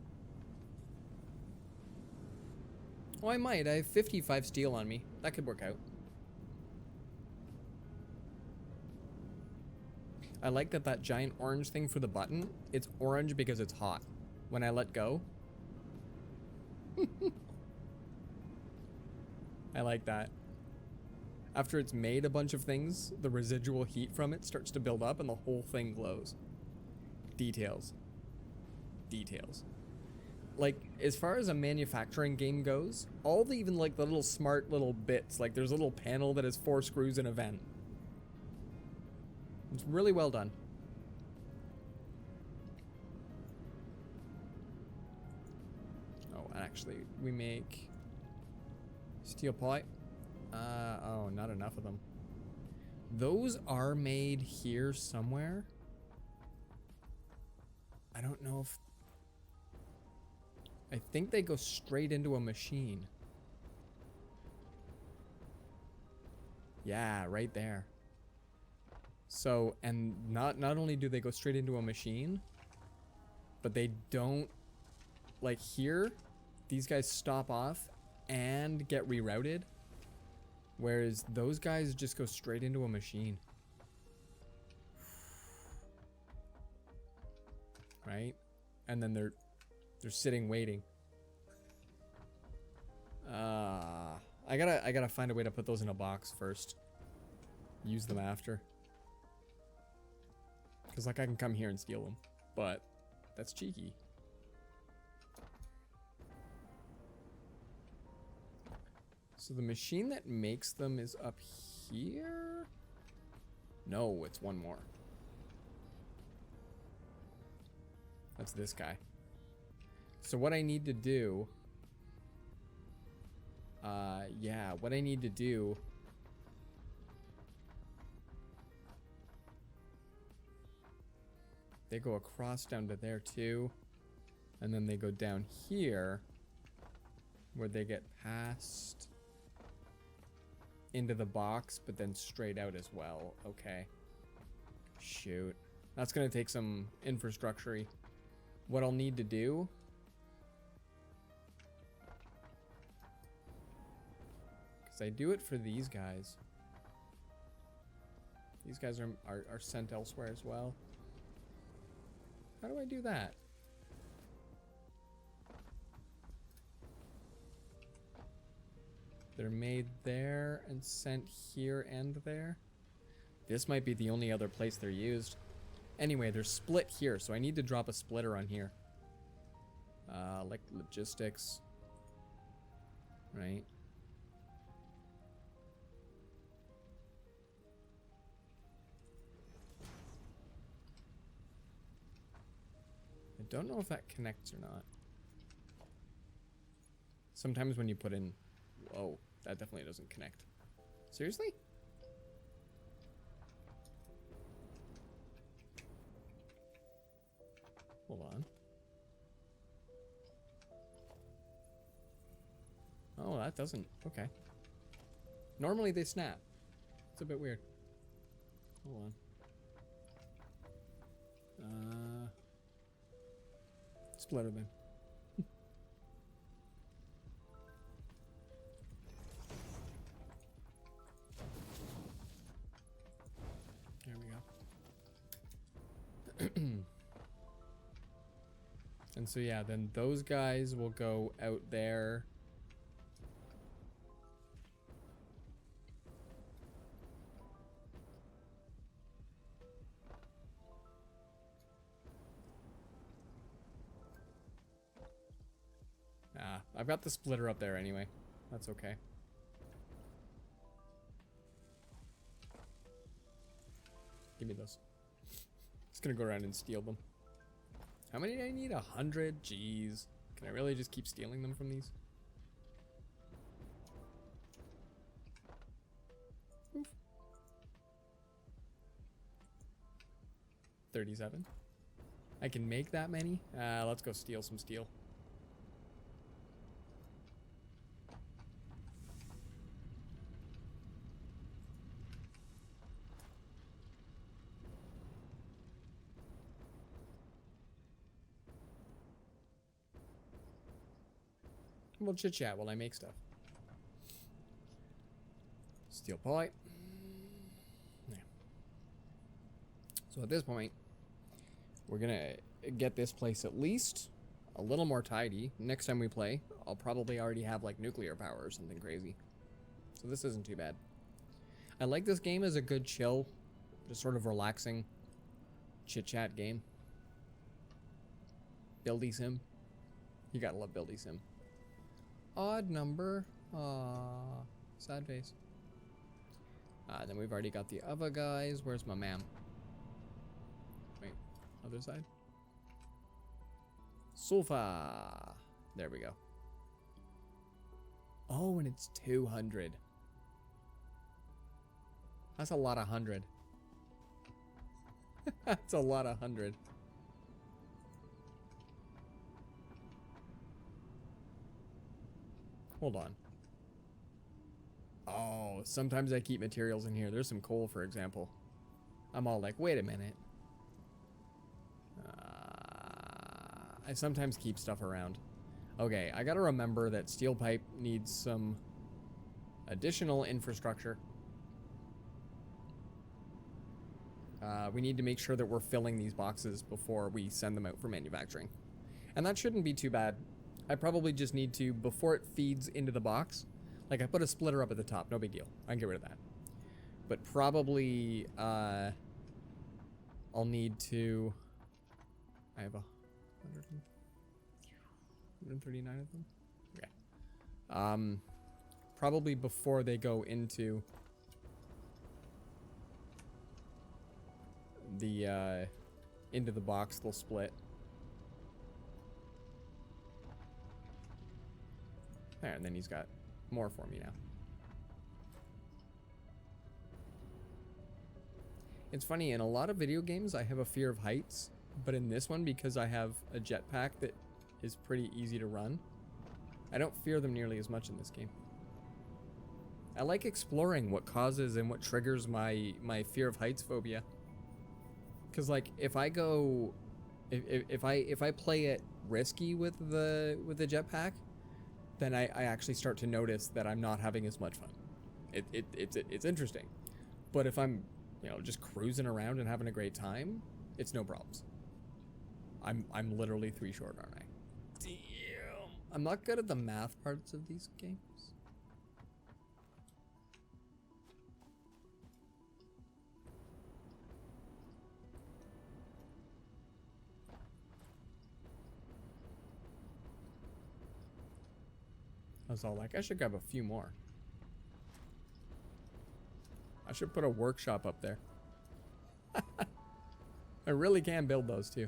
Oh, I might. I have 55 steel on me. That could work out. I like that giant orange thing for the button. It's orange because it's hot. When I let go. I like that. After it's made a bunch of things, the residual heat from it starts to build up and the whole thing glows. Details. Details. Like, as far as a manufacturing game goes, all the even like the little smart little bits, like there's a little panel that has 4 screws and a vent. It's really well done. Oh, actually, we make steel pipe. Oh, not enough of them. Those are made here somewhere. I don't know if... I think they go straight into a machine. Yeah, right there. So, and not only do they go straight into a machine, but they don't... Like here, these guys stop off and get rerouted. Whereas those guys just go straight into a machine. Right? And then they're sitting waiting. I gotta find a way to put those in a box first. Use them after. Cause like I can come here and steal them. But that's cheeky. So the machine that makes them is up here? No, it's one more. That's this guy. So what I need to do... yeah, what I need to do... They go across down to there too. And then they go down here. Where they get past... into the box, but then straight out as well. Okay. Shoot. That's gonna take some infrastructure-y. What I'll need to do... Because I do it for these guys. These guys are sent elsewhere as well. How do I do that? They're made there and sent here and there. This might be the only other place they're used. Anyway, they're split here, so I need to drop a splitter on here. Like logistics, right? I don't know if that connects or not. Sometimes when you put in, whoa, that definitely doesn't connect. Seriously? Hold on. Oh, that doesn't. Okay. Normally they snap. It's a bit weird. Hold on. Splitter then. There we go. And so yeah, then those guys will go out there. I've got the splitter up there anyway. That's okay. Give me those. Just gonna go around and steal them. How many do I need? 100? Jeez. Can I really just keep stealing them from these? Oof. 37. I can make that many? Let's go steal some steel. We'll chit chat while I make stuff. Steel pipe. Yeah. So at this point, we're gonna get this place at least a little more tidy. Next time we play, I'll probably already have like nuclear power or something crazy. So this isn't too bad. I like this game as a good chill, just sort of relaxing chit chat game. Buildy sim. You gotta love Buildy sim. Odd number. Aww. Sad face. Then we've already got the other guys. Where's my ma'am? Wait. Other side? Sofa. There we go. Oh, and it's 200. That's a lot of 100. That's a lot of 100. Hold on. Oh, sometimes I keep materials in here. There's some coal, for example. I'm all like, wait a minute. I sometimes keep stuff around. Okay, I gotta remember that steel pipe needs some additional infrastructure. We need to make sure that we're filling these boxes before we send them out for manufacturing. And that shouldn't be too bad. I probably just need to, before it feeds into the box, like I put a splitter up at the top, no big deal. I can get rid of that. But probably, I'll need to, I have 139 of them? Okay. Probably before they go into the box, they'll split. There, and then he's got more for me now. It's funny, in a lot of video games I have a fear of heights, but in this one, because I have a jetpack that is pretty easy to run, I don't fear them nearly as much in this game. I like exploring what causes and what triggers my fear of heights phobia. Cause like if I go, if I play it risky with the jetpack, then I actually start to notice that I'm not having as much fun. It's interesting, but if I'm just cruising around and having a great time, it's no problems. I'm literally 3 short, aren't I? Damn. I'm not good at the math parts of these games. I was all like, I should grab a few more. I should put a workshop up there. I really can build those too.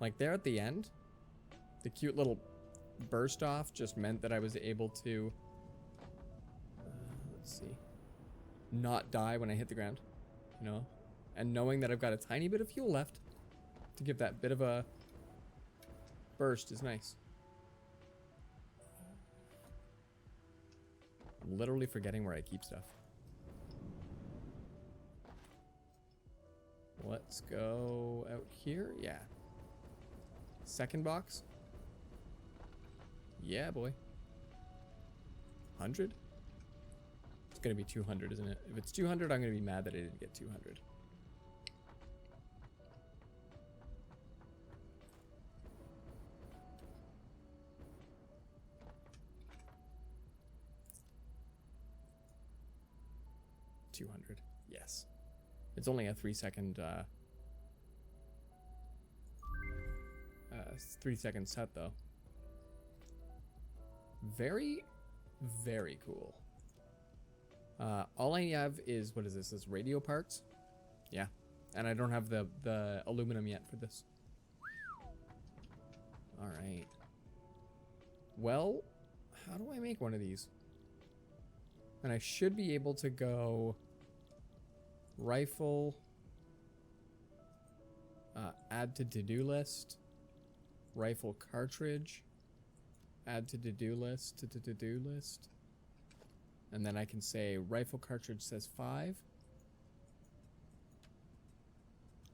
Like there at the end, the cute little burst off just meant that I was able to, let's see, not die when I hit the ground, you know? And knowing that I've got a tiny bit of fuel left to give that bit of a burst is nice. I'm literally forgetting where I keep stuff. Let's go out here. Yeah. Second box. Yeah, boy. 100? It's gonna be 200, isn't it? If it's 200, I'm gonna be mad that I didn't get 200. Yes. It's only a 3-second 3-second set though. Very, very cool. All I have is, what is this? This radio parts? Yeah. And I don't have the aluminum yet for this. All right. Well, how do I make one of these? And I should be able to go rifle, add to to-do list, rifle cartridge, add to to-do list, to-do list. And then I can say rifle cartridge says 5.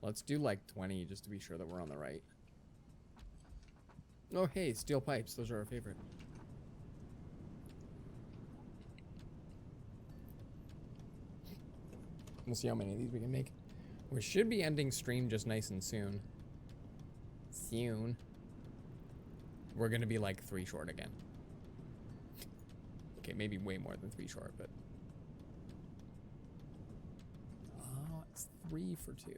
Let's do like 20 just to be sure that we're on the right. Oh, hey, steel pipes. Those are our favorite. We'll see how many of these we can make. We should be ending stream just nice and soon. Soon. We're going to be like 3 short again. Okay, maybe way more than 3 short, but... Oh, it's 3 for 2. For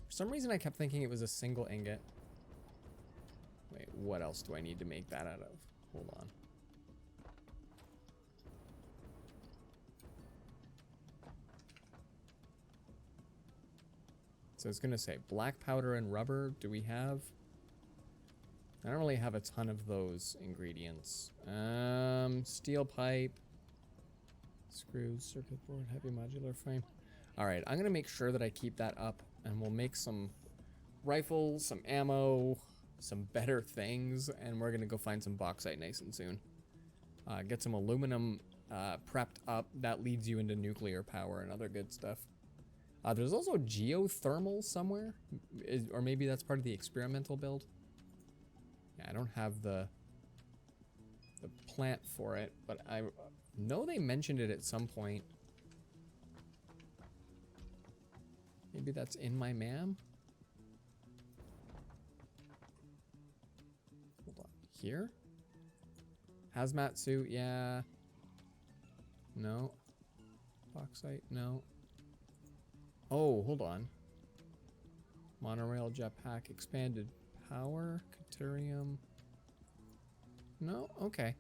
some reason, I kept thinking it was a single ingot. Wait, what else do I need to make that out of? Hold on. So it's going to say black powder and rubber. Do we have... I don't really have a ton of those ingredients. Steel pipe, screws, circuit board, heavy modular frame. All right, I'm going to make sure that I keep that up, and we'll make some rifles, some ammo, some better things, and we're going to go find some bauxite nice and soon. Get some aluminum prepped up. That leads you into nuclear power and other good stuff. There's also geothermal somewhere, or maybe that's part of the experimental build. Yeah, I don't have the plant for it, but I know they mentioned it at some point. Maybe that's in my MAM? Hold on. Here? Hazmat suit, yeah. No. Bauxite, no. Oh, hold on. Monorail jetpack, expanded power, Caterium. No? Okay.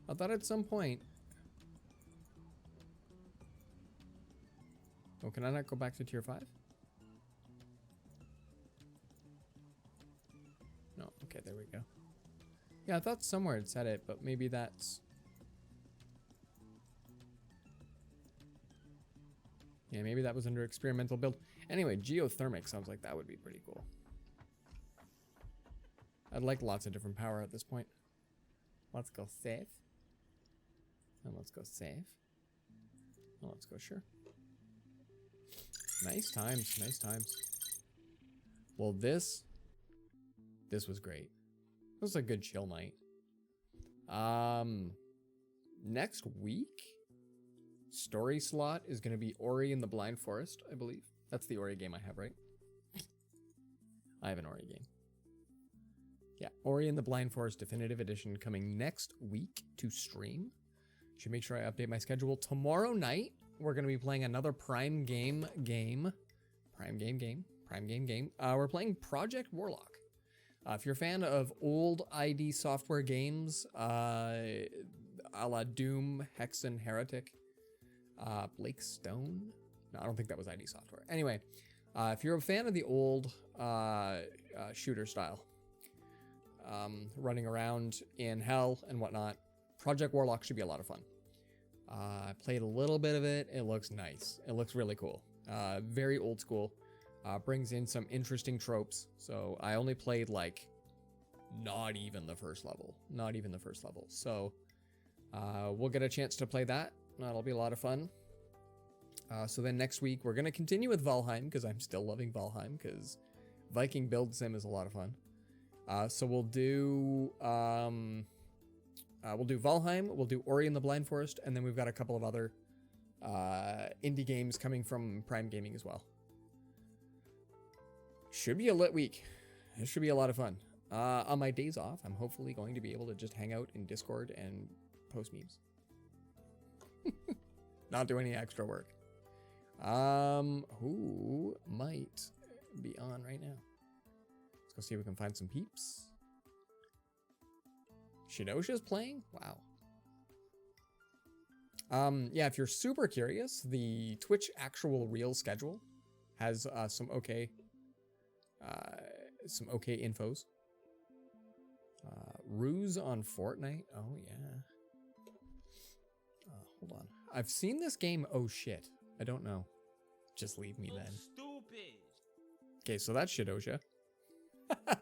I thought at some point... Oh, can I not go back to tier 5? No, okay, there we go. Yeah, I thought somewhere it said it, but maybe that's... Yeah, maybe that was under experimental build. Anyway, geothermic sounds like that would be pretty cool. I'd like lots of different power at this point. Let's go save. And let's go save. And let's go sure. Nice times, nice times. Well, this was great. This was a good chill night. Next week, story slot is going to be Ori and the Blind Forest, I believe. That's the Ori game I have, right? I have an Ori game. Yeah, Ori and the Blind Forest Definitive Edition coming next week to stream. Should make sure I update my schedule. Tomorrow night, we're going to be playing another Prime game. We're playing Project Warlock. If you're a fan of old ID Software games, a la Doom, Hexen, Heretic, Blake Stone? No, I don't think that was ID Software. Anyway, if you're a fan of the old shooter style, running around in hell and whatnot, Project Warlock should be a lot of fun. I played a little bit of it. It looks nice. It looks really cool. Very old school. Brings in some interesting tropes. So I only played like not even the first level. Not even the first level. So we'll get a chance to play that. That'll be a lot of fun. So then next week we're going to continue with Valheim because I'm still loving Valheim because Viking build sim is a lot of fun. So we'll do Valheim, we'll do Ori and the Blind Forest, and then we've got a couple of other indie games coming from Prime Gaming as well. Should be a lit week. It should be a lot of fun. On my days off, I'm hopefully going to be able to just hang out in Discord and post memes. Not do any extra work. Who might be on right now? Let's go see if we can find some peeps. Shidosha's playing? Wow. Yeah, if you're super curious, the Twitch actual real schedule has some okay infos. Ruse on Fortnite. Oh yeah. Hold on. I've seen this game. Oh shit. I don't know. Just leave me then. Stupid. Okay, so that's Shidosha. I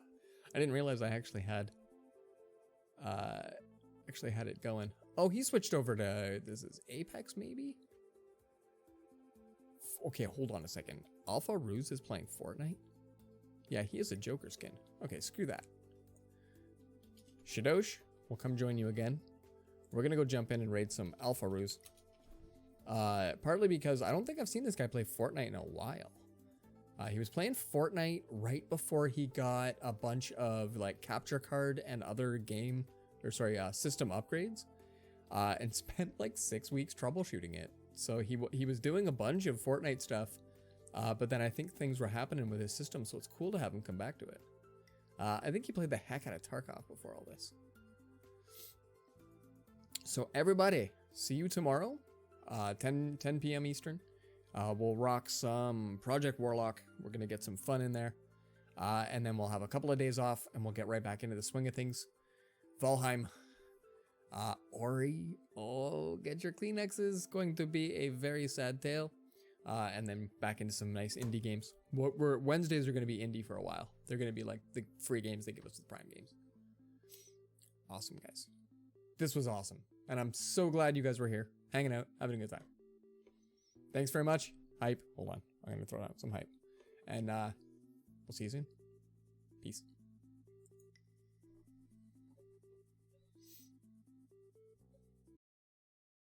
didn't realize I actually had it going. Oh, he switched over to, this is Apex maybe? Okay, hold on a second. Alpha Ruse is playing Fortnite? Yeah, he is a Joker skin. Okay, screw that. Shidosh, we'll come join you again. We're gonna go jump in and raid some Alpha Ruse. Partly because I don't think I've seen this guy play Fortnite in a while. He was playing Fortnite right before he got a bunch of like capture card and other system upgrades, and spent like 6 weeks troubleshooting it. So he was doing a bunch of Fortnite stuff, but then I think things were happening with his system, so it's cool to have him come back to it. I think he played the heck out of Tarkov before all this. So everybody, see you tomorrow, 10 p.m. Eastern. We'll rock some Project Warlock. We're going to get some fun in there. And then we'll have a couple of days off and we'll get right back into the swing of things. Valheim. Ori. Oh, get your Kleenexes. Going to be a very sad tale. And then back into some nice indie games. Wednesdays are going to be indie for a while. They're going to be like the free games they give us with Prime games. Awesome, guys. This was awesome. And I'm so glad you guys were here, hanging out, having a good time. Thanks very much. Hype. Hold on. I'm going to throw out some hype. And we'll see you soon. Peace.